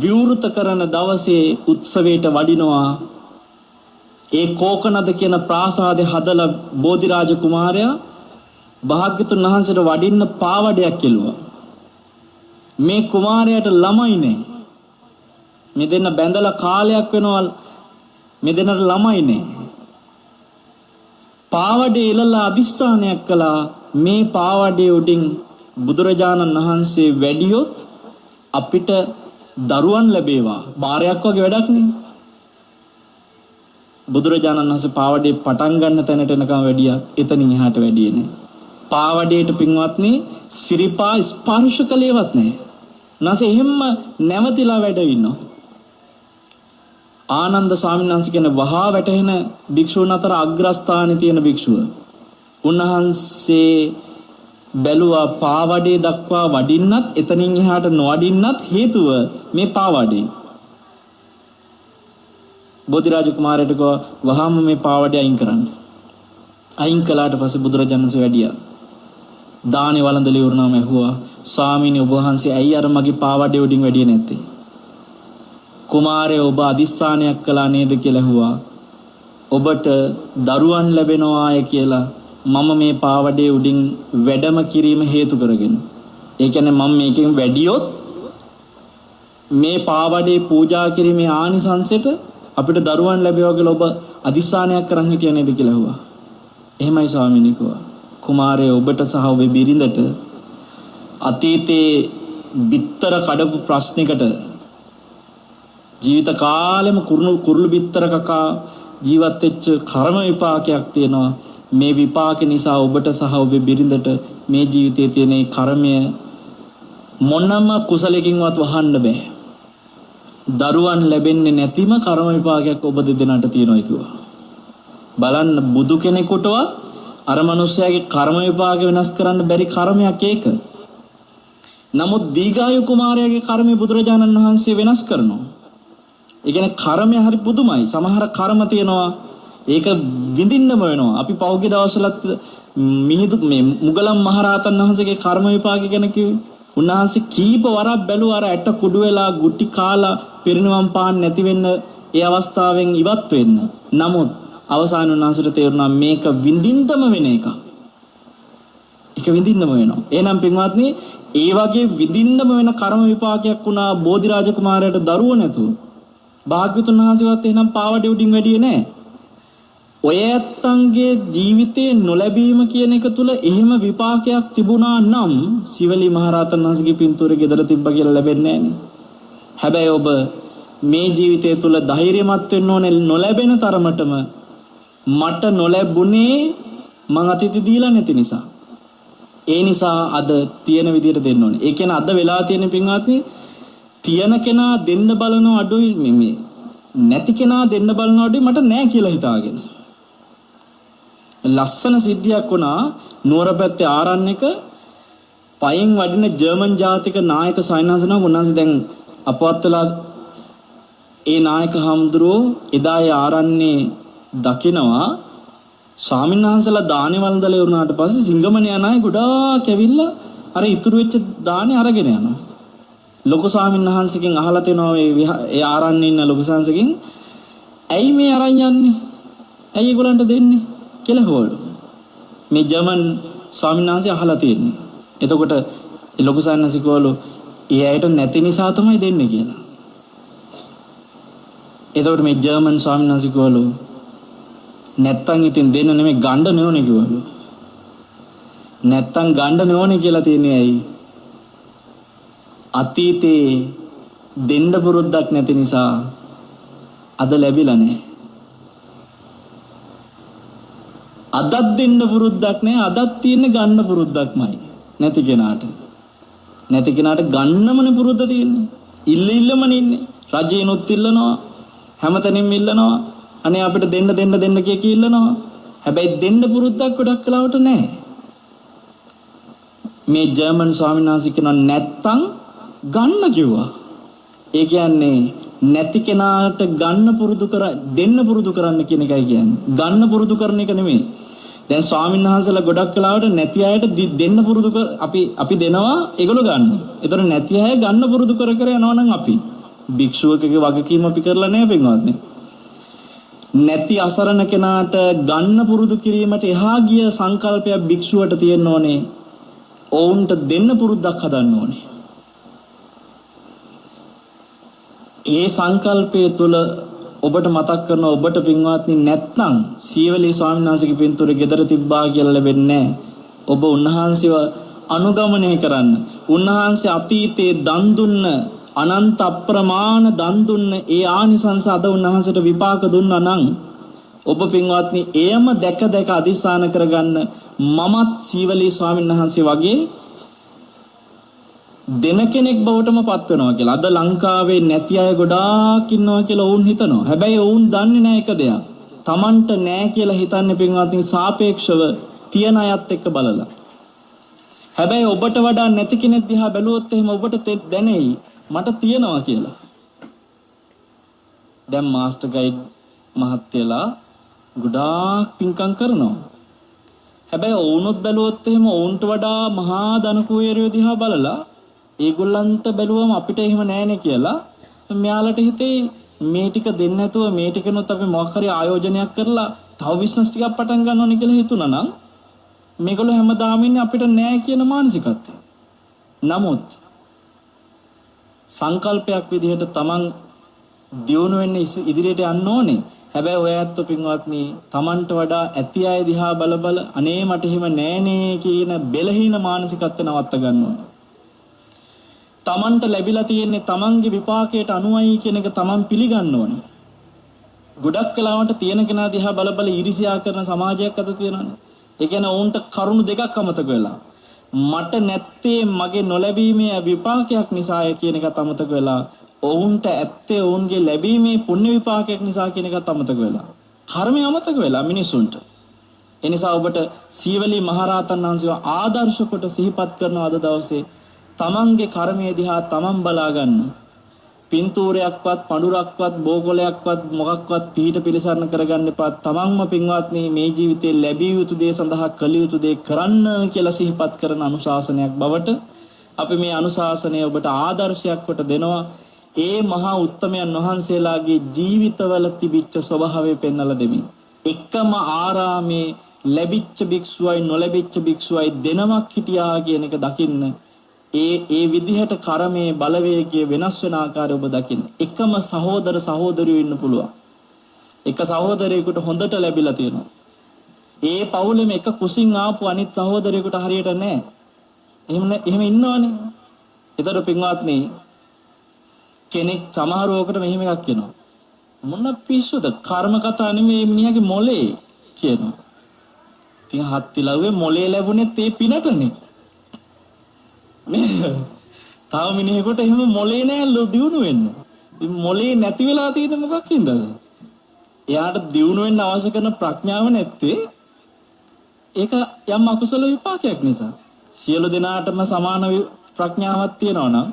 විවෘත කරන දවසේ උත්සවයට වඩිනවා. ඒ කෝකනද කියන ප්‍රාසාදේ හදලා බෝධි රාජ කුමාරයා භාග්‍යතුන් වහන්සේට වඩින්න පාවඩයක් කෙළුවා. මේ කුමාරයාට ළමයි නෑ. මේ දෙන්න බැඳලා කාලයක් වෙනවා. මේ දෙන්නට ළමයි නෑ. පාවඩේ ඉලලා අදිස්ථානයක් කළා මේ පාවඩේ උඩින් බුදුරජාණන් වහන්සේ වැඩියොත් අපිට දරුවන් ලැබේවා. බාරයක් වගේ වැඩක් නේ. බුදුරජාණන් වහන්සේ පාවඩේ පටන් ගන්න තැනට එනකම් වැඩියා. එතනින් එහාට වැඩියේ නෑ. පාවඩේට පින්වත්නි සිරිපා ස්පර්ශ කළේවත් නෑ. නැසෙ එහෙම්ම නැවතිලා වැඩ ඉන්නවා. ආනන්ද ස්වාමීන් වහන්සේ කියන වහා වැටෙන භික්ෂුන් අතර අග්‍රස්ථානයේ තියෙන භික්ෂුව. උන්වහන්සේ බැලුවා පාවඩේ දක්වා වඩින්නත් එතනින් එහාට නොවඩින්නත් හේතුව මේ පාවඩේ. බෝධිරාජ කුමාරයාට කිව්වා වහාම මේ පාවඩේ අයින් කරන්න. අයින් කළාට පස්සේ බුදුරජාණන් වහන්සේ වැඩියා. දානේ වළඳලා ඉවරනම ඇහුවා ස්වාමීනි ඔබ වහන්සේ ඇයි අර මගේ පාවඩේ උඩින් වැඩියේ නැත්තේ? කුමාරය ඔබ අදිස්ථානයක් කළා නේද කියලා ඇහුවා. ඔබට දරුවන් ලැබෙනවාය කියලා මම මේ පාවඩේ උඩින් වැඩම කිරීම හේතු කරගෙන. ඒ කියන්නේ මම මේකෙන් වැඩියොත් මේ පාවඩේ පූජා කිරීමේ ආනිසංසෙට අපිට දරුවන් ලැබෙවා කියලා ඔබ අදිස්ථානයක් කරන් හිටියා නේද කියලා ඇහුවා. එහෙමයි ස්වාමීනි කිව්වා. කුමාරය ඔබට සහ ඔබේ බිරිඳට අතීතේ බිත්තර කඩපු ප්‍රශ්නයකට ජීවිත කාලෙම කුරුළු බිත්තර කකා ජීවත් වෙච්ච කර්ම විපාකයක් තියෙනවා. මේ විපාක නිසා ඔබට සහ ඔබේ බිරිඳට මේ ජීවිතයේ තියෙන කර්මය මොනම කුසලයකින්වත් වහන්න බෑ. දරුවන් ලැබෙන්නේ නැතිම කර්ම විපාකයක් ඔබ දෙදෙනාට තියෙනවා කිව්වා. බලන්න බුදු කෙනෙකුටවත් අර මනුස්සයාගේ කර්ම විපාක වෙනස් කරන්න බැරි කර්මයක් ඒක. නමුත් දීඝායු කුමාරයාගේ කර්මය බුදුරජාණන් වහන්සේ වෙනස් කරනවා. ඒ කියන්නේ කර්මය හරි පුදුමයි. සමහර කර්ම තියෙනවා ඒක විඳින්නම වෙනවා. අපි පෞගේ දවස්වලත් මිහිඳු මේ මුගලන් මහරහතන් වහන්සේගේ කර්ම විපාක ගැන කිව්වේ. උන්වහන්සේ කීප වරක් බැලුවා අර ඇට කුඩු වෙලා ගුටි කාලා පිරිනිවන් පාන්න නැති වෙන්න ඒ අවස්ථාවෙන් ඉවත් වෙන්න. නමුත් අවසාන උන්වහන්සේට තේරුණා මේක විඳින්නම වෙන එක. ඒක විඳින්නම වෙනවා. එහෙනම් පින්වත්නි ඒ වගේ විඳින්නම වෙන කර්ම විපාකයක් වුණා බෝධිරාජ කුමාරයාට දරුවෝ නැතුව. භාග්‍යවතුන් වහන්සේවත් එහෙනම් පාවඩේ උඩින් වැඩියේ නැහැ. ඔය ඇත්තන්ගේ ජීවිතේ නොලැබීම කියන එක තුල එහෙම විපාකයක් තිබුණා නම් සිවලි මහරහතන් වහන්සේගේ පින්තූරේ ගෙදර තිබ්බා කියලා ලැබෙන්නේ නැහැ. හැබැයි ඔබ මේ ජීවිතය තුල ධෛර්යමත් වෙන්න ඕනේ නොලැබෙන තරමටම මට නොලැබුණේ මං අතීතේ දීලා නැති නිසා. ඒ නිසා අද තියෙන විදියට දෙන්න ඕනේ. ඒ කියන්නේ අද වෙලා තියෙන පින්වත්නි තියෙන කෙනා දෙන්න බලන අඩුයි මේ නැති කෙනා දෙන්න බලන අඩුයි මට නෑ කියලා හිතාගෙන. ලස්සන සිද්ධියක් වුණා නුවරපැත්තේ ආරණ්‍යක පයින් වඩින ජර්මන් ජාතික නායක සයන්හන්සනා උන්වහන්සේ දැන් අපවත් වෙලා ඒ නායක හඳුරෝ එදා ඒ ආරණ්‍යේ දකිනවා ස්වාමීන් වහන්සේලා දානේ වළඳලා ඉවරනාට පස්සේ සිංගමණ යන අය ගොඩාක් ඇවිල්ලා අර ඉතුරු වෙච්ච දානේ අරගෙන යනවා. ලොකු ස්වාමීන් වහන්සේගෙන් අහලා තිනවා ඒ ආරණ්‍යේ ඉන්න ලොකු සංසගෙන් ඇයි මේ අරන් යන්නේ? ඇයි ඒගොල්ලන්ට දෙන්නේ? කියලා හොවලු. මේ ජර්මන් ස්වාමීන් වහන්සේ අහලා තියෙන්නේ. එතකොට ඒ ලොකු සයන්හන්සේ කිව්වලු ඒ අයට නැති නිසා තමයි දෙන්නේ කියලා. එතකොට මේ ජර්මන් ස්වාමීන් වහන්සේ කිව්වලු නැත්තම් ඉතින් දෙන්න නෙමෙයි ගණ්ඩ නෙවනේ කිව්වලු. නැත්තම් ගණ්ඩ නෙවනේ කියලා තියන්නේ ඇයි? අතීතේ දෙන්න පුරුද්දක් නැති නිසා අද ලැබිලා නැහැ. අදත් දෙන්න පුරුද්දක් නැහැ. අදත් තියෙන ගන්න පුරුද්දක්මයි. නැති කෙනාට ගන්නමනේ පුරුද්ද තියෙන්නේ. ඉල්ලමනේ ඉන්නේ. රජේනොත් ඉල්ලනවා. හැමතැනින්ම ඉල්ලනවා. අනේ අපිට දෙන්න කිය ඉල්ලනවා. හැබැයි දෙන්න පුරුද්දක් ගොඩක් කලාවට නැහැ. මේ ජර්මන් ස්වාමීන් වහන්සේ කියනවා නැත්තම් ගන්න කිව්වා. ඒ කියන්නේ නැති කෙනාට ගන්න පුරුදු කර දෙන්න පුරුදු කරන්න කියන එකයි කියන්නේ. ගන්න පුරුදු කරන එක නෙමෙයි. දැන් ස්වාමීන් වහන්සේලා ගොඩක් කලාවට නැති අයට දෙන්න පුරුදු කර අපි දෙනවා ඒගොල්ලෝ ගන්නවා. ඒතර නැති අය ගන්න පුරුදු කර යනවා නම් අපි භික්ෂුවකගේ වගකීම අපි කරලා නැහැ පින්වත්නි. නැති අසරණ කෙනාට ගන්න පුරුදු කිරීමට එහා ගිය සංකල්පයක් භික්ෂුවට තියෙන්න ඕනේ. ඔවුන්ට දෙන්න පුරුද්දක් හදන්න ඕනේ. ඒ සංකල්පය තුළ ඔබට මතක් කරන ඔබට පින්වත්නි නැත්නම් සීවලී ස්වාමීන් වහන්සේගේ පින්තූරය ගෙදර තිබ්බා කියලා වෙන්නේ නැහැ. ඔබ උන්වහන්සේව අනුගමනය කරන්න. උන්වහන්සේ අතීතයේ දන් දුන්න අනන්ත අප්‍රමාණ දන් දුන්න ඒ ආනිසංස අද උන්වහන්සේට විපාක දුන්නා නම් ඔබ පින්වත්නි එයම දැක දැක අදිස්ථාන කරගන්න මමත් සීවලී ස්වාමීන් වහන්සේ වගේ දෙන කෙනෙක් බවටම පත් වෙනවා කියලා. අද ලංකාවේ නැති අය ගොඩාක් ඉන්නවා කියලා වුන් හිතනවා. හැබැයි වුන් දන්නේ නැහැ එක දෙයක්. Tamanට නැහැ කියලා හිතන්නේ පින්වත්නි සාපේක්ෂව තියන අයත් එක්ක බලලා. හැබැයි ඔබට වඩා නැති කෙනෙක් දිහා බැලුවොත් එහෙම ඔබට දැනෙයි මට තියනවා කියලා. දැන් මාස්ටර් ගයිඩ් මහත්තයලා ගොඩාක් පින්කම් කරනවා. හැබැයි වුණොත් බැලුවොත් එහෙම වුන්ට වඩා මහා ධන කුවේරයෝ දිහා බලලා ඒගොල්ලන්ට බැලුවම අපිට එහෙම නැහැනේ කියලා මෙයාලට හිතේ මේ ටික දෙන්න නැතුව මේ ටිකනොත් අපි මොකක් හරි ආයෝජනයක් කරලා තව බිස්නස් ටිකක් පටන් ගන්න ඕනේ කියලා හිතුණා නම් මේගොල්ලෝ හැමදාම ඉන්නේ අපිට නැහැ කියන මානසිකත්වය. නමුත් සංකල්පයක් විදිහට තමන් දියුණු වෙන්න ඉදිරියට යන්න ඕනේ. හැබැයි ඔය ඇත්ත පින්වත්නි තමන්ට වඩා ඇති අය දිහා බල බල අනේ මට එහෙම නෑනේ කියන බෙලහීන මානසිකත්වය නවත්ත ගන්න ඕනේ. තමන්ට ලැබිලා තියෙන්නේ තමන්ගේ විපාකයට අනුවයි කියන එක තමන් පිළිගන්න ඕනේ. ගොඩක් වෙලාවට තියෙන කෙනා දිහා බල බල ඊර්ෂ්‍යා කරන සමාජයක් අද තියෙනවානේ. ඒ කියන්නේ ඔවුන්ට කරුණු දෙකක් අමතක වෙලා මට නැත්තේ මගේ නොලැබීමේ විපාකයක් නිසාය කියන එකත් අමතක වෙලා ඔවුන්ට ඇත්තේ ඔවුන්ගේ ලැබීමේ පුණ්‍ය විපාකයක් නිසා කියන එකත් අමතක වෙලා කර්මය අමතක වෙලා මිනිසුන්ට. ඒ නිසා ඔබට සීවලී මහරහතන් වහන්සේව ආදර්ශ කොට සිහිපත් කරන අද දවසේ තමන්ගේ කර්මය දිහා තමන් බලා ගන්න. පින්තූරයක්වත් පඳුරක්වත් බෝගොලයක්වත් මොකක්වත් පිහිට පිළිසරණ කරගන්න එපා. තමන්ම පින්වත්නි මේ ජීවිතේ ලැබිය යුතු දේ සඳහා කළ යුතු දේ කරන්න කියලා සිහිපත් කරන අනුශාසනයක් බවට අපි මේ අනුශාසනය ඔබට ආදර්ශයක් කොට දෙනවා. ඒ මහා උත්තමයන් වහන්සේලාගේ ජීවිතවල තිබිච්ච ස්වභාවය පෙන්වලා දෙමින් එකම ආරාමේ ලැබිච්ච භික්ෂුවයි නොලැබිච්ච භික්ෂුවයි දෙනමක් හිටියා කියන එක දකින්න. ඒ විදිහට කර්මයේ බලවේගය වෙනස් වෙන ආකාරය ඔබ දකින්න. එකම සහෝදර සහෝදරියෝ ඉන්න පුළුවන්. එක සහෝදරයෙකුට හොඳට ලැබිලා තියෙනවා. ඒ පවුලෙම එක කුසින් ආපු අනිත් සහෝදරයෙකුට හරියට නැහැ. එහෙම ඉන්නවනේ. ඒතර පින්වත්නි කෙනෙක් සමහරවකට මෙහෙම එකක් කියනවා. මොන පිස්සුද? කර්ම කතා නෙමෙයි මිනිහාගේ මොලේ කියනවා. ඉතින් හත්තිලව්වේ මොලේ ලැබුණෙත් ඒ පිනටනේ. තාම මිනිහෙකුට එහෙම මොලේ නෑලු දියුණු වෙන්න. ඉතින් මොලේ නැති වෙලා තියෙන මොකක් හින්දාද? එයාට දියුණු වෙන්න අවශ්‍ය කරන ප්‍රඥාව නැත්තේ ඒක යම් අකුසල විපාකයක් නිසා. සියලු දෙනාටම සමාන ප්‍රඥාවක් තියෙනවා නම්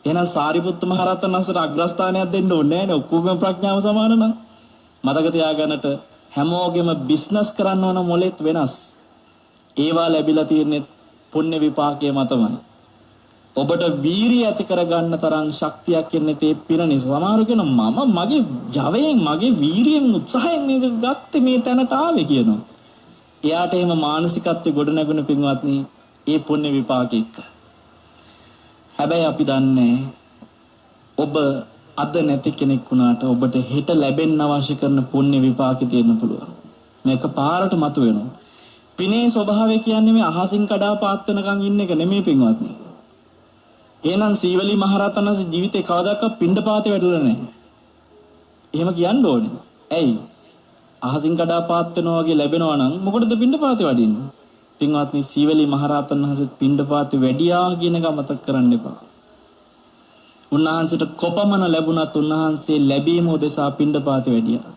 එහෙනම් සාරිපුත්ත මහ රහතන් වහන්සේට අග්‍රස්ථානයක් දෙන්න ඕනේ නෑනේ. ඔක්කොගේම ප්‍රඥාව සමාන නම්. මතක තියාගන්නට හැමෝගෙම බිස්නස් කරන්න ඕන මොලේත් වෙනස්. ඒවා ලැබිලා තියෙන්නේ පුණ්‍ය විපාකයේ මතමයි. ඔබට වීරිය ඇති කරගන්න තරම් ශක්තියක් එන්නේ තේ පින නිසා. සමහර කෙනා මම මගේ ජවයෙන් මගේ වීරියෙන් උත්සාහයෙන් මේක ගත්තේ මේ තැනට ආවේ කියනවා. එයාට එහෙම මානසිකත්වයේ ගොඩ නැගුණ පින්වත්නි ඒ පුණ්‍ය විපාකෙක. හැබැයි අපි දන්නේ ඔබ අද නැති කෙනෙක් වුණාට ඔබට හෙට ලැබෙන්න අවශ්‍ය කරන පුණ්‍ය විපාකෙ තියෙන්න පුළුවන්. මේක පාරට මතුවෙනවා. පිනේ ස්වභාවය කියන්නේ මේ අහසින් කඩා පාත් වෙනකන් ඉන්න එක නෙමෙයි පින්වත්නි. එහෙනම් සීවලී මහරහතන් වහන්සේ ජීවිතේ කවදාකවත් පිණ්ඩපාතේ වැටුණා නැහැ. එහෙම කියන්න ඕනේ. ඇයි? අහසින් කඩා පාත් වෙනවා වගේ ලැබෙනවා නම් මොකටද පිණ්ඩපාතේ වඩින්නේ? පින්වත්නි සීවලී මහරහතන් වහන්සේ පිණ්ඩපාතේ වැඩියා කියන එක මතක් කරන්න එපා. උන්වහන්සේට කොපමණ ලැබුණත් උන්වහන්සේ ලැබීම උදෙසා පිණ්ඩපාතේ වැඩියා.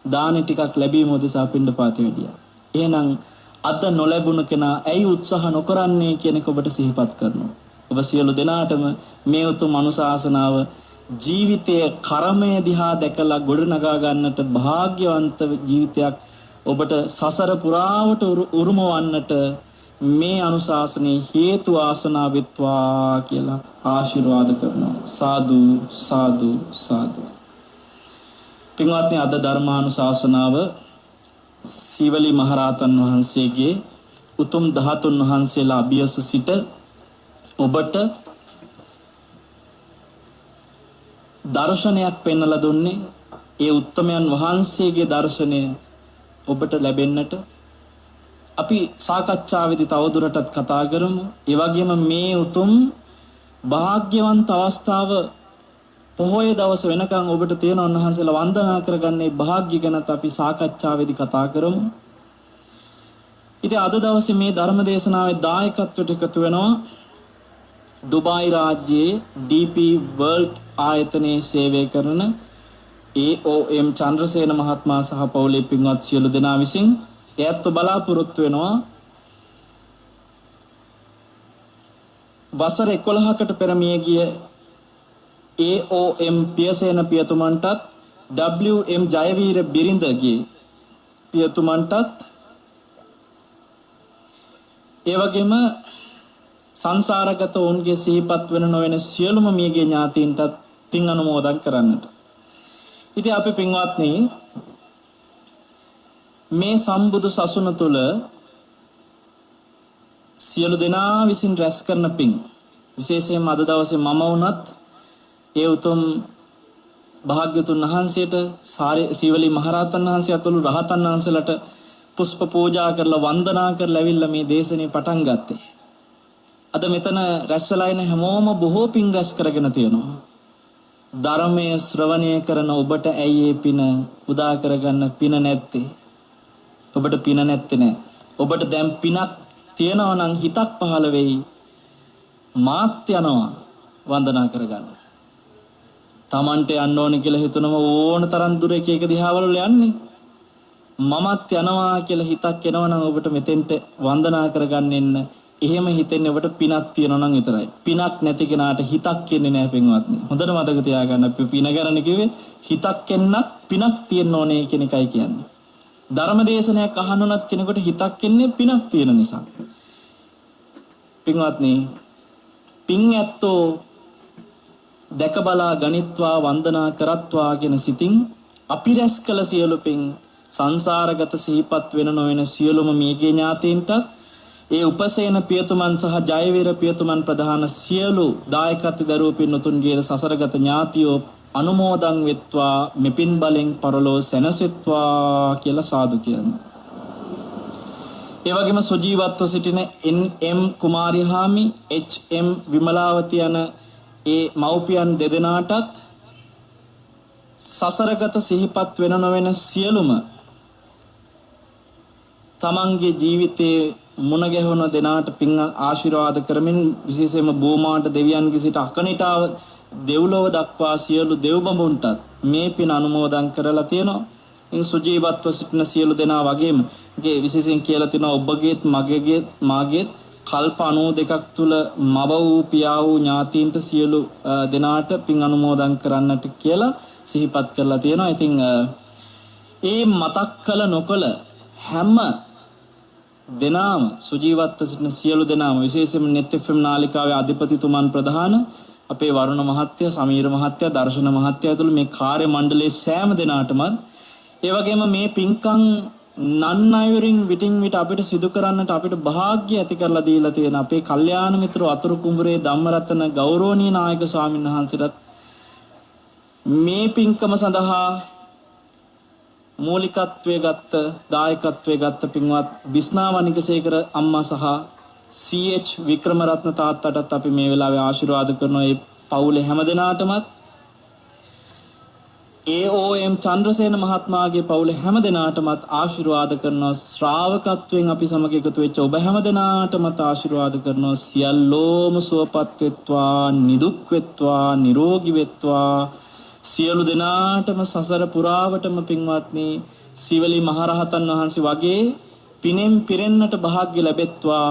දාන ටිකක් ලැබීම උදෙසා පිණ්ඩපාතේ වැඩියා. එහෙනම් අද නොලැබුණ කෙනා ඇයි උත්සාහ නොකරන්නේ කියන එක ඔබට සිහිපත් කරනවා. ඔබ සියලු දෙනාටම මේ උතුම් අනුශාසනාව ජීවිතයේ කර්මය දිහා දැකලා ගොඩනගා ගන්නට වාග්යවන්ත ජීවිතයක් ඔබට සසර පුරාවට උරුම වන්නට මේ අනුශාසනයේ හේතු ආසනාව වෙත්වා කියලා ආශිර්වාද කරනවා. සාදු සාදු සාදු. පින්වත්නි අද ධර්මානුශාසනාව සීවලී මහරහතන් වහන්සේගේ උතුම් 13 වහන්සේලා අභියස සිට ඔබට දර්ශනයක් පෙන්වලා දුන්නේ ඒ උත්තමයන් වහන්සේගේ දර්ශනය ඔබට ලැබෙන්නට අපි සාකච්ඡාවේදී තවදුරටත් කතා කරමු. ඒ වගේම මේ උතුම් භාග්‍යවන්ත අවස්ථාව පොහොය දවස වෙනකන් ඔබට තියෙන උන්වහන්සේලා වන්දනා කරගන්නේ භාග්‍ය ගැනත් අපි සාකච්ඡාවේදී කතා කරමු. ඉතින් අද දවසේ මේ ධර්ම දේශනාවේ දායකත්වයට එකතු වෙනවා ඩුබායි රාජ්‍යයේ DP World ආයතනයේ සේවය කරන AOM චන්ද්‍රසේන මහත්මයා සහ පවුලේ පින්වත් සියලු දෙනා විසින් එයත් බලාපොරොත්තු වෙනවා වසර 11කට පෙර මිය ගිය AOM පියසේන පියතුමන්ටත් WM ජයවීර බිරිඳගේ පියතුමන්ටත් ඒ වගේම සංසාරගත වුන්ගේ සිහිපත් වෙන නොවන සියලුම මියගේ ඥාතීන්ටත් පින් අනුමෝදන් කරන්නට. ඉතින් අපි පින්වත්නි මේ සම්බුදු සසුන තුල සියලු දෙනා විසින් රැස් කරන පින් විශේෂයෙන්ම අද දවසේ මම වුණත් ඒ උතුම් භාග්‍යතුන් වහන්සේට සීවලී මහරහතන් වහන්සේ අතුළු රහතන් වහන්සේලාට පුෂ්ප පූජා කරලා වන්දනා කරලා ඇවිල්ලා මේ දේශනේ පටන් ගත්තේ. අද මෙතන රැස් වෙලා ඉන්න හැමෝම බොහෝ පින් රැස් කරගෙන තියෙනවා. ධර්මයේ ශ්‍රවණය කරන ඔබට ඇයි මේ පින උදා කරගන්න පින නැත්තේ? ඔබට පින නැත්තේ නෑ. ඔබට දැන් පිනක් තියෙනවා නම් හිතක් පහළ වෙයි. මාත් යනවා වන්දනා කරගන්න. Tamante යන්න ඕනේ කියලා හිතනම ඕන තරම් දුර එක දිහාවල යන්නේ. මමත් යනවා කියලා හිතක් එනවා නම් ඔබට මෙතෙන්ට වන්දනා කරගන්න එන්න. එහෙම හිතෙන්නේ ඔබට පිනක් තියෙනවා නම් විතරයි. පිනක් නැති කෙනාට හිතක් එන්නේ නැහැ පින්වත්නි. හොඳට මතක තියාගන්න. අපි පින ගන්න කිව්වේ හිතක් එන්නත් පිනක් තියෙන්න ඕනේ කියන එකයි කියන්නේ. ධර්මදේශනයක් අහනොනත් කෙනෙකුට හිතක් එන්නේ පිනක් තියෙන නිසා. පින්වත්නි පින් ඇත්තෝ දැක බලා ගණිත්වා වන්දනා කරත්වා කියන සිතින් අපි රැස් කළ සියලු පින් සංසාරගත සිහිපත් වෙන නොවන සියලුම මේගේ ඥාතීන්ටත් ඒ උපසේන පියතුමන් සහ ජයවීර පියතුමන් ප්‍රධාන සියලු දායකත්ව දරුවෝ පින්තුන්ගේ සසරගත ඥාතියෝ අනුමෝදන් වෙත්වා මෙපින් බලෙන් පරලෝ සැනසෙත්වා කියලා සාදු කියනවා. ඒ වගේම සුජීවත්ව සිටින NM කුමාරිහාමි HM විමලාවති යන ඒ මව්පියන් දෙදෙනාටත් සසරගත සිහිපත් වෙන නොවන සියලුම තමන්ගේ ජීවිතයේ මුණ ගැහුණ දෙනාට පින් ආශිර්වාද කරමින් විශේෂයෙන්ම බෝමාට දෙවියන්ගේ සිට අකනිටාව දෙව්ලොව දක්වා සියලු දෙව්බඹුන්ටත් මේ පින් අනුමෝදන් කරලා තියෙනවා. ඉන් සුජීවත්ව සිටින සියලු දෙනා වගේම මේ විශේෂයෙන් කියලා තියෙනවා ඔබගේත් මගේත් මාගේත් කල්ප 92ක් තුල මව වූ පියා වූ ඥාතීන්ට සියලු දෙනාට පින් අනුමෝදන් කරන්නට කියලා සිහිපත් කරලා තියෙනවා. ඉතින් ඒ මතක් කළ නොකළ හැම දෙනාම සුජීවත්ව සිටින සියලු දෙනාම විශේෂයෙන්ම net FM නාලිකාවේ අධිපතිතුමන් ප්‍රධාන අපේ වරුණ මහත්තයා, සමීර මහත්තයා, දර්ශන මහත්තයා ඇතුළු මේ කාර්ය මණ්ඩලයේ සෑම දෙනාටම ඒ වගේම මේ පින්කම් නන් අයුරින් විටින් විට අපිට සිදු කරන්නට අපිට වාග්ය ඇති කරලා දීලා තියෙන අපේ කල්යාණ මිත්‍ර වතුරු කුඹුරේ ධම්මරතන ගෞරවනීය නායක ස්වාමීන් වහන්සේට මේ පින්කම සඳහා මූලිකත්වයේ ගත්ත දායකත්වයේ ගත්ත පින්වත් දිස්නා වනිකසේකර අම්මා සහ CH වික්‍රමරත්න තාත්තටත් අපි මේ වෙලාවේ ආශිර්වාද කරනවා. ඒ පවුලේ හැමදෙනාටම AOM චන්ද්‍රසේන මහත්මයාගේ පවුලේ හැමදෙනාටම ආශිර්වාද කරනවා. ශ්‍රාවකත්වයෙන් අපි සමග එකතු වෙච්ච ඔබ හැමදෙනාටම ආශිර්වාද කරනවා. සියල්ලෝම සුවපත් වෙත්වා, නිදුක් වෙත්වා, නිරෝගී වෙත්වා. සියලු දෙනාටම සසර පුරාවටම පින්වත්නි සීවලී මහරහතන් වහන්සේ වගේ පිනෙන් පිරෙන්නට වාග්ය ලැබෙත්වා.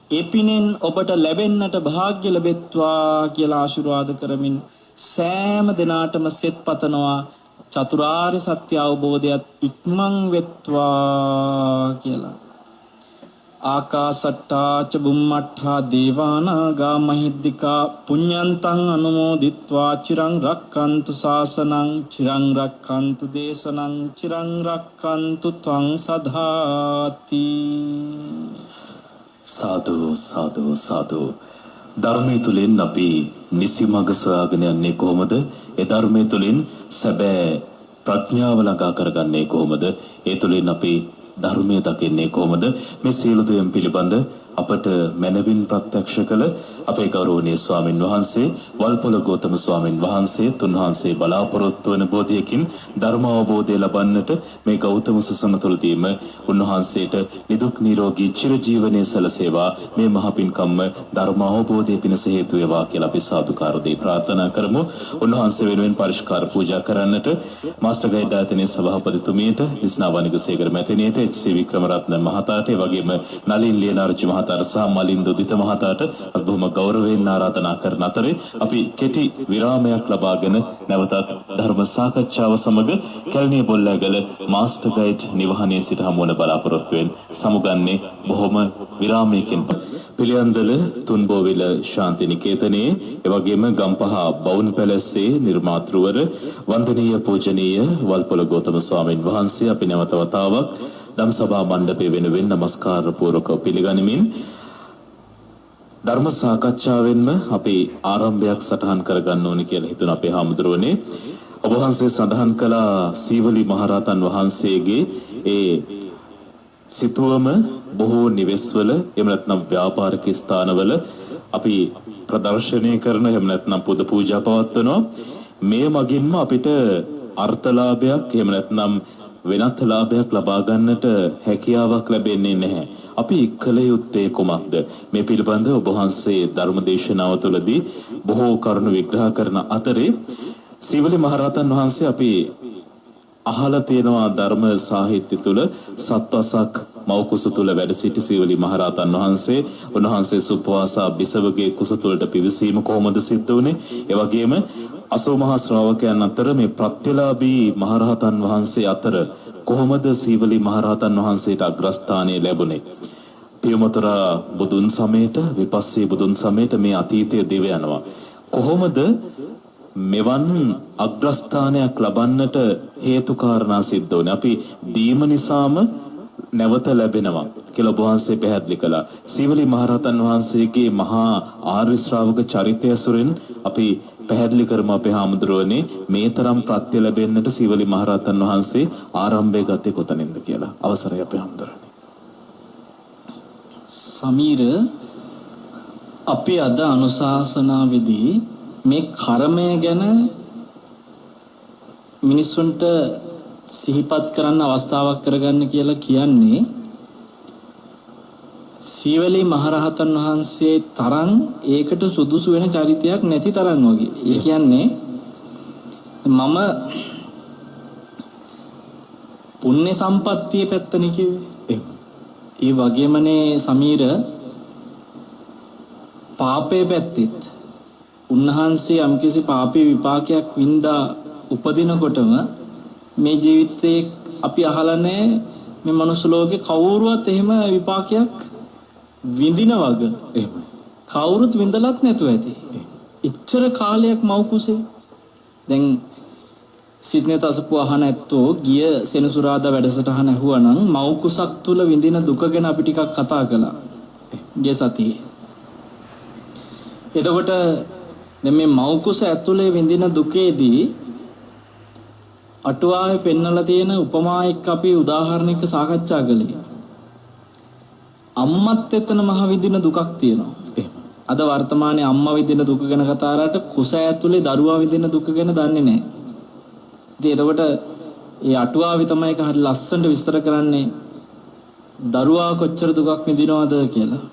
ඒ පිනෙන් ඔබට ලැබෙන්නට වාග්ය ලැබෙත්වා කියලා ආශිර්වාද කරමින් සෑම දිනාටම සෙත් පතනවා චතුරාර්ය සත්‍ය අවබෝධයත් ඉක්මන් වෙත්වා කියලා. ආකාසට්ටා ච බුම්මට්ඨා දේවානාගා මහිද්దికා පුඤ්ඤන්තං අනුමෝදිත්වා චිරං රක්칸තු ශාසනං චිරං රක්칸තු දේශනං චිරං රක්칸තු ත්වං සදාති. සාදු සාදු සාදු. ධර්මයේ තුලින් අපි නිසි මඟ සොයාගෙන යන්නේ කොහොමද? ඒ ධර්මයේ තුලින් සැබෑ ප්‍රඥාව ළඟා කරගන්නේ කොහොමද? ඒ තුළින් අපි ධර්මය දකින්නේ කොහොමද? මේ සියලු දේන් පිළිබඳ අපට මනවින් ප්‍රත්‍යක්ෂ කළ අපේ ගෞරවනීය ස්වාමින් වහන්සේ වල්පොළ ගෞතම ස්වාමින් වහන්සේ තුන්වහන්සේ බලාපොරොත්තු වන බෝධියකින් ධර්ම අවබෝධය ලබන්නට මේ ගෞතම සසන තුළදීම උන්වහන්සේට නිදුක් නිරෝගී චිරජීවනයේ සැලසේවා. මේ මහ පින්කම්ම ධර්ම අවබෝධය පිණිස හේතු වේවා කියලා අපි සාදුකාර දෙයි ප්‍රාර්ථනා කරමු. උන්වහන්සේ වෙනුවෙන් පරිස්කාර පූජා කරන්නට මාස්ටර් ගයිඩ් ආයතනයේ සභාපතිතුමියට, දිස්නා වනිගසේකර මැතිණියට, එච්.සී. වික්‍රමරත්න මහතාට, ඒ වගේම නලින් ලියනාරච්චි මහතාට සහ මලින් දුදිත මහතාට බොහොම ගෞරවයෙන් ආරාධනා කරන අතරේ අපි කෙටි විරාමයක් ලබාගෙන නැවතත් ධර්ම සාකච්ඡාව සමග කැලණිය බොල්ලාගල මාස්ටර් ගයිඩ් නිවහනේ සිට හමු වන බලාපොරොත්තුවෙන් සමුගන්නේ බොහොම විරාමයකින්. පිළියන්දල තුන්බෝවිල ශාන්ති නිකේතනයේ එවැගේම ගම්පහ බවුන් පැලැස්සේ නිර්මාතෘවර වන්දනීය පූජනීය වල්පොළ ගෞතම ස්වාමීන් වහන්සේ අපි නැවත වතාවක් ධම් සභා මණ්ඩපයේ වෙනුවෙන් নমස්කාර පූර්වකව පිළිගනිමින් ධර්ම සාකච්ඡාවෙන්ම අපි ආරම්භයක් සටහන් කරගන්න ඕනේ කියලා හිතුණ අපේ හාමුදුරුවනේ. ඔබ වහන්සේ සඳහන් කළ සීවලි මහරහතන් වහන්සේගේ ඒ සිතුවම බොහෝ නිවෙස්වල එහෙම නැත්නම් ව්‍යාපාරික ස්ථානවල අපි ප්‍රදර්ශනය කරන එහෙම නැත්නම් පුද පූජා පවත්වනවා. මේ මගින්ම අපිට අර්ථලාභයක් එහෙම නැත්නම් වෙනත් ලාභයක් ලබා ගන්නට හැකියාවක් ලැබෙන්නේ නැහැ. අපි කළ යුත්තේ කුමක්ද? මේ පිළිබඳව ඔබ වහන්සේ ධර්ම දේශනාව තුළදී බොහෝ කරුණු විග්‍රහ කරන අතරේ සීවලි මහරහතන් වහන්සේ අපි අහලා තියෙනවා ධර්ම සාහිත්‍ය තුළ සත්වසක් මව් කුස තුළ වැඩ සිටි සීවලි මහරහතන් වහන්සේ උන්වහන්සේ සුපවාසා බිසවගේ කුස තුළට පිවිසීම කොහොමද සිද්ධ වුනේ? ඒ වගේම 80 මහා ශ්‍රාවකයන් අතර මේ ප්‍රත්‍යලාභී මහරහතන් වහන්සේ අතර කොහොමද සීවලි මහරහතන් වහන්සේට අග්‍රස්ථානය ලැබුණේ? පියමතර බුදුන් සමේත විපස්සී බුදුන් සමේත මේ අතීතයේ දිව යනවා. කොහොමද මෙවන් අග්‍රස්ථානයක් ලබන්නට හේතු කාරණා සිද්ධ වුණේ? අපි දීම නිසාම නැවත ලැබෙනවා කියලා ඔබ වහන්සේ පැහැදිලි කළා. සීවලි මහරහතන් වහන්සේගේ මහා ආර්ය ශ්‍රාවක චරිතය සුරින් අපි පැහැදිලි කරමු අපේ හාමුදුරුවනේ මේ තරම් ප්‍රත්‍ය ලැබෙන්නට සීවලි මහරහතන් වහන්සේ ආරම්භය ගත්තේ කොතනින්ද කියලා. අවසරයි අපේ හාමුදුරුවනේ. සමීර, අපි අද අනුශාසනාවේදී මේ කර්මය ගැන මිනිස්සුන්ට සිහිපත් කරන්න අවස්ථාවක් කරගන්න කියලා කියන්නේ සීවලි මහරහතන් වහන්සේ තරම් ඒකට සුදුසු වෙන චරිතයක් නැති තරම් වගේ. ඒ කියන්නේ මම පුණ්‍ය සම්පත්තිය පැත්තනේ කිව්වේ. ඒ වගේමනේ සමීර පාපේ පැත්තෙත් උන්වහන්සේ යම්කිසි පාපී විපාකයක් වින්දා උපදිනකොටම මේ ජීවිතේ අපි අහලා නැහැ මේ මනුස්ස ලෝකේ කවුරුවත් එහෙම විපාකයක් විඳින වග. එහෙමයි. කවුරුත් විඳලත් නැතුව ඇති. ඉච්ඡර කාලයක් මව් කුසේ. දැන් සිඩ්නි තසපු අහන ඇත්තෝ ගිය සෙනසුරාදා වැඩසටහන ඇහුවනම් මව් කුසක් තුල විඳින දුක ගැන අපි ටිකක් කතා කළා. ගිය සතියේ. එතකොට දැන් මේ මව් කුස ඇතුලේ විඳින දුකේදී අටුවාවේ පෙන්වලා තියෙන උපමා එක්ක අපි උදාහරණයක සාකච්ඡා කළේ. අම්මත් එතන මහ විඳින දුකක් තියෙනවා. අද වර්තමානයේ අම්මා විඳින දුක ගැන කතා කරාට කුස ඇතුලේ දරුවා විඳින දුක ගැන දන්නේ නැහැ. ඉතින් එතකොට ඒ අටුවාවේ තමයි ඒක හරි ලස්සනට විස්තර කරන්නේ දරුවා කොච්චර දුකක් විඳිනවද කියලා.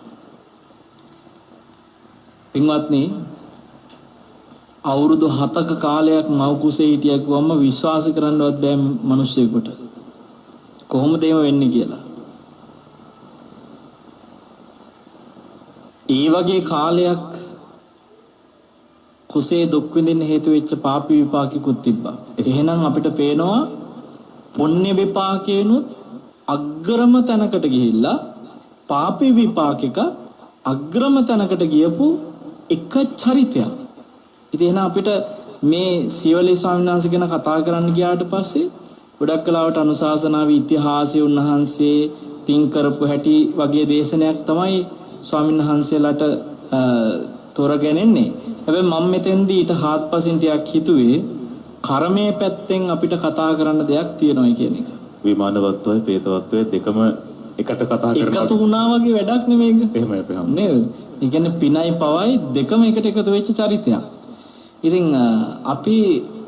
පින්වත්නි, අවුරුදු 7ක කාලයක් මව් කුසේ හිටියක් වම්ම විශ්වාස කරන්නවත් බෑ මිනිස්සෙකුට. කොහොමද එහෙම වෙන්නේ කියලා. ඒ වගේ කාලයක් කුසේ දුක් විඳින්න හේතු වෙච්ච පාපී විපාකිකුත් තිබ්බා. එහෙනම් අපිට පේනවා පුණ්‍ය විපාකේනොත් අග්‍රම තැනකට ගිහිල්ලා පාපී විපාකික අග්‍රම තැනකට ගියපු එක චරිතයක්. ඉතින් එහෙනම් අපිට මේ සීවලි ස්වාමීන් වහන්සේ ගැන කතා කරන්න ගියාට පස්සේ ගොඩක් කලාවට අනුශාසනාවේ ඉතිහාසයේ උන්වහන්සේ පින් කරපු හැටි වගේ දේශනයක් තමයි ස්වාමීන් වහන්සේලාට තෝරගෙන එන්නේ. හැබැයි මම මෙතෙන්දී ඊට හාත්පසින් ටිකක් හිතුවේ කර්මයේ පැත්තෙන් අපිට කතා කරන්න දෙයක් තියෙනවා කියන එක. විමානවත්වය ප්‍රේතවත්වය දෙකම එකට කතා කරනවා. එකතු වුණා වගේ වැඩක් නෙමෙයි ඒක. එහෙමයි අපි හම්. නේද? ඒ කියන්නේ පිනයි පවයි දෙකම එකට එකතු වෙච්ච චරිතයක්. ඉතින් අපි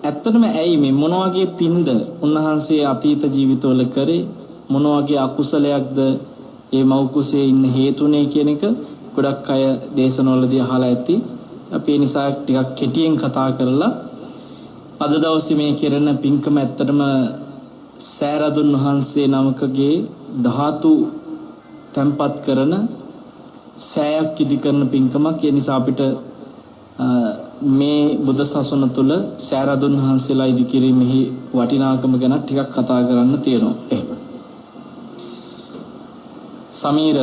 ඇත්තටම ඇයි මේ මොන වගේ පින්ද උන්වහන්සේ අතීත ජීවිතවල කරේ මොන වගේ අකුසලයක්ද ඒ මව් කුසේ ඉන්න හේතුනේ කියන එක ගොඩක් අය දේශනවලදී අහලා ඇති. අපි ඒ නිසා ටිකක් කෙටියෙන් කතා කරලා අද දවසේ මේ කෙරෙන පින්කම ඇත්තටම සෑරදුන් වහන්සේ නමකගේ ධාතු තැන්පත් කරන සෑයක් ඉදි කරන පින්කමක්. ඒ නිසා අපිට මේ බුද්ධ ශාසන තුල සෑරදුන් වහන්සේලා ඉදි කිරීමෙහි වටිනාකම ගැන ටිකක් කතා කරන්න තියෙනවා. එහෙම. සමීර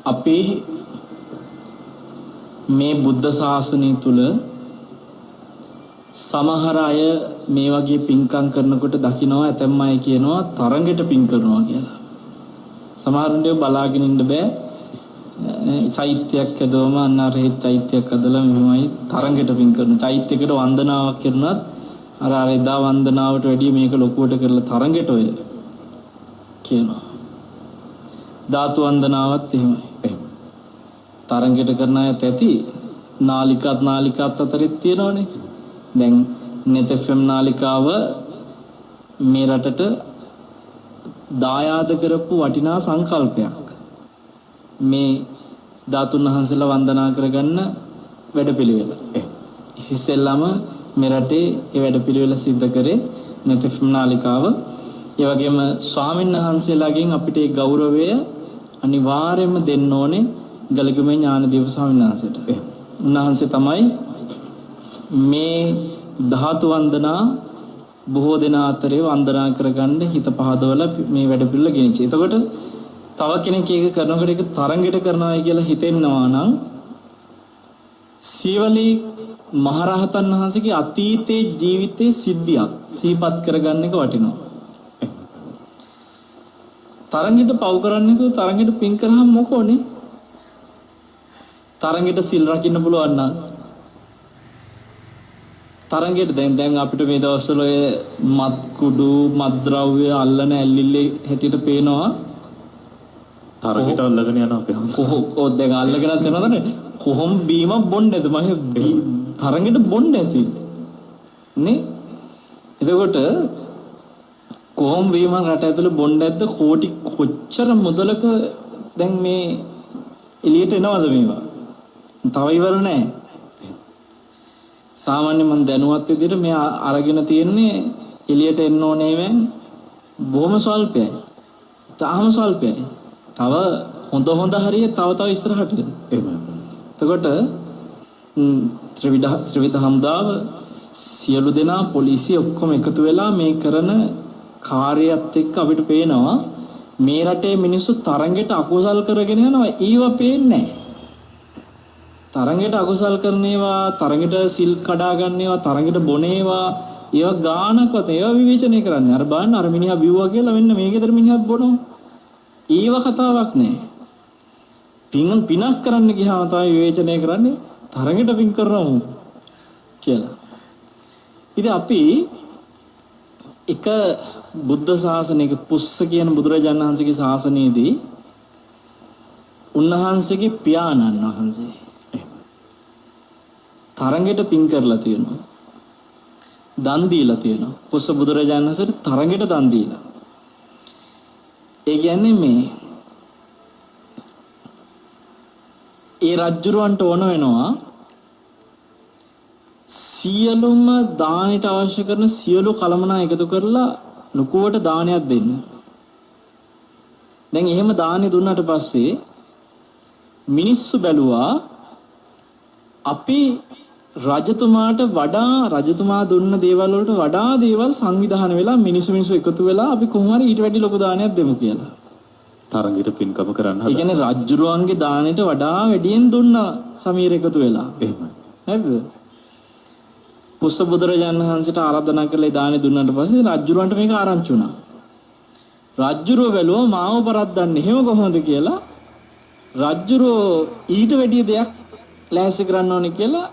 අපි මේ බුද්ධ ශාසනය තුල සමහර අය මේ වගේ පින්කම් කරනකොට දකිනවා ඇතැම් අය කියනවා තරඟට පින් කරනවා කියලා. සමහරුන්ගේ බලාගෙන ඉන්න බෑ. චෛත්‍යයක් හදවම අන්නරේ චෛත්‍යයක් හදලා මෙහෙමයි තරඟට පින් කරන. චෛත්‍යයකට වන්දනාවක් කරනවත් අර එදා වන්දනාවට වැඩිය මේක ලොකුවට කරලා තරඟට ඔය කියනවා. ධාතු වන්දනාවත් එහෙමයි. තරඟට කරන අයත් ඇති. නාලිකාත් අතරෙත් තියෙනවනේ. දැන් net FM නාලිකාව මේ රටට දායාද කරපු වටිනා සංකල්පයක්. මේ ධාතුන් වහන්සේලා වන්දනා කරගන්න වැඩපිළිවෙල. ඉතිසෙල්ලාම මේ රටේ ඒ වැඩපිළිවෙල සිද්ධ කරේ net FM නාලිකාව. ඒ වගේම ස්වාමීන් වහන්සේලාගෙන් අපිට ඒ ගෞරවය අනිවාර්යයෙන්ම දෙන්න ඕනේ ගලගමේ ඥානදීප ස්වාමීන් වහන්සේට. උන්වහන්සේ තමයි මේ ධාතු වන්දනා බොහෝ දෙනා අතරේ වන්දනා කරගන්න හිත පහදවලා මේ වැඩ පිළිවෙල ගෙනිච්ච. එතකොට තව කෙනෙක් ඒක කරනකොට ඒක තරංගෙට කරනවායි කියලා හිතෙනවා නම් සීවලී මහරහතන් වහන්සේගේ අතීතයේ ජීවිතයේ සිද්ධියක් සිහිපත් කරගන්න එක වටිනවා. තරංගෙට පව් කරන්නේ නැතුව තරංගෙට පින් කරාම මොකෝනේ? තරංගෙට සිල් රකින්න පුළුවන් නම් තරංගෙට දැන් අපිට මේ දවස්වල ඔය මත් කුඩු මත්ද්‍රව්‍ය අල්ලන ඇල්ලිල්ලේ හැටියට පේනවා. තරගෙට අල්ලගෙන යනවා අපි. කොහොම දැන් අල්ලගෙනත් යනවද කොහොම බීමක් බොන්නේද මම තරගෙට බොන්න ඇති නේ. එතකොට කොහොම බීමක් රට ඇතුලේ බොන්න ඇද්ද කෝටි කොච්චර මුදලක දැන් මේ එළියට එනවද මේවා? තව ඉවර නැහැ. සාමාන්‍ය මම දැනුවත් විදිහට මේ අරගෙන තියෙන්නේ එළියට එන්න ඕනේ වෙන් බොහොම ස්වල්පයි. තාම ස්වල්පයි. තව හොඳ හරිය තව ඉස්සරහට. එහෙම. එතකොට ත්‍රිවිධ හමුදාව සියලු දෙනා පොලිසිය ඔක්කොම එකතු වෙලා මේ කරන කාර්යයත් එක්ක අපිට පේනවා මේ රටේ මිනිස්සු තරංගෙට අකුසල් කරගෙන යනවා. ඊව පේන්නේ නැහැ. තරංගෙට අකුසල් කරනේවා, තරංගෙට සිල් කඩා ගන්නේවා, තරංගෙට බොනේවා, ඒවා ගානක්වත් ඒවා විවේචනය කරන්නේ. අර බලන්න අර මිනිහා බිව්වා කියලා මෙන්න මේ ගෙදර මිනිහත් බොනවා. ඒව කතාවක් නෑ. පිනක් කරන්න ගියාම තමයි විවේචනය කරන්නේ තරංගෙට පින් කරනවා කියලා. ඉතින් අපි එක බුද්ධ ශාසනයක පුස්ස කියන බුදුරජාණන් වහන්සේගේ ශාසනයේදී උන්වහන්සේගේ පියාණන් වහන්සේ තරංගෙට පින් කරලා තියෙනවා. දන් දීලා තියෙනවා. පුස්ස බුදුරජාණන් වහන්සේට තරංගෙට දන් දීලා. ඒ කියන්නේ මේ ඒ රජුරවන්ට ඕන වෙනවා සියලුම දානයට අවශ්‍ය කරන සියලු කලමනා එකතු කරලා ලකුවට දානයක් දෙන්න. දැන් එහෙම දානෙ දුන්නාට පස්සේ මිනිස්සු බැලුවා අපි රජතුමාට වඩා රජතුමා දුන්න දේවල් වලට වඩා දේවල් සංවිධානය වෙලා මිනිස්සු එකතු වෙලා අපි කොහොම හරි ඊට වැඩි ලොකු දානයක් දෙමු කියලා. තරංගෙට පින්කම කරන්න හදා. ඒ කියන්නේ රජුරුවන්ගේ දානෙට වඩා වැඩියෙන් දුන්නා සමීර එකතු වෙලා. එහෙමයි. හරිද? පුස්ස බුදුරජාණන් වහන්සේට ආරාධනා කළේ දානෙ දුන්නාට පස්සේ රජුරුවන්ට මේක ආරංචි වුණා. රජුරුව බැලුවා මාව පරද්දන්නේ එහෙම කොහොමද කියලා. රජුරුව ඊට වැඩි දෙයක් ලෑස්ති කරන්න ඕනේ කියලා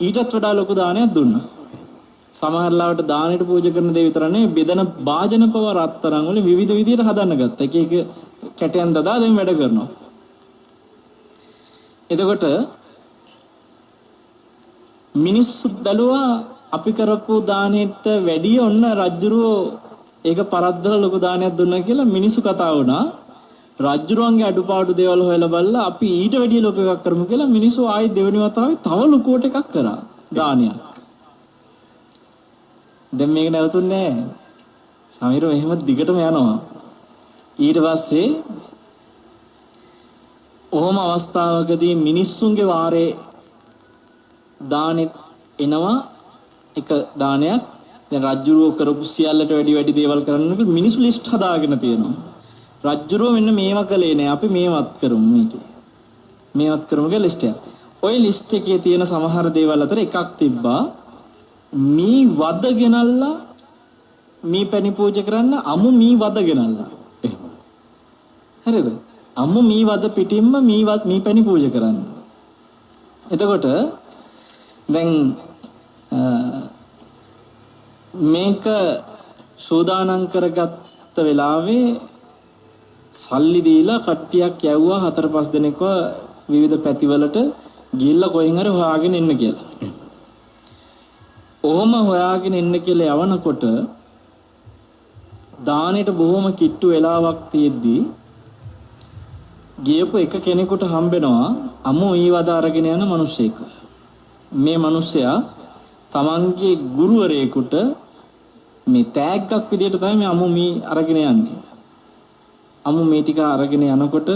ඊටත් වඩා ලොකු දානයක් දුන්නා. සමහර ලාවට දානෙට පූජා කරන දේ විතර නෙවෙයි බෙදන වාජන පව රත්තරන් වල විවිධ විදියට හදන්න ගත්තා. එක එක කැටයන් දදා දැන් වැඩ කරනවා. එතකොට මිනිස්සු බැලුවා අපි කරපු දානෙට වැඩිය ඔන්න රජ්ජුරුවෝ ඒක පරද්දලා ලොකු දානයක් දුන්නා කියලා මිනිස්සු කතා වුණා. රජ්ජුරුවන්ගේ අඩුපාඩු දේවල් හොයලා බලලා අපි ඊට වැඩිය ලොකු එකක් කරමු කියලා මිනිස්සු ආයෙත් දෙවෙනි වතාවේ තව ලොකුවට එකක් කරා දානයක්. දැන් මේක නැවතුන්නේ නැහැ. සමීර මෙහෙම දිගටම යනවා. ඊට පස්සේ ඔහොම අවස්ථාවකදී මිනිස්සුන්ගේ වාරේ දානෙත් එනවා එක දානයක්. දැන් රජ්ජුරුව කරපු සියල්ලට වැඩි දේවල් කරන්න මිනිස්සු ලිස්ට් හදාගෙන තියෙනවා. රජ්ජුරුව මෙන්න මේවා කළේ නෑ අපි මේවත් කරමු මේකේ. මේවත් කරමු කියලා ලිස්ට් එක. ওই ලිස්ට් එකේ තියෙන සමහර දේවල් අතර එකක් තිබ්බා මී වද ගෙනල්ලා මී පැණි පූජා කරන්න අමු මී වද ගෙනල්ලා. එහෙම. හරිද? අමු මී වද පිටින්ම මී පැණි පූජා කරන්න. එතකොට දැන් මේක සෝදානම් කරගත්ත වෙලාවේ සල්ලි දීලා කට්ටියක් යවුවා 4-5 දෙනෙක්ව විවිධ පැතිවලට ගිහිල්ලා කොහෙන් හරි හොයාගෙන එන්න කියලා. ඔහොම හොයාගෙන එන්න කියලා යවනකොට දානෙට බොහොම කිට්ටු වෙලාවක් තියෙද්දි ගියපු එක කෙනෙකුට හම්බෙනවා අමු ඊවද අරගෙන යන මිනිස්සෙක්. මේ මිනිස්සයා තමන්ගේ ගුරුවරයෙකුට මේ තෑග්ගක් විදියට තමයි මේ අමු මී අරගෙන යන්නේ. අමු මේ ටික අරගෙන යනකොට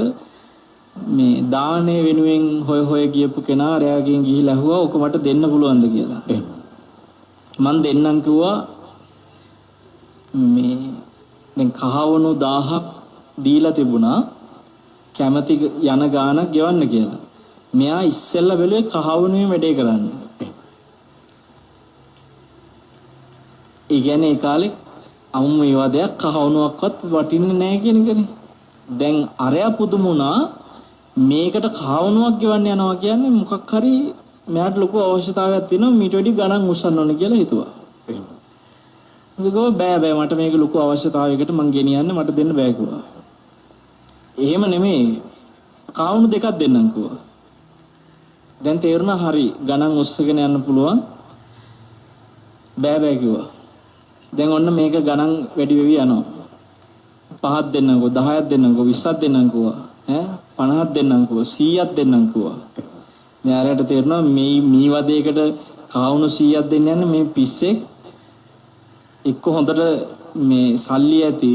මේ දානේ වෙනුවෙන් හොය ගියපු කෙනා රැයගෙන් ගිහිල්ලා ඇහුවා ඔක මට දෙන්න පුළුවන්ද කියලා. මං දෙන්නම් කිව්වා මේ දැන් කහවණු 1000ක් දීලා තිබුණා කැමැති යන ගාණක් ගෙවන්න කියලා. මෙයා ඉස්සෙල්ලා බැලුවේ කහවණුවේ වැඩේ කරන්න. ඒ කියන්නේ ඒ කාලේ අමුම ඒවා දෙයක් කහවණුවක්වත් වටින්නේ නැහැ කියන එකනේ. දැන් අරයා පුදුමුණා මේකට කහවණුවක් ගෙවන්න යනවා කියන්නේ මොකක් හරි මෙයාට ලොකු අවශ්‍යතාවයක් තියෙනවා මීට වැඩි ගණන් උස්සන්න ඕන කියලා හිතුවා. එහෙම. ඒක බෑ මට මේක ලොකු අවශ්‍යතාවයකට මං ගෙනියන්න මට දෙන්න බෑ කිව්වා. එහෙම නෙමෙයි කහවණු දෙකක් දෙන්නම් කිව්වා. දැන් තේරුණා හරි ගණන් උස්සගෙන යන්න පුළුවන්. බෑ කිව්වා. දැන් ඔන්න මේක ගණන් වැඩි වෙවි යනවා. 5ක් දෙන්නකෝ 10ක් දෙන්නකෝ 20ක් දෙන්නකෝ 50ක් දෙන්නකෝ 100ක් දෙන්නකෝ. මෙයාලට තේරෙනවා මේ වදයකට කවුණු 100ක් දෙන්න යන්නේ මේ පිස්සෙක් එක්ක හොඳට මේ සල්ලි ඇති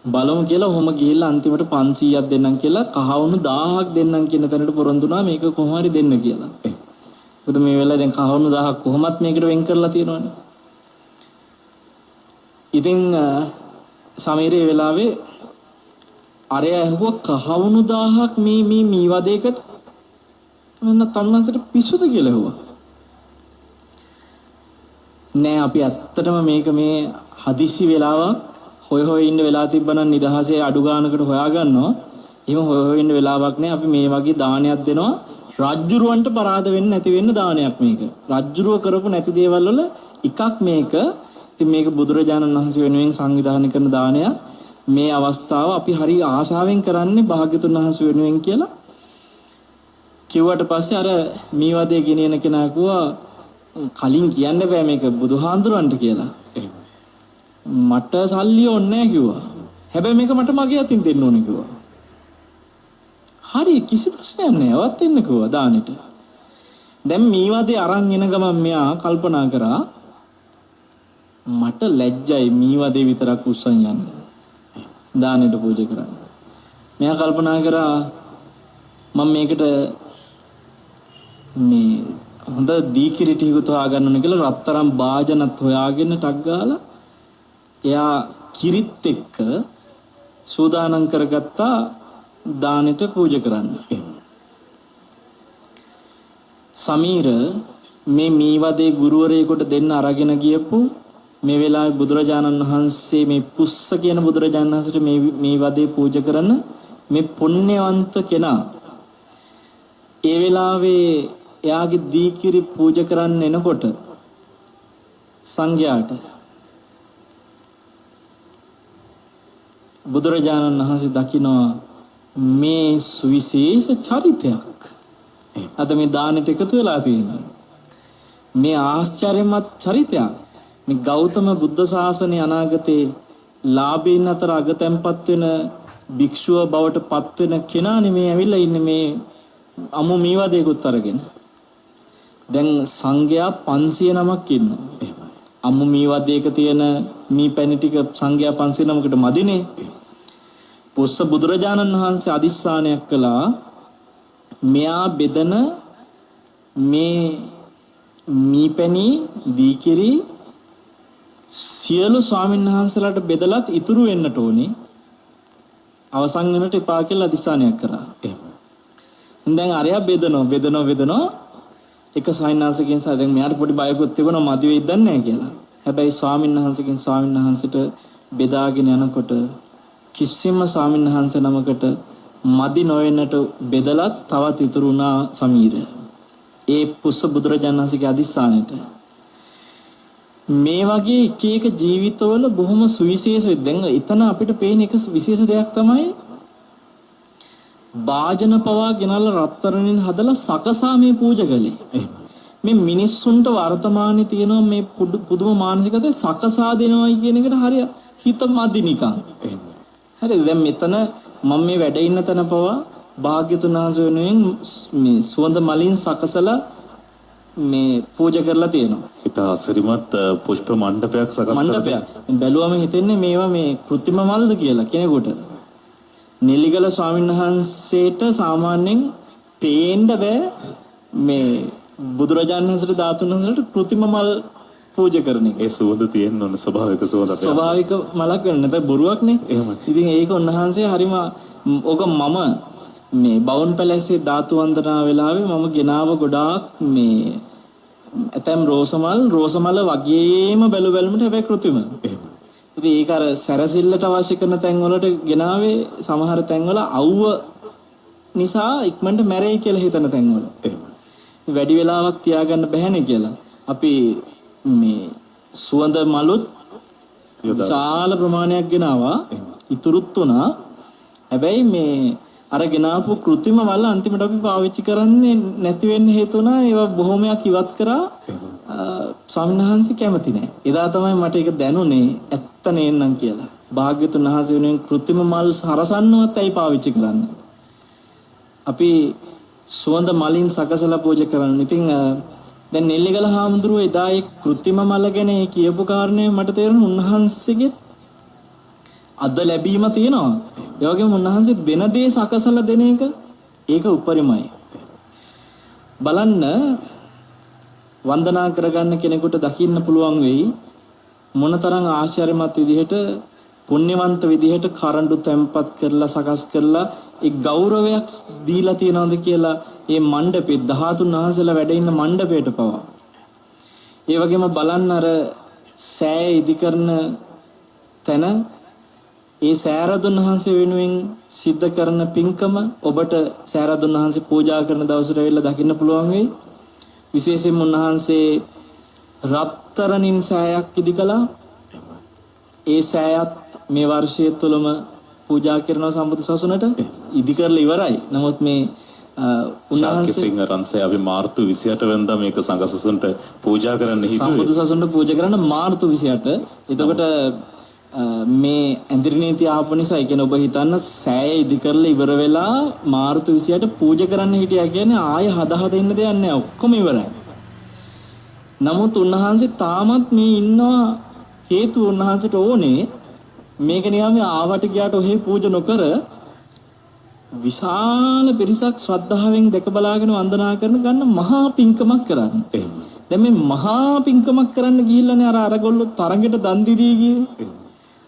බලමු කියලා ඔහොම ගිහිල්ලා අන්තිමට 500ක් දෙන්නම් කියලා කහවණු 1000ක් දෙන්නම් කියන තැනට පොරොන්දුනා මේක කොහොම හරි දෙන්න කියලා. මොකද මේ වෙලාවේ දැන් කහවණු 1000ක් කොහොමත් මේකට වෙන් කරලා තියෙනවනේ. ඉතින් සමීරේ වෙලාවේ අරය ඇහුවා කහවණු 1000ක් මේ වදයකට මම තමුන්සට පිස්සුද කියලා ඇහුවා. නෑ අපි ඇත්තටම මේක මේ හදිස්සි වෙලාවක් හොය ඉන්න වෙලා තිබ්බනම් නිදහසේ අඩු ගානකට හොයාගන්නවා. එහෙම හොය ඉන්න වෙලාවක් නෑ අපි මේ වගේ දානයක් දෙනවා. රජ්ජුරුවන්ට පරාද වෙන්නේ නැති වෙන්න දානයක් මේක. රජ්ජුරුව කරපු නැති දේවල් වල එකක් මේක. ඉතින් මේක බුදුරජාණන් වහන්සේ වෙනුවෙන් සංවිධානය කරන දානයක්. මේ අවස්ථාව අපි හරි ආශාවෙන් කරන්නේ භාග්‍යතුන් වහන්සේ වෙනුවෙන් කියලා කිව්වට පස්සේ අර මේ වදේ ගෙනියන කෙනා කිව්වා කලින් කියන්න බෑ මේක බුදුහාඳුරන්ට කියලා. මට සල්ලි ඕනේ නැහැ කිව්වා. හැබැයි මේක මට මගේ අතින් දෙන්න ඕනේ කිව්වා. හරි කිසි ප්‍රශ්නයක් නැහැ. වත් දෙන්න කිව්වා දානෙට. දැන් මේ වදේ අරන් එන ගමන් මෙයා කල්පනා කරා මට ලැජ්ජයි මේ වදේ විතරක් උස්සන් යන්න. දානෙට පූජා කරන්න. මෙයා කල්පනා කරා මම මේකට මේ හොඳ දීකිරි ටිකක් හොයාගන්න ඕන කියලා රත්තරන් භාජනත් හොයාගෙන ටක් ගාලා එයා කිරිත් එක්ක සූදානම් කරගත්තා දානෙට පූජා කරන්න. සමීර මේ වදේ ගුරුවරයෙකුට දෙන්න අරගෙන ගියපු මේ වෙලාවේ බුදුරජාණන් වහන්සේ මේ පුස්ස කියන බුදුරජාණන් වහන්සේට මේ වදේ පූජා කරන මේ පුණ්‍යවන්ත කෙනා ඒ වෙලාවේ එයාගේ දීකිරි පූජා කරන්න එනකොට සංඝයාට බුදුරජාණන් වහන්සේ දකිනවා මේ සුවිශේෂ චරිතයක්. අද මේ දානෙට එකතු වෙලා තියෙනවා. මේ ආශ්චර්යමත් චරිතයක්. මේ ගෞතම බුද්ධ ශාසනය අනාගතේ ලාභීන් අතර අගතැන්පත් වෙන භික්ෂුව බවට පත් වෙන කෙනානේ මේ ඇවිල්ලා ඉන්නේ මේ අමු මීවදේකුත් අරගෙන. දැන් සංඝයා 500 නමක් ඉන්නවා. අමු මීවදේක තියෙන මී පැණි ටික සංඝයා 500 නමකට මදිනේ. පුස්ස බුදුරජාණන් වහන්සේ අදිස්ථානයක් කළා මෙයා බෙදන මේ මීපැණි දීකිරි සියලු ස්වාමීන් වහන්සේලාට බෙදලත් ඉතුරු වෙන්නට ඕනේ අවසන් වෙනට එපා කියලා අදිස්ථානයක් කරා. එහෙම. දැන් අරයා බෙදනවා එක සායනාසකින් දැන් මෙයාට පොඩි බයකුත් තිබුණා මදි වෙයිද නැහැ කියලා. හැබැයි ස්වාමීන් වහන්සේට බෙදාගෙන යනකොට කිසිම ස්වාමීන් වහන්සේ නමකට මදි නොවෙන්නට බෙදලත් තවත් ඉතුරු වුණා සමීර. ඒ පුස්ස බුදුරජාණන් වහන්සේගේ අදිස්ථානෙට. මේ වගේ එක එක ජීවිතවල බොහොම සුවිශේෂ දැන් එතන අපිට පේන එක විශේෂ දෙයක් තමයි වාජන පවා ගෙනල්ලා රත්තරන්ෙන් හදලා සකසා මේ පූජා කළේ. මේ මිනිස්සුන්ට වර්තමානයේ තියෙන මේ පුදුම මානසිකතාවය සකසා දෙනවයි කියන එකට හරිය හිත මදි නිකන්. හරිද? දැන් මෙතන මම මේ වැඩ ඉන්න තැන පවා භාග්‍යතුන් වහන්සේ වෙනුවෙන් මේ සුවඳ මලින් සකසලා මේ පූජා කරලා තියෙනවා. ඒක අසිරිමත් පුෂ්ප මණ්ඩපයක් සකස් කරලා මණ්ඩපයක්. බැලුවම හිතෙන්නේ මේවා මේ කෘත්‍රිම මල්ද කියලා කෙනෙකුට. නෙල්ලිගල ස්වාමීන් වහන්සේට සාමාන්‍යයෙන් පේන්න බෑ මේ බුදුරජාණන් වහන්සේට ධාතුන් වහන්සේට කෘත්‍රිම මල් පූජා කරන එක. ඒ සුවඳ තියෙන්න ඕන ස්වභාවික සුවඳ. ස්වභාවික මලක් වෙන නැත්නම් බොරුවක් නේ. එහෙම. ඉතින් ඒක උන්වහන්සේ හරිම ඔක මම මේ බවුන් පැලැස්සේ ධාතු වන්දනා වෙලාවේ මම ගෙනාව ගොඩාක් මේ ඇතැම් රෝසමල වගේම බැලුමට හැබැයි කෘත්‍රිම. එහෙම. ඉතින් ඒක අර සැරසිල්ලට අවශ්‍ය කරන තැන් වලට ගෙනාවේ සමහර තැන් වල අවුව නිසා ඉක්මනට මැරෙයි කියලා හිතන තැන් වල. එහෙම. වැඩි වෙලාවක් තියාගන්න බැහැනේ කියලා. අපි මේ සුවඳ මලුත් විශාල ප්‍රමාණයක් ගෙනාවා. ඉතුරුත් උනා. හැබැයි මේ අර ගෙනාපු කෘත්‍රිම මල් අන්තිමට අපි පාවිච්චි කරන්නේ නැති වෙන්න හේතු වුණා. ඒවා බොහොමයක් ඉවත් කරා. ස්වාමීන් වහන්සේ කැමති නැහැ. එදා තමයි මට ඒක දැනුනේ ඇත්ත නේන්නම් කියලා. භාග්‍යතුන් වහන්සේ වෙනුවෙන් කෘත්‍රිම මල් හරසන්නවත් ඇයි පාවිච්චි කරන්නේ? අපි සුවඳ මලින් සකසලා පූජා කරනවා. ඉතින් දැන් නෙල්ලිගල හාමුදුරුවෝ එදා ඒ කෘත්‍රිම මල ගැන කියපු කාරණේ මට තේරෙන උන්වහන්සේගේ අද ලැබීම තියෙනවා. ඒ වගේම උන්වහන්සේ දෙන දේ සකසලා දෙන එක ඒක උපරිමයි. බලන්න වන්දනා කරගන්න කෙනෙකුට දකින්න පුළුවන් වෙයි මොනතරම් ආශ්චර්යමත් විදිහට පුණ්‍යවන්ත විදිහට කරඬු තැම්පත් කරලා සකස් කරලා ඒ ගෞරවයක් දීලා තියනවද කියලා ඒ මණ්ඩපේ 13 වහන්සේලා වැඩ ඉන්න මණ්ඩපයට පවා. ඒ වගේම බලන්න අර සෑය ඉදි කරන තැන ඒ සෑරදුන් වහන්සේ වෙනුවෙන් සිද්ධ කරන පින්කම ඔබට සෑරදුන් වහන්සේ පූජා කරන දවසට ඇවිල්ලා දකින්න පුළුවන් වෙයි. විශේෂයෙන්ම උන්වහන්සේ රත්තරන්ින් සෑයක් ඉදි කළා. ඒ සෑයත් මේ වර්ෂයේ තුලම පූජා කරන සම්බුදු සසුනට ඉදි කරලා ඉවරයි. නමුත් මේ උන්වහන්සේ සිංහරන්සේ අපි මාර්තු 28 වෙනිදා මේක සංඝසසුනට පූජා කරන්න හිතුවේ. සම්බුදු සසුනට පූජා කරන්න මාර්තු 28. එතකොට මේ ඇඳිරි නීති ආපු නිසා ඒ කියන්නේ ඔබ හිතන්න සෑය ඉදි කරලා ඉවර වෙලා මාර්තු 28 පූජා කරන්න හිටියා කියන්නේ ආය හදා දෙන්න දෙයක් නැහැ. ඔක්කොම ඉවරයි. නමුත් උන්වහන්සේ තාමත් මේ ඉන්නවා හේතුව උන්වහන්සේට ඕනේ මේක නිකන් ආවට ගියාට ඔහේ පූජා නොකර විශාල පිරිසක් ශ්‍රද්ධාවෙන් දැක බලාගෙන වන්දනා කරන ගන්න මහා පිංකමක් කරන්න. එහෙම. දැන් මේ මහා පිංකමක් කරන්න ගිහිල්ලානේ අරගොල්ලෝ තරඟෙට දන් දීදී ගියේ.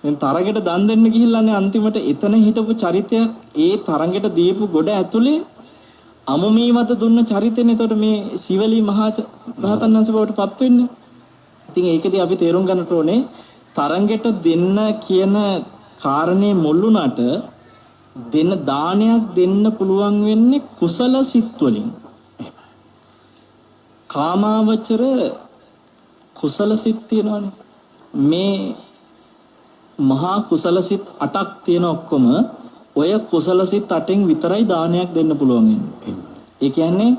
දැන් තරඟෙට දන් දෙන්න ගිහිල්ලානේ අන්තිමට එතන හිටපු චරිතයක් ඒ තරඟෙට දීපු ගොඩ ඇතුලේ අමුමීමත දුන්න චරිතෙනේ. එතකොට මේ සිවලී මහා රහතන් වහන්සේ බවට පත් වෙන්නේ. ඉතින් ඒකදී අපි තේරුම් ගන්නට ඕනේ තරඟෙට දෙන්න කියන කාරණේ මුල්ුණාට දෙන්න දානයක් දෙන්න පුළුවන් වෙන්නේ කුසල සිත් වලින්. කාමාවචර කුසල සිත් තියෙනවානේ. මේ මහා කුසල සිත් 8ක් තියෙන ඔක්කොම ඔය කුසල සිත් 8න් විතරයි දානයක් දෙන්න පුළුවන් වෙන්නේ. ඒ කියන්නේ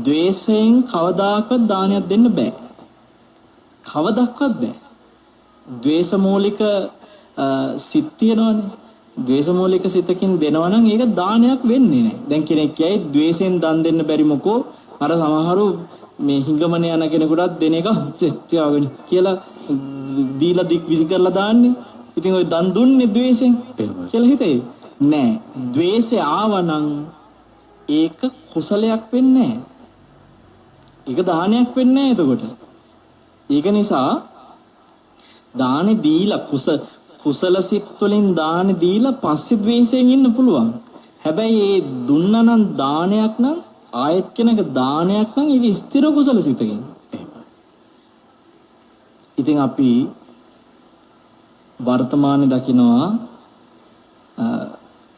ද්වේෂයෙන් කවදාකවත් දානයක් දෙන්න බෑ. කවදාවත් බෑ. ද්වේෂ මූලික සිත් තියෙනවානේ. ද්වේෂ මූලික සිතකින් දෙනවා නම් ඒක දානයක් වෙන්නේ නැහැ. දැන් කෙනෙක් කියයි ද්වේෂයෙන් දන් දෙන්න බැරි මොකෝ අර සමහරු මේ හිඟමන යන කෙනෙකුටත් දෙන එක තියාගෙන කියලා දීලා දික් විසි කරලා දාන්නේ. ඉතින් ඔය දන් දුන්නේ ද්වේෂයෙන් කියලා හිතේ. නෑ. ද්වේෂය ආවනම් ඒක කුසලයක් වෙන්නේ නැහැ. ඒක දානයක් වෙන්නේ නැහැ එතකොට. ඒක නිසා දානේ දීලා කුසල සිත් වලින් දානේ දීලා පස්සේ ද්වේෂයෙන් ඉන්න පුළුවන්. හැබැයි ඒ දුන්නා නම් දානයක් නම් ආයත් කෙනක දානයක් නම් ඒක ස්ථිර කුසල සිතකින්. ඉතින් අපි වර්තමානයේ දකිනවා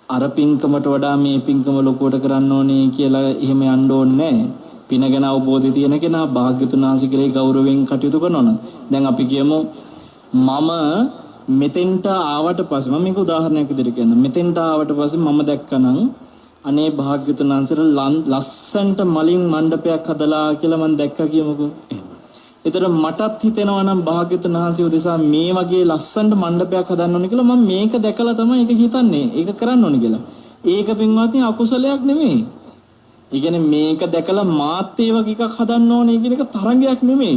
අර පින්කමට වඩා මේ පින්කම ලොකුවට කරන්න ඕනේ කියලා එහෙම යන්න ඕනේ නැහැ. පින ගැන අවබෝධය තියෙන කෙනා භාග්‍යතුන් වහන්සේ කෙරෙහි ගෞරවයෙන් කටයුතු කරනවා නම් දැන් අපි කියමු මම මෙතෙන්ට ආවට පස්සේ මම මේක උදාහරණයක් විදිහට කියන්නම්. මෙතෙන්ට ආවට පස්සේ මම දැක්කනම් අනේ භාග්‍යතුන් වහන්සේට ලස්සන්ට මලින් මණ්ඩපයක් හදලා කියලා මම දැක්කා කියමුකෝ. ඒතර මටත් හිතෙනවා නම් භාග්‍යතුන් වහන්සේ උදෙසා මේ වගේ ලස්සන්ට මණ්ඩපයක් හදන්න ඕනේ කියලා මම මේක දැකලා තමයි ඒක හිතන්නේ. ඒක කරන්න ඕනේ කියලා. ඒක පින්වත්නි අකුසලයක් නෙමෙයි. ඒ කියන්නේ මේක දැකලා මාත් ඒ වගේ එකක් හදන්න ඕනේ කියන එක තරංගයක් නෙමෙයි.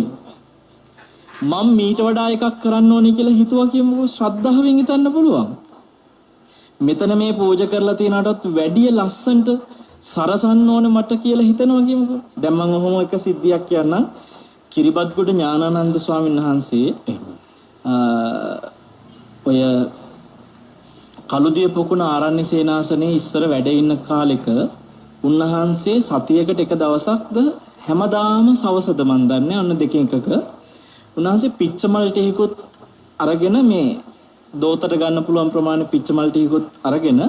මම මීට වඩා එකක් කරන්න ඕනේ කියලා හිතුවා කියමුකෝ ශ්‍රද්ධාවෙන් හිතන්න පුළුවන්. මෙතන මේ පූජා කරලා තියනටත් වැඩිය ලස්සනට සරසන්න ඕනේ මට කියලා හිතනවා කියමුකෝ. දැන් මම ඔහොම එක සිද්ධියක් කියන්නම්. කිරිබත්ගොඩ ඥානානන්ද ස්වාමීන් වහන්සේ ඔය කළුදිය පොකුණ ආරණ්‍ය සේනාසනේ ඉස්සර වැඩ ඉන්න කාලෙක උන්වහන්සේ සතියකට එක දවසක්ද හැමදාම සවසද මන් දන්නේ ඔන්න දෙකෙන් එකක උන්වහන්සේ පිච්චමල් ටිකකුත් අරගෙන මේ දෝතට ගන්න පුළුවන් ප්‍රමාණය පිච්චමල් ටිකකුත් අරගෙන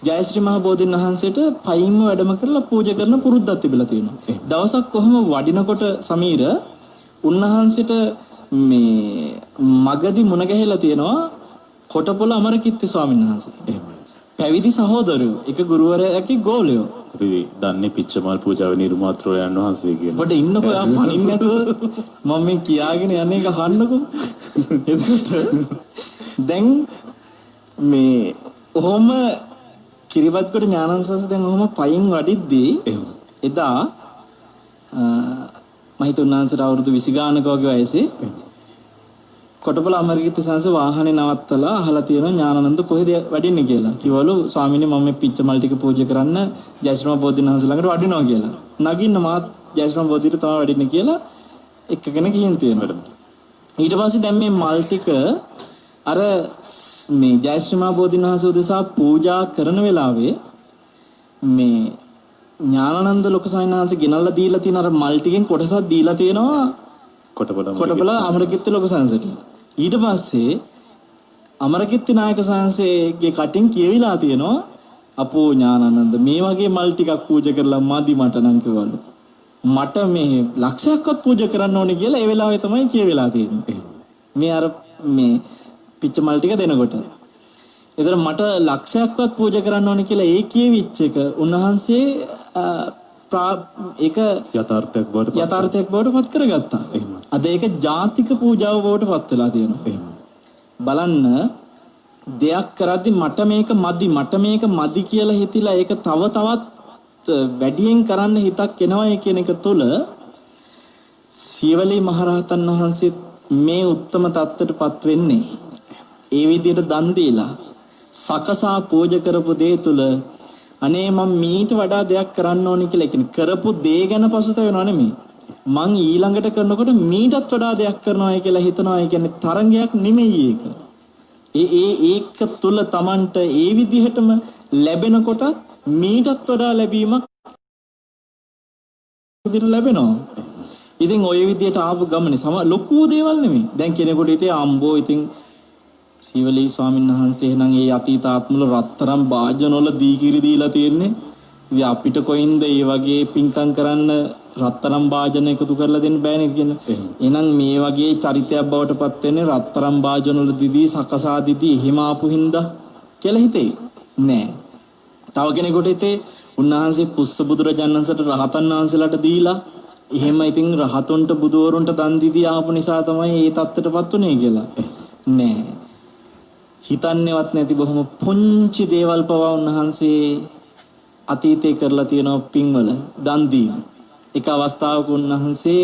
ජයශ්‍රී මහ බෝධින් වහන්සේට පයින්ම වැඩම කරලා පූජා කරන පුරුද්දක් තිබිලා තියෙනවා. දවසක් කොහොම වඩිනකොට සමීර උන්වහන්සේට මේ මගදී මුණ ගැහිලා තියෙනවා කොටපොළ අමරකිත්ති ස්වාමීන් වහන්සේ. පැවිදි සහෝදරයෝ එක ගුරුවරයාගේ ගෝලයෝ. අපි දන්නේ පිච්චමල් පූජාවේ නිර්මාත්‍රයන් වහන්සේ කියන. පොඩ ඉන්නකෝ යා පණින්න නැතුව මම මේ කියාගෙන යන්නේ එක අහන්නකෝ. එතකොට දැන් මේ ඔහොම කිරිබත්ගොඩ ඥානංශස දැන් ඔහොම පයින් වඩිද්දී එදා මම හිතුණාන්සට අවුරුදු 20 ගානක වගේ වයසේ කොටපොළ අමරකිත්ති සංස වාහනේ නවත්තලා අහලා තියෙනවා ඥානানন্দ කොහෙද වඩින්නේ කියලා. කිව්වලු ස්වාමීනි මම මේ පිච්චමල් ටික පූජා කරන්න ජයශ්‍රී මහ බෝධින් වහන්සේ ළඟට වඩිනවා කියලා. නගින්න මාත් ජයශ්‍රී මහ බෝධිට තමයි වඩින්නේ කියලා එක්කගෙන ගිහින් තියෙනවා. ඊට පස්සේ දැන් මේ මල් ටික අර මේ ජයශ්‍රී මහ බෝධින් වහන්සේ උදෙසා පූජා කරන වෙලාවේ මේ ඥානানন্দ ලොකු සායනහස ගෙනල්ලා දීලා තියෙන අර මල් ටිකෙන් කොටසක් දීලා තියෙනවා කොටපොළ අමරකිත්ති ලොකු සංසට. ඊට පස්සේ අමරකිත්ති නායක සංසේගේ කටින් කියවිලා තියෙනවා අපෝ ඥානানন্দ මේ වගේ මල් ටිකක් පූජා කරලා මදි මට නම් කිව්වලු. මට මේ ලක්ෂයක්වත් පූජා කරන්න ඕනේ කියලා ඒ වෙලාවේ තමයි කියවිලා තියෙන්නේ. මේ අර මේ පිච්චමල් ටික දෙනකොට. ඒතර මට ලක්ෂයක්වත් පූජා කරන්න ඕනේ කියලා ඒ කියවිච්ච එක උන්වහන්සේ ඒක යථාර්ථයක් බවට පත් කරගත්තා. අද ඒක ජාතික පූජාව බවට පත් වෙලා තියෙනවා. බලන්න දෙයක් කරද්දි මට මේක මදි කියලා හිතිලා ඒක තව තවත් වැඩියෙන් කරන්න හිතක් එනවා කියන එක තුළ සීවලී මහරහතන් වහන්සේ මේ උත්තම தත්ත්වයටපත් වෙන්නේ ඒ විදිහට දන් දීලා සකසා පූජා කරපු දේ තුළ අනේ මම මීට වඩා දෙයක් කරන්න ඕනේ කියලා කියන්නේ කරපු දේ ගැන පසුතැවෙනව නෙමෙයි. මං ඊළඟට කරනකොට මීටත් වඩා දෙයක් කරනවා කියලා හිතනවා. ඒ කියන්නේ තරංගයක් නෙමෙයි ඒක. ඒක තුල Tamanට ඒ විදිහටම ලැබෙනකොට මීටත් වඩා ලැබීමක් විදිහට ලැබෙනවා. ඉතින් ওই විදිහට ආපු ගමනේ ලොකු දේවල් නෙමෙයි. දැන් කෙනෙකුට ඉතින් අම්බෝ ඉතින් සීවලී ස්වාමීන් වහන්සේ නම් ඒ අතීත ආත්මවල රත්තරන් භාජනවල දීකිරි දීලා තියෙන්නේ. ඉතින් අපිට කොයින්ද මේ වගේ පින්කම් කරන්න රත්තරන් භාජන එකතු කරලා දෙන්න බෑනේ කියන. එහෙනම් මේ වගේ චරිතයක් බවට පත් වෙන්නේ රත්තරන් භාජන වල දිදී සකසා දිදී එහෙම ආපු හින්දා කියලා හිතේ. නෑ. තව කෙනෙකුට හිතේ උන්වහන්සේ පුස්ස බුදුරජාණන් වහන්සේට රහතන් වහන්සේලාට දීලා එහෙම ඉතින් රහතුන්ට බුදුවරුන්ට දන් දීදී ආපු නිසා තමයි මේ தත්ත්වයටපත් උනේ කියලා. නෑ. හිතන්නේවත් නැති බොහොම පුංචි දේවල් පවා උන්වහන්සේ අතීතේ කරලා තියෙනවා පින්වල දන් දීම. එක අවස්ථාවක උන්වහන්සේ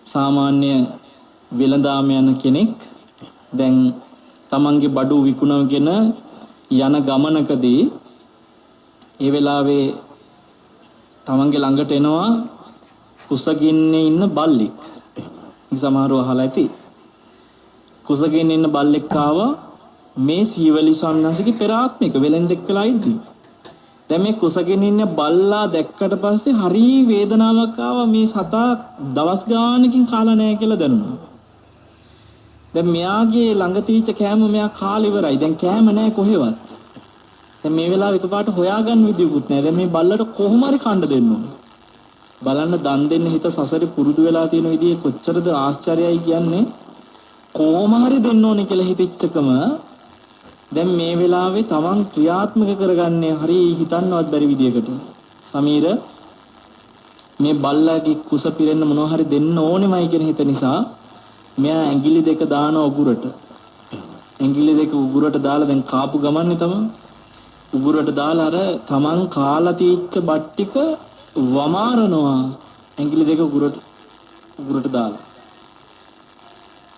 සාමාන්‍ය වෙළඳාම යන කෙනෙක් දැන් තමන්ගේ බඩු විකුණගෙන යන ගමනකදී ඒ වෙලාවේ තමන්ගේ ළඟට එනවා කුසගින්නේ ඉන්න බල්ලෙක්. සමහරව අහලා ඇති. කුසගින්නේ ඉන්න බල්ලෙක් ආවා මේ සීවලි සම්නසිකේ පෙර ආත්මික වෙලෙන්දෙක් වෙලා ඉඳී. දැන් මේ කුසගෙන ඉන්න බල්ලා දැක්කට පස්සේ හරි වේදනාවක් ආවා මේ සතා දවස් ගානකින් කාලා නැහැ කියලා දැනුණා. දැන් මෙයාගේ ළඟ තීච්ච කෑම මෙයා කාලා ඉවරයි. දැන් කෑම නැහැ කොහෙවත්. දැන් මේ වෙලාව එකපාරට හොයාගන්න විදියකුත් නැහැ. දැන් මේ බල්ලට කොහොම හරි කන්න දෙන්න ඕනේ. බලන්න දන් දෙන්න හිත සසරේ පුරුදු වෙලා තියෙන විදිය කොච්චරද ආශ්චර්යයි කියන්නේ. කොහොම හරි දෙන්න ඕනේ කියලා හිතෙච්චකම දැන් මේ වෙලාවේ තමන් ක්‍රියාත්මක කරගන්නේ හරි හිතන්නවත් බැරි විදියකට. සමීර මේ බල්ලාගේ කුස පිරෙන්න මොනවා හරි දෙන්න ඕනෙමයි කියන හිත නිසා මෙයා ඇඟිලි දෙක දාන උගුරට. ඇඟිලි දෙක උගුරට දාලා දැන් කාපු ගමන්නේ තමන්. උගුරට දාලා අර තමන් කාලා තීච්ච බත් ටික වමාරනවා. ඇඟිලි දෙක උගුරට දාලා.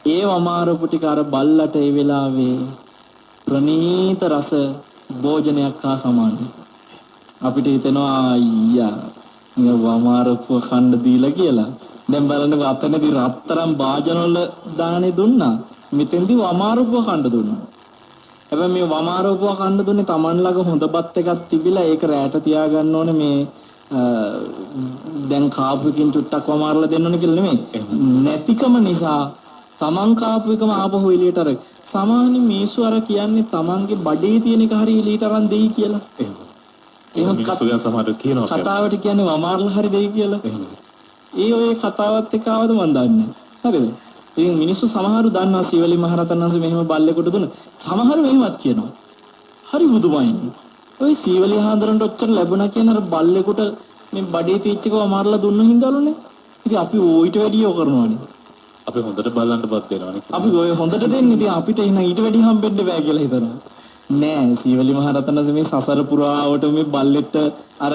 ඒ වමාරපු ටික අර බල්ලට ඒ වෙලාවේ ප්‍රණීත රස භෝජනයක් හා සමානයි. අපිට හිතෙනවා අයියා මේ වමාරපුව කන්න දීලා කියලා. දැන් බලන්නකො අතනදී රත්තරන් භාජන වල දානේ දුන්නා. මෙතෙන්දී වමාරපුව කන්න දුන්නා. හැබැයි මේ වමාරපුව කන්න දුන්නේ Taman ළඟ හොඳ බත් එකක් තිබිලා ඒක රැට තියාගන්න ඕනේ මේ දැන් කාපු එකකින් චුට්ටක් වමාරලා දෙන්න ඕනේ කියලා නෙමෙයි. නැතිකම නිසා Taman කාපු එකම ආපහු එළියට අර සාමාන්‍ය මිනිස්සු අර කියන්නේ Tamanගේ බඩේ තියෙන එක හරි එළියට අරන් දෙයි කියලා. එහෙම මිනිස්සු ගැන සමහරව කියනවා. කතාවට කියන්නේ වමාරලා හරි දෙයි කියලා. ඒ ඔය කතාවත් එක්ක ආවද මන් දන්නේ නැහැ. හරිද? ඉතින් මිනිස්සු සමහරු දන්නවා සීවලි මහරහතන් වහන්සේ මෙහෙම බල්ලෙකුට දුන්න. සමහරු මෙහෙමත් කියනවා. හරි බුදුමයි. ඔය සීවලි හාමුදුරන්ට ඔච්චර ලැබුණා කියන අර බල්ලෙකුට මේ බඩේ තීච්ච එක වමාරලා දුන්න හින්දාලුනේ. ඉතින් අපි ඊට වැඩිය කරනවානේ. අපි හොඳට බලන්නපත් වෙනවානේ. අපි ඔය හොඳට දෙන්නේ ඉතින් අපිට එහෙනම් ඊට වැඩි හම්බෙන්න බෑ කියලා හිතනවා. නෑ සීවලි මහරහතන් වහන්සේ මේ සසර පුරාවට මේ බල්ලෙට අර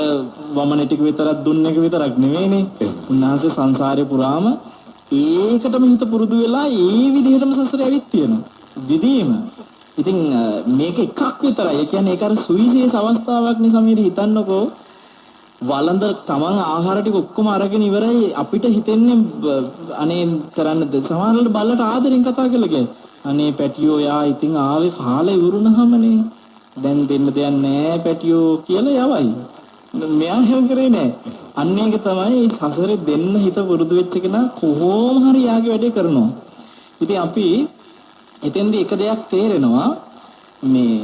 වමන ටික විතරක් දුන්න එක විතරක් නෙවෙයිනේ. උන්වහන්සේ සංසාරේ පුරාම ඒකටම හිත පුරුදු වෙලා ඒ විදිහටම සසරේ ඇවිත් තියෙනවා. දිදීම. ඉතින් මේක එකක් විතරයි. ඒ කියන්නේ ඒක අර සුවිශේෂ අවස්ථාවක් නේ සමීර හිතන්නකෝ. වළඳ තමන් ආහාර ටික ඔක්කොම අරගෙන ඉවරයි අපිට හිතෙන්නේ අනේ කරන්නද සමහරවල් බල්ලට ආදරෙන් කතා කරලා කියන්නේ අනේ පැටියෝ යා ඉතින් ආවේ කාලා ඉවරුනහමනේ දැන් දෙන්න දෙයක් නැහැ පැටියෝ කියලා යවයි මෙයා හැම කරේ නැහැ අන්න ඒක තමයි සසරේ දෙන්න හිත වරුදු වෙච්ච කෙනා කොහොම හරි යාගේ වැඩේ කරනවා ඉතින් අපි එතෙන්දී එක දෙයක් තේරෙනවා මේ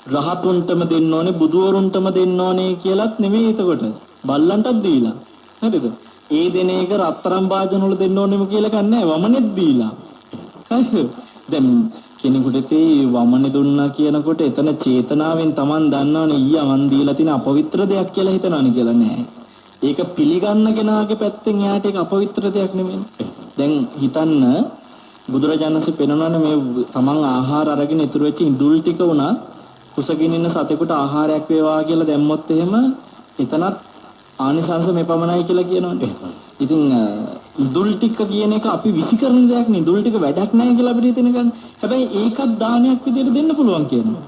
රහතුන්ටම දෙන්න ඕනේ බුදුවරුන්ටම දෙන්න ඕනේ කියලාත් නෙමෙයි එතකොට බල්ලන්ටත් දීලා හරිද ඒ දෙන එක රත්තරන් භාජන වල දෙන්න ඕනෙම කියලා කන්නේ වමනෙත් දීලා හරිද දැන් කෙනෙකුට තේ වමනේ දුන්නා කියනකොට එතන චේතනාවෙන් Taman දන්නවනේ ඊයා මන් දීලා තියෙන අපවිත්‍ර දෙයක් කියලා හිතනවනේ කියලා නෑ ඒක පිළිගන්න කෙනාගේ පැත්තෙන් එයාට ඒක අපවිත්‍ර දෙයක් නෙමෙයි දැන් හිතන්න බුදුරජාණන්සේ පෙන්වනවානේ මේ Taman ආහාර අරගෙන ඉතුරු වෙච්ච ඉඳුල් ටික උනා කුසගින් ඉන්න සතෙකුට ආහාරයක් වේවා කියලා දැම්මොත් එහෙම එතනත් ආනිසංස මේ පමණයි කියලා කියනවනේ. ඉතින් ඉඳුල් ටික කියන එක අපි විසිකරන දෙයක් නේ. ඉඳුල් ටික වැඩක් නැහැ කියලා අපිට හිතෙන ගන්න. හැබැයි ඒකත් දානයක් විදිහට දෙන්න පුළුවන් කියනවා.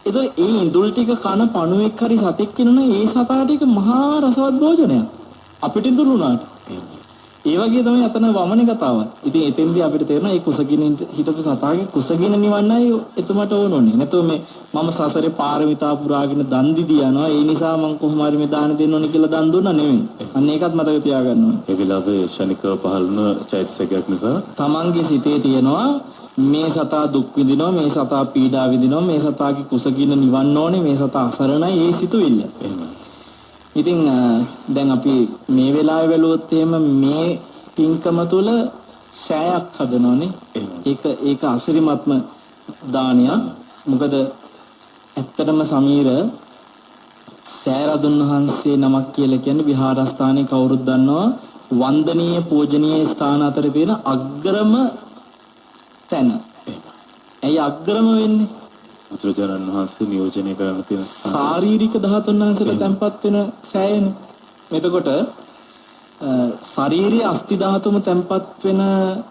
ඒතර ඒ ඉඳුල් ටික කන පණුවෙක් හරි සතෙක් කියනවනේ ඒ සතාට ඒක මහා රසවත් භෝජනයක්. අපිට ඉඳුල් උනාට. ඒ වගේ තමයි අතන වමනේ කතාවත්. ඉතින් එතෙන්දී අපිට තේරෙනවා මේ කුසගින හිටපු සතාගේ කුසගින නිවන්නයි එතුමට ඕනෝනේ. නැත්නම් මේ මම සසරේ පාරමිතා පුරාගෙන දන් දීදී යනවා. ඒ නිසා මම කොහොම හරි මේ දාන දෙන්න ඕනේ කියලා දන් දුන්නා නෙමෙයි. අන්න ඒකත් මතක තියාගන්න ඕනේ. ඒ විලාපේ ශනිකව පහළ වුණ චෛතසිකයක් නිසා තමන්ගේ සිතේ තියෙනවා මේ සතා දුක් විඳිනවා, මේ සතා පීඩා විඳිනවා, මේ සතාගේ කුසගින්න නිවන්න ඕනේ, මේ සතා අසරණයි, ඒ සිතුවිල්ල. ඉතින් දැන් අපි මේ වෙලාවේ බැලුවොත් එහෙම මේ පින්කම තුල සෑයක් හදනෝනේ. ඒක අසිරිමත්ම දානයක්. මොකද ඇත්තටම සමීර සෑරදුන් වහන්සේ නමක් කියලා කියන්නේ විහාරස්ථානයේ කවුරුත් දන්නවා වන්දනීය පූජනීය ස්ථාන අතර තියෙන අග්‍රම තැන. ඇයි අග්‍රම වෙන්නේ? බුදුරජාණන් වහන්සේ නියෝජනය කරන තියෙන ශාරීරික ධාතුන් වහන්සේලා තැන්පත් වෙන සෑයනේ. එතකොට ශාරීරික අස්ති ධාතුම තැන්පත් වෙන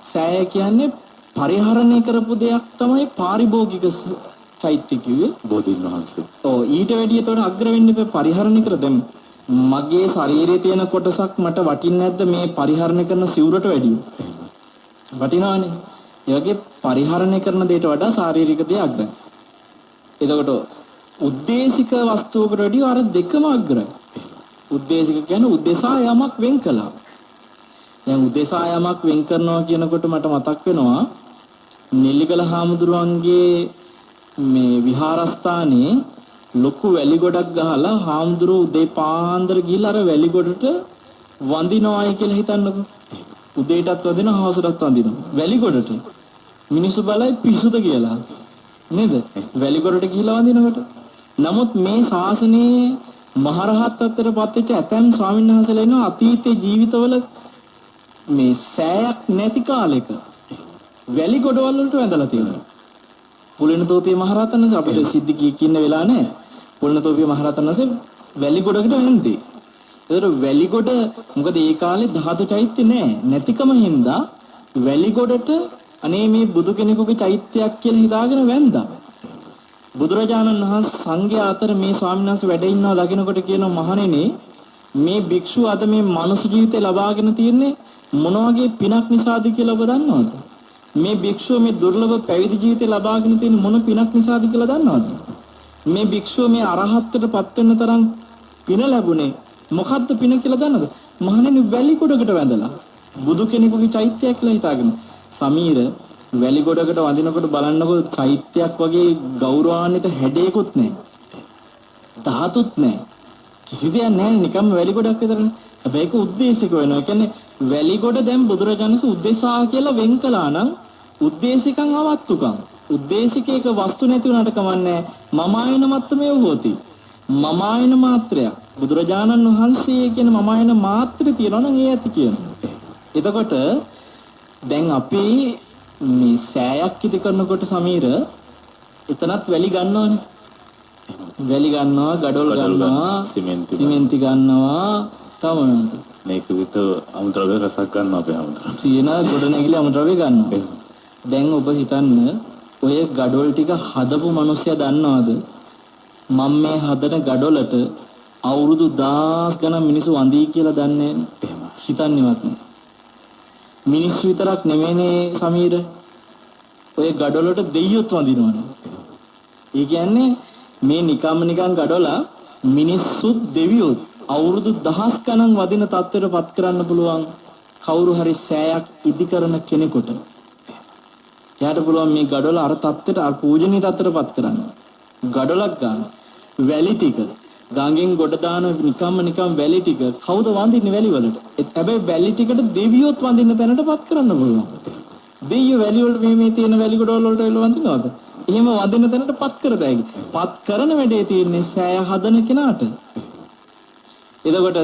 සෑය කියන්නේ පරිහරණය කරපු දෙයක් තමයි පාරිභෝගික චෛත්‍ය කිව්වේ බෝධීන් වහන්සේ. ඔව් ඊට වැඩිය එතකොට අග්‍ර වෙන්න එපා පරිහරණය කර දැන් මගේ ශරීරයේ තියෙන කොටසක් මට වටින්නේ නැද්ද මේ පරිහරණය කරන සිවුරට වැඩිය? වටිනවනේ. ඒ වගේ පරිහරණය කරන දෙයට වඩා ශාරීරික දේ අග්‍රයි. එතකොට උද්දේශික වස්තුවකට වැඩිය අර දෙකම අග්‍රයි. උද්දේශික කියන්නේ උද්දේශා යමක් වෙන් කළා. දැන් උද්දේශා යමක් වෙන් කරනවා කියනකොට මට මතක් වෙනවා නෙල්ලිගල හාමුදුරුවන්ගේ මේ විහාරස්ථානයේ ලොකු වැලි ගොඩක් ගහලා හාමුදුරුවෝ උදේ පාන්දර ගිහලා අර වැලි ගොඩට වඳිනවායි කියලා හිතන්නකෝ. උදේටත් වදිනවා හවසටත් වදිනවා. වැලි ගොඩට. මිනිස්සු බලයි පිසුද කියලා. නේද? වැලි ගොඩට ගිහිලා වඳිනකොට. නමුත් මේ ශාසනයේ මහරහත් අතරපත් වෙච්ච ඇතැම් ස්වාමීන් වහන්සේලා ඉන්නවා අතීතයේ ජීවිතවල මේ සෑයක් නැති කාලෙක වැලි ගොඩවල් වලට වැඳලා තියෙනවා. පුලිනතෝපිය මහරහතන් වහන්සේ අපිට සිද්ධිය කියන්න වෙලා නැහැ. පුලිනතෝපිය මහරහතන් වහන්සේ වැලි ගොඩකට වැඳේ. ඒතර වැලි ගොඩ මොකද ඒ කාලේ ධාතු චෛත්‍ය නැහැ. නැතිකම හින්දා වැලි ගොඩට අනේ මේ බුදු කෙනෙකුගේ චෛත්‍යයක් කියලා හිතාගෙන වැඳා. බුදුරජාණන් වහන්සේ සංඝයා අතර මේ ස්වාමීන් වහන්සේ වැඩ ඉන්නවා දකින්නකොට කියනවා මහණෙනි මේ භික්ෂුව අද මේ මනුෂ්‍ය ජීවිතේ ලබාගෙන තියෙන්නේ මොන වගේ පිනක් නිසාද කියලා ඔබ දන්නවද? මේ භික්ෂුව මේ දුර්ලභ පැවිදි ජීවිතේ ලබාගෙන තියෙන මොන පිනක් නිසාද කියලා දන්නවද? මේ භික්ෂුව මේ අරහත්ත්වයට පත් වෙන්න තරම් පින ලැබුණේ මොකද්ද පින කියලා දන්නවද? මහණෙනි වැලි ගොඩකට වැඳලා බුදු කෙනෙකුගේ චෛත්‍යයක් කියලා හිතාගෙන සමීර වැලි ගොඩකට වඳිනකොට බලන්නකො චෛත්‍යයක් වගේ ගෞරවාන්විත හැඩයකුත් නැහැ. ධාතුත් නැහැ. කිසි දෙයක් නැහැ නිකම්ම වැලි ගොඩක් විතරනේ. හැබැයි ඒක උද්දේශික වෙනවා. ඒ කියන්නේ වැලි ගොඩ දැන් බුදුරජාණන්සේ උද්දේශා කියලා වෙන් කළා නම් උද්දේශිකං අවත්තුකං. උද්දේශිකේක වස්තු නැති වුණාට කමන්නේ මම ආයන මත්තමේ වූති. මම ආයන මාත්‍රයක්. බුදුරජාණන් වහන්සේ කියන මම ආයන මාත්‍රය තියනවා නම් ඒ ඇති කියනවා. එතකොට දැන් අපි මේ සෑයක් ඉදි කරනකොට සමීර එතනත් වැලි ගන්නවනේ. වැලි ගන්නවා, ගඩොල් ගන්නවා, සිමෙන්ති ගන්නවා, තමනන්ත. මේක විතර අමුද්‍රව්‍ය රසක් ගන්නවා අපේ අමුද්‍රව්‍ය. තියෙන ගොඩනැගිලි අමුද්‍රව්‍ය ගන්නවා. දැන් ඔබ හිතන්න ඔය ගඩොල් ටික හදපු මිනිස්සයා දන්නවද? මම මේ හදන ගඩොලට අවුරුදු 1000 ගණන් මිනිස්සු වඳී කියලා දන්නේ නැහැ. හිතන්නේවත් නැහැ. මිනිස්සු විතරක් නෙමෙයිනේ සමීර. ඔය ගඩොලට දෙයියොත් වඳිනවනේ. ඒ කියන්නේ මේ නිකන් ගඩොලා මිනිස්සුත් දෙවියොත් අවුරුදු 1000 ගණන් වදින තත්ත්වයට පත් කරන්න පුළුවන් කවුරු හරි සෑයක් ඉදි කරන කෙනෙකුට. එයාට පුළුවන් මේ ගඩොල අර තත්ත්වයට අර පූජනීය තත්ත්වයට පත් කරන්න. ගඩොලක් ගන්න. වැලි ටික ගංගෙන් ගොඩ දාන නිකම් වැලි ටික කවුද වඳින්නේ වැලි වලට? හැබැයි වැලි ටිකට දෙවියොත් වඳින්න තැනටපත් කරන්න පුළුවන්. දෙවියෝ වැලි වල මේ තියෙන වැලි ගොඩවල් වලට එළ වඳිනවද? එහෙම වඳින්න තැනටපත් කරතයි. පත් කරන වැඩේ තියෙන්නේ සෑය හදන කෙනාට. එතකොට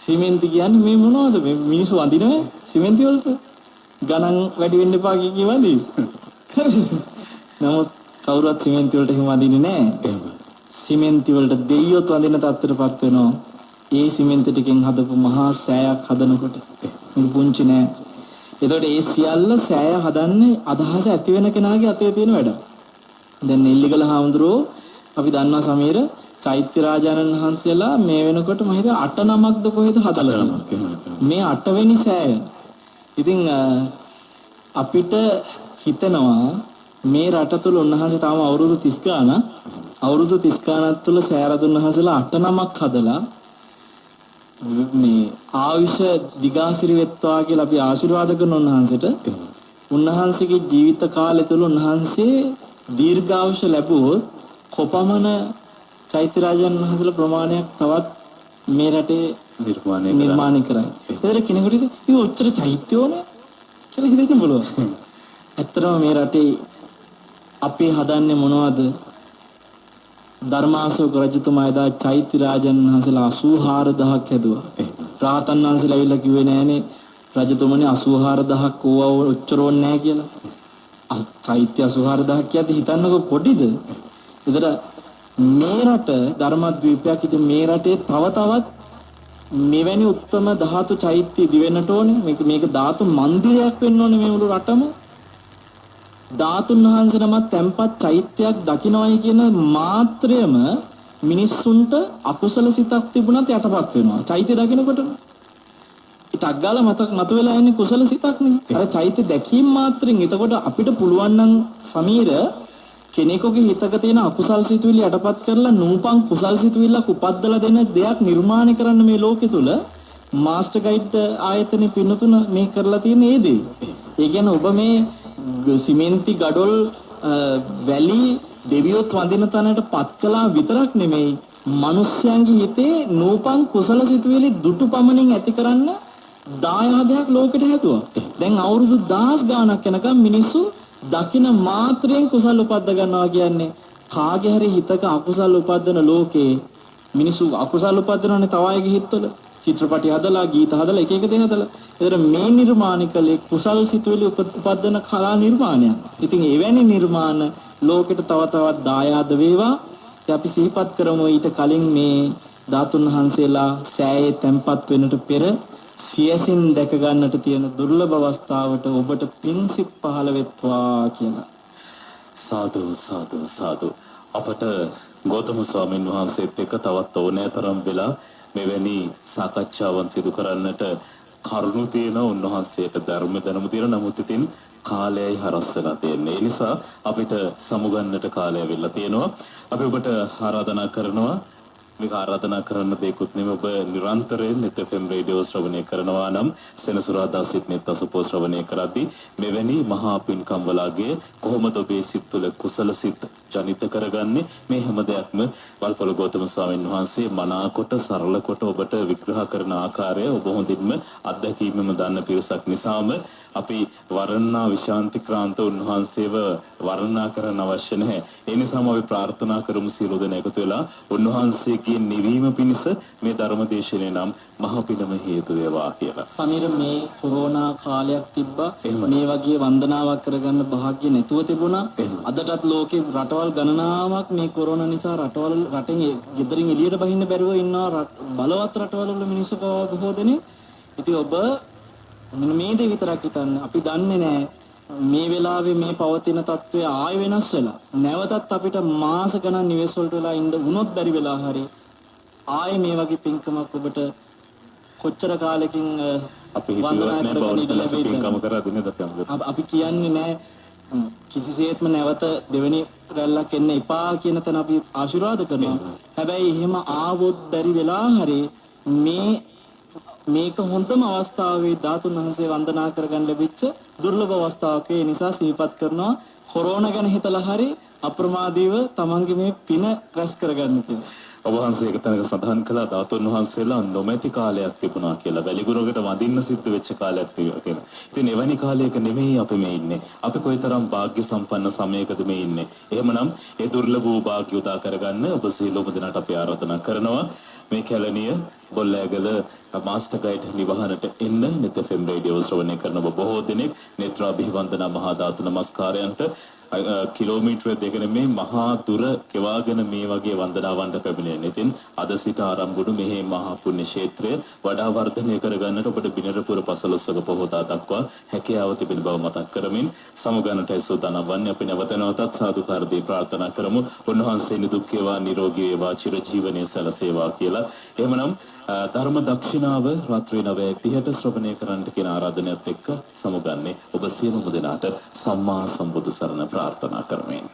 සිමෙන්ති කියන්නේ මේ මොනවද? මේ මිනිස්සු වඳිනවේ සිමෙන්ති වලට ගණන් වැඩි වෙන්න එපා කියවදී. නමුත් කවුරුත් සිමෙන්ති වලට එහෙම වඳින්නේ නැහැ. සිමෙන්ති වලට දෙයියොත් වඳින තත්ත්වයටපත් වෙනවා. ඒ සිමෙන්ති ටිකෙන් හදපු මහා සෑයක් හදනකොට පුංචි නෑ. එතකොට ඒ සියල්ල සෑය හදන්නේ අදහස ඇති වෙන කෙනාගේ අතේ තියෙන වැඩ. දැන් නෙල්ලිගල හාමුදුරුවෝ අපි දන්නවා සමීර චෛත්‍ය රාජානන් වහන්සේලා මේ වෙනකොට මම හිතා 8 නමක්ද කොහෙද හදලා මේ 8 වෙනි සෑය. ඉතින් අපිට හිතනවා මේ රට තුල උන්වහන්සේ තාම අවුරුදු 30 ගානක් අවුරුදු 30 ගානක් තුල සෑරදුන් වහන්සේලා 8 නමක් හදලා මේ ආයුෂ දිගාසිරි වෙත්වා කියලා අපි ආශිර්වාද කරන උන්වහන්සේට උන්වහන්සේගේ ජීවිත කාලය තුළ උන්වහන්සේ දීර්ඝායුෂ ලැබුවොත් කොපමණ චෛත්‍යරාජයන් වහන්සේලා ප්‍රමාණයක් තවත් මේ රටේ නිර්මාණය කරයි. ඒතර කෙනෙකුට ඉතින් ඔච්චර චෛත්‍යෝනේ කියලා හිතෙන්න බලන්න. ඇත්තටම මේ රටේ අපි හදන්නේ මොනවද? ධර්මාශෝක රජතුමා එදා චෛත්‍යරාජයන් වහන්සේලා 84000ක් හැදුවා. රාතන් වහන්සේලා ඇවිල්ලා කිව්වේ නෑනේ රජතුමනි 84000ක් ඕවා ඔච්චර ඕනේ නෑ කියලා. චෛත්‍ය 84000ක් කියද්දි හිතන්නකො පොඩිද? ඒතර මේ රට ධර්මද්වීපයක්. ඉතින් මේ රටේ තව තවත් මෙවැනි උත්තම ධාතු චෛත්‍ය දිවෙන්නට ඕනේ. මේක ධාතු මන්දිරයක් වෙන්න ඕනේ මේ මුළු රටම. ධාතුන් වහන්සේ නමක් තැන්පත් චෛත්‍යයක් දකින්නයි කියන මාත්‍රයම මිනිස්සුන්ට අකුසල සිතක් තිබුණත් යටපත් වෙනවා. චෛත්‍ය දකින්නකොට ඊටක් ගාලා මතුවෙලා එන්නේ කුසල සිතක් නේ. අර චෛත්‍ය දැකීම මාත්‍රෙන් එතකොට අපිට පුළුවන් නම් සමීර කෙනෙකුගේ හිතක තියෙන අකුසල් සිතුවිලි යටපත් කරලා නූපන් කුසල් සිතුවිල්ලක් උපද්දලා දෙන දෙයක් නිර්මාණය කරන්න මේ ලෝකෙ තුල මාස්ටර් ගයිඩ් ආයතනෙ පින්නතුන මේ කරලා තියෙන ඒ දේ. ඒ කියන්නේ ඔබ මේ සිමෙන්ති ගඩොල් වැලි දෙවියොත් වඳින තැනට පත් කළා විතරක් නෙමෙයි මිනිස්යන්ගේ හිතේ නූපන් කුසල සිතුවිලි දුටු පමණින් ඇති කරන්න දායාදයක් ලෝකෙට හැදුවා. දැන් අවුරුදු 1000 ගාණක් යනකම් මිනිස්සු දකින මාත්‍රයෙන් කුසල උපද්ද ගන්නවා කියන්නේ කාගේ හරි හිතක අකුසල උපද්දන ලෝකේ මිනිස්සු අකුසල උපද්දනනේ තව අයගේ හිතවල චිත්‍රපටි හදලා ගීත හදලා එක එක දේ හදලා. ඒතර මේ නිර්මාණ කලේ කුසල් සිතුවිලි උපද්දන කලා නිර්මාණයක්. ඉතින් එවැනි නිර්මාණ ලෝකෙට තව තවත් දායාද වේවා. අපි සිහිපත් කරමු ඊට කලින් මේ ධාතුන් වහන්සේලා සෑයේ තැන්පත් වෙනට පෙර සියසින් දැක ගන්නට තියෙන දුර්ලභ අවස්ථාවට ඔබට පින්සිත් පහළ වෙත්වා කියලා. සාදු සාදු සාදු. අපට ගෞතම ස්වාමීන් වහන්සේත් එක්ක තවත් ඕනෑ තරම් වෙලා මෙවැනි සාකච්ඡාවන් සිදු කරන්නට කරුණු තියෙන උන්වහන්සේට ධර්ම දැනුම තියෙන නමුත් ඉතින් කාලයයි හරස් වෙලා තියෙන්නේ. ඒ නිසා අපිට සමුගන්නට කාලය වෙලා තියෙනවා. අපි ඔබට ආරාධනා කරනවා මේක ආරාධනා කරන්න දෙයක්වත් නෙමෙයි ඔබ නිරන්තරයෙන් net FM රේඩියෝ ශ්‍රවණය කරනවා නම් සෙනසුරාදා සිට net අසපෝ ශ්‍රවණය කරද්දී මෙවැනි මහා පින්කම් වලගේ කොහොමද ඔබේ සිත් තුළ කුසල සිත් ජනිත කරගන්නේ මේ හැම දෙයක්ම වල්පොළ ගෞතම ස්වාමීන් වහන්සේ මනාකොට සරල කොට ඔබට විග්‍රහ කරන ආකාරය ඔබ හොඳින්ම අත්දැකීමෙන් දන්න පිරිසක් නිසාම අපි වර්ණනා විශාන්ති ක්‍රාන්ත උන්වහන්සේව වර්ණනා කරන්න අවශ්‍ය නැහැ. ඒ නිසාම අපි ප්‍රාර්ථනා කරමු සියලු දෙනා එකතු වෙලා උන්වහන්සේගේ නිවීම පිණිස මේ ධර්ම දේශනේ නම් මහ පිනම හේතු වේවා කියලා. සමීර මේ කොරෝනා කාලයක් තිබ්බා. මේ වගේ වන්දනාවක් කරගන්න භාග්‍ය නැතුව තිබුණා. අදටත් ලෝකේ රටවල් ගණනාවක් මේ කොරෝනා නිසා රටෙන් ගෙදරින් එළියට බහින්න බැරුව ඉන්නවා. බලවත් රටවල වල මිනිස්සු බොහෝ දෙනෙක්. ඉතින් ඔබ මෙන්න මේ දේ විතරක් හිතන්න. අපි දන්නේ නැහැ මේ වෙලාවේ මේ පවතින තත්ත්වය ආය වෙනස් වෙලා නැවතත් අපිට මාස ගණන් නිවෙස් වලට වෙලා ඉන්න වුණොත් බැරි වෙලා හරි ආයේ මේ වගේ පින්කමක් ඔබට කොච්චර කාලෙකින් අපි හිතුවත් නෑ බෞද්ධ පින්කම කරද්දී නේද අපි කියන්නේ නෑ කිසිසේත්ම නැවත දෙවෙනි රැල්ලක් එන්න එපා කියන තැන අපි ආශිර්වාද කරනවා. හැබැයි එහෙම ආවොත් බැරි වෙලා හරි මේක හොඳම අවස්ථාවේ ධාතුන් වහන්සේ වන්දනා කරගන්න ලැබිච්ච දුර්ලභ අවස්ථාවක. ඒ නිසා සිහිපත් කරනවා කොරෝනා ගැන හිතලා හරි අප්‍රමාදීව තමන්ගේ මේ පින රැස් කරගන්න කියලා. ඔබ වහන්සේ එක තැනක සඳහන් කළා ධාතුන් වහන්සේලා නොමැති කාලයක් තිබුණා කියලා. වැලිගුරුවකට වඳින්න සිද්ධ වෙච්ච කාලයක් තිබුණා කියලා. ඉතින් එවැනි කාලයක නෙමෙයි අපි මේ ඉන්නේ. අපි කොයිතරම් වාග්ය සම්පන්න සමයකද මේ ඉන්නේ. එහෙමනම් ඒ දුර්ලභ වූ වාග්ය උදා කරගන්න ඔබ සියලුම දෙනාට අපි ආරාධනා කරනවා. මේ කැලණිය බොල්ලෑගල මාස්ටර් ගයිඩ් නිවහනට එන්න net FM රේඩියෝ ශ්‍රවණය කරන ඔබ බොහෝ දෙනෙක් නේත්‍රාභිවන්දනා මහා ධාතු නමස්කාරයන්ට කිලෝමීටර දෙකන මේ මහා දුර කෙවාගෙන මේ වගේ වන්දනාවන්ට පැමිණෙන. ඉතින් අද සිට ආරම්භුණු මෙහි මහා පුණ්‍ය ක්ෂේත්‍රය වඩා වර්ධනය කරගන්නට ඔබට බිනරපුර පසළොස්වක පොහොතා දක්වා හැකියාව තිබෙන බව මතක් කරමින් සමුගන්නටයි සූදානම් වන්නේ. අපි නැවත නැවතත් සාදුකාර දී ප්‍රාර්ථනා කරමු. උන්වහන්සේ නිදුක් වේවා නිරෝගී වේවා චිරජීවනයේ සැලසේවා කියලා. එහෙමනම් ධර්ම දක්ෂිනාව රාත්‍රී 9:30ට ශ්‍රවණය කරන්නට කියන ආරාධනයත් එක්ක සමුගන්නේ ඔබ සියලුම දෙනාට සම්මා සම්බුදු සරණ ප්‍රාර්ථනා කරමින්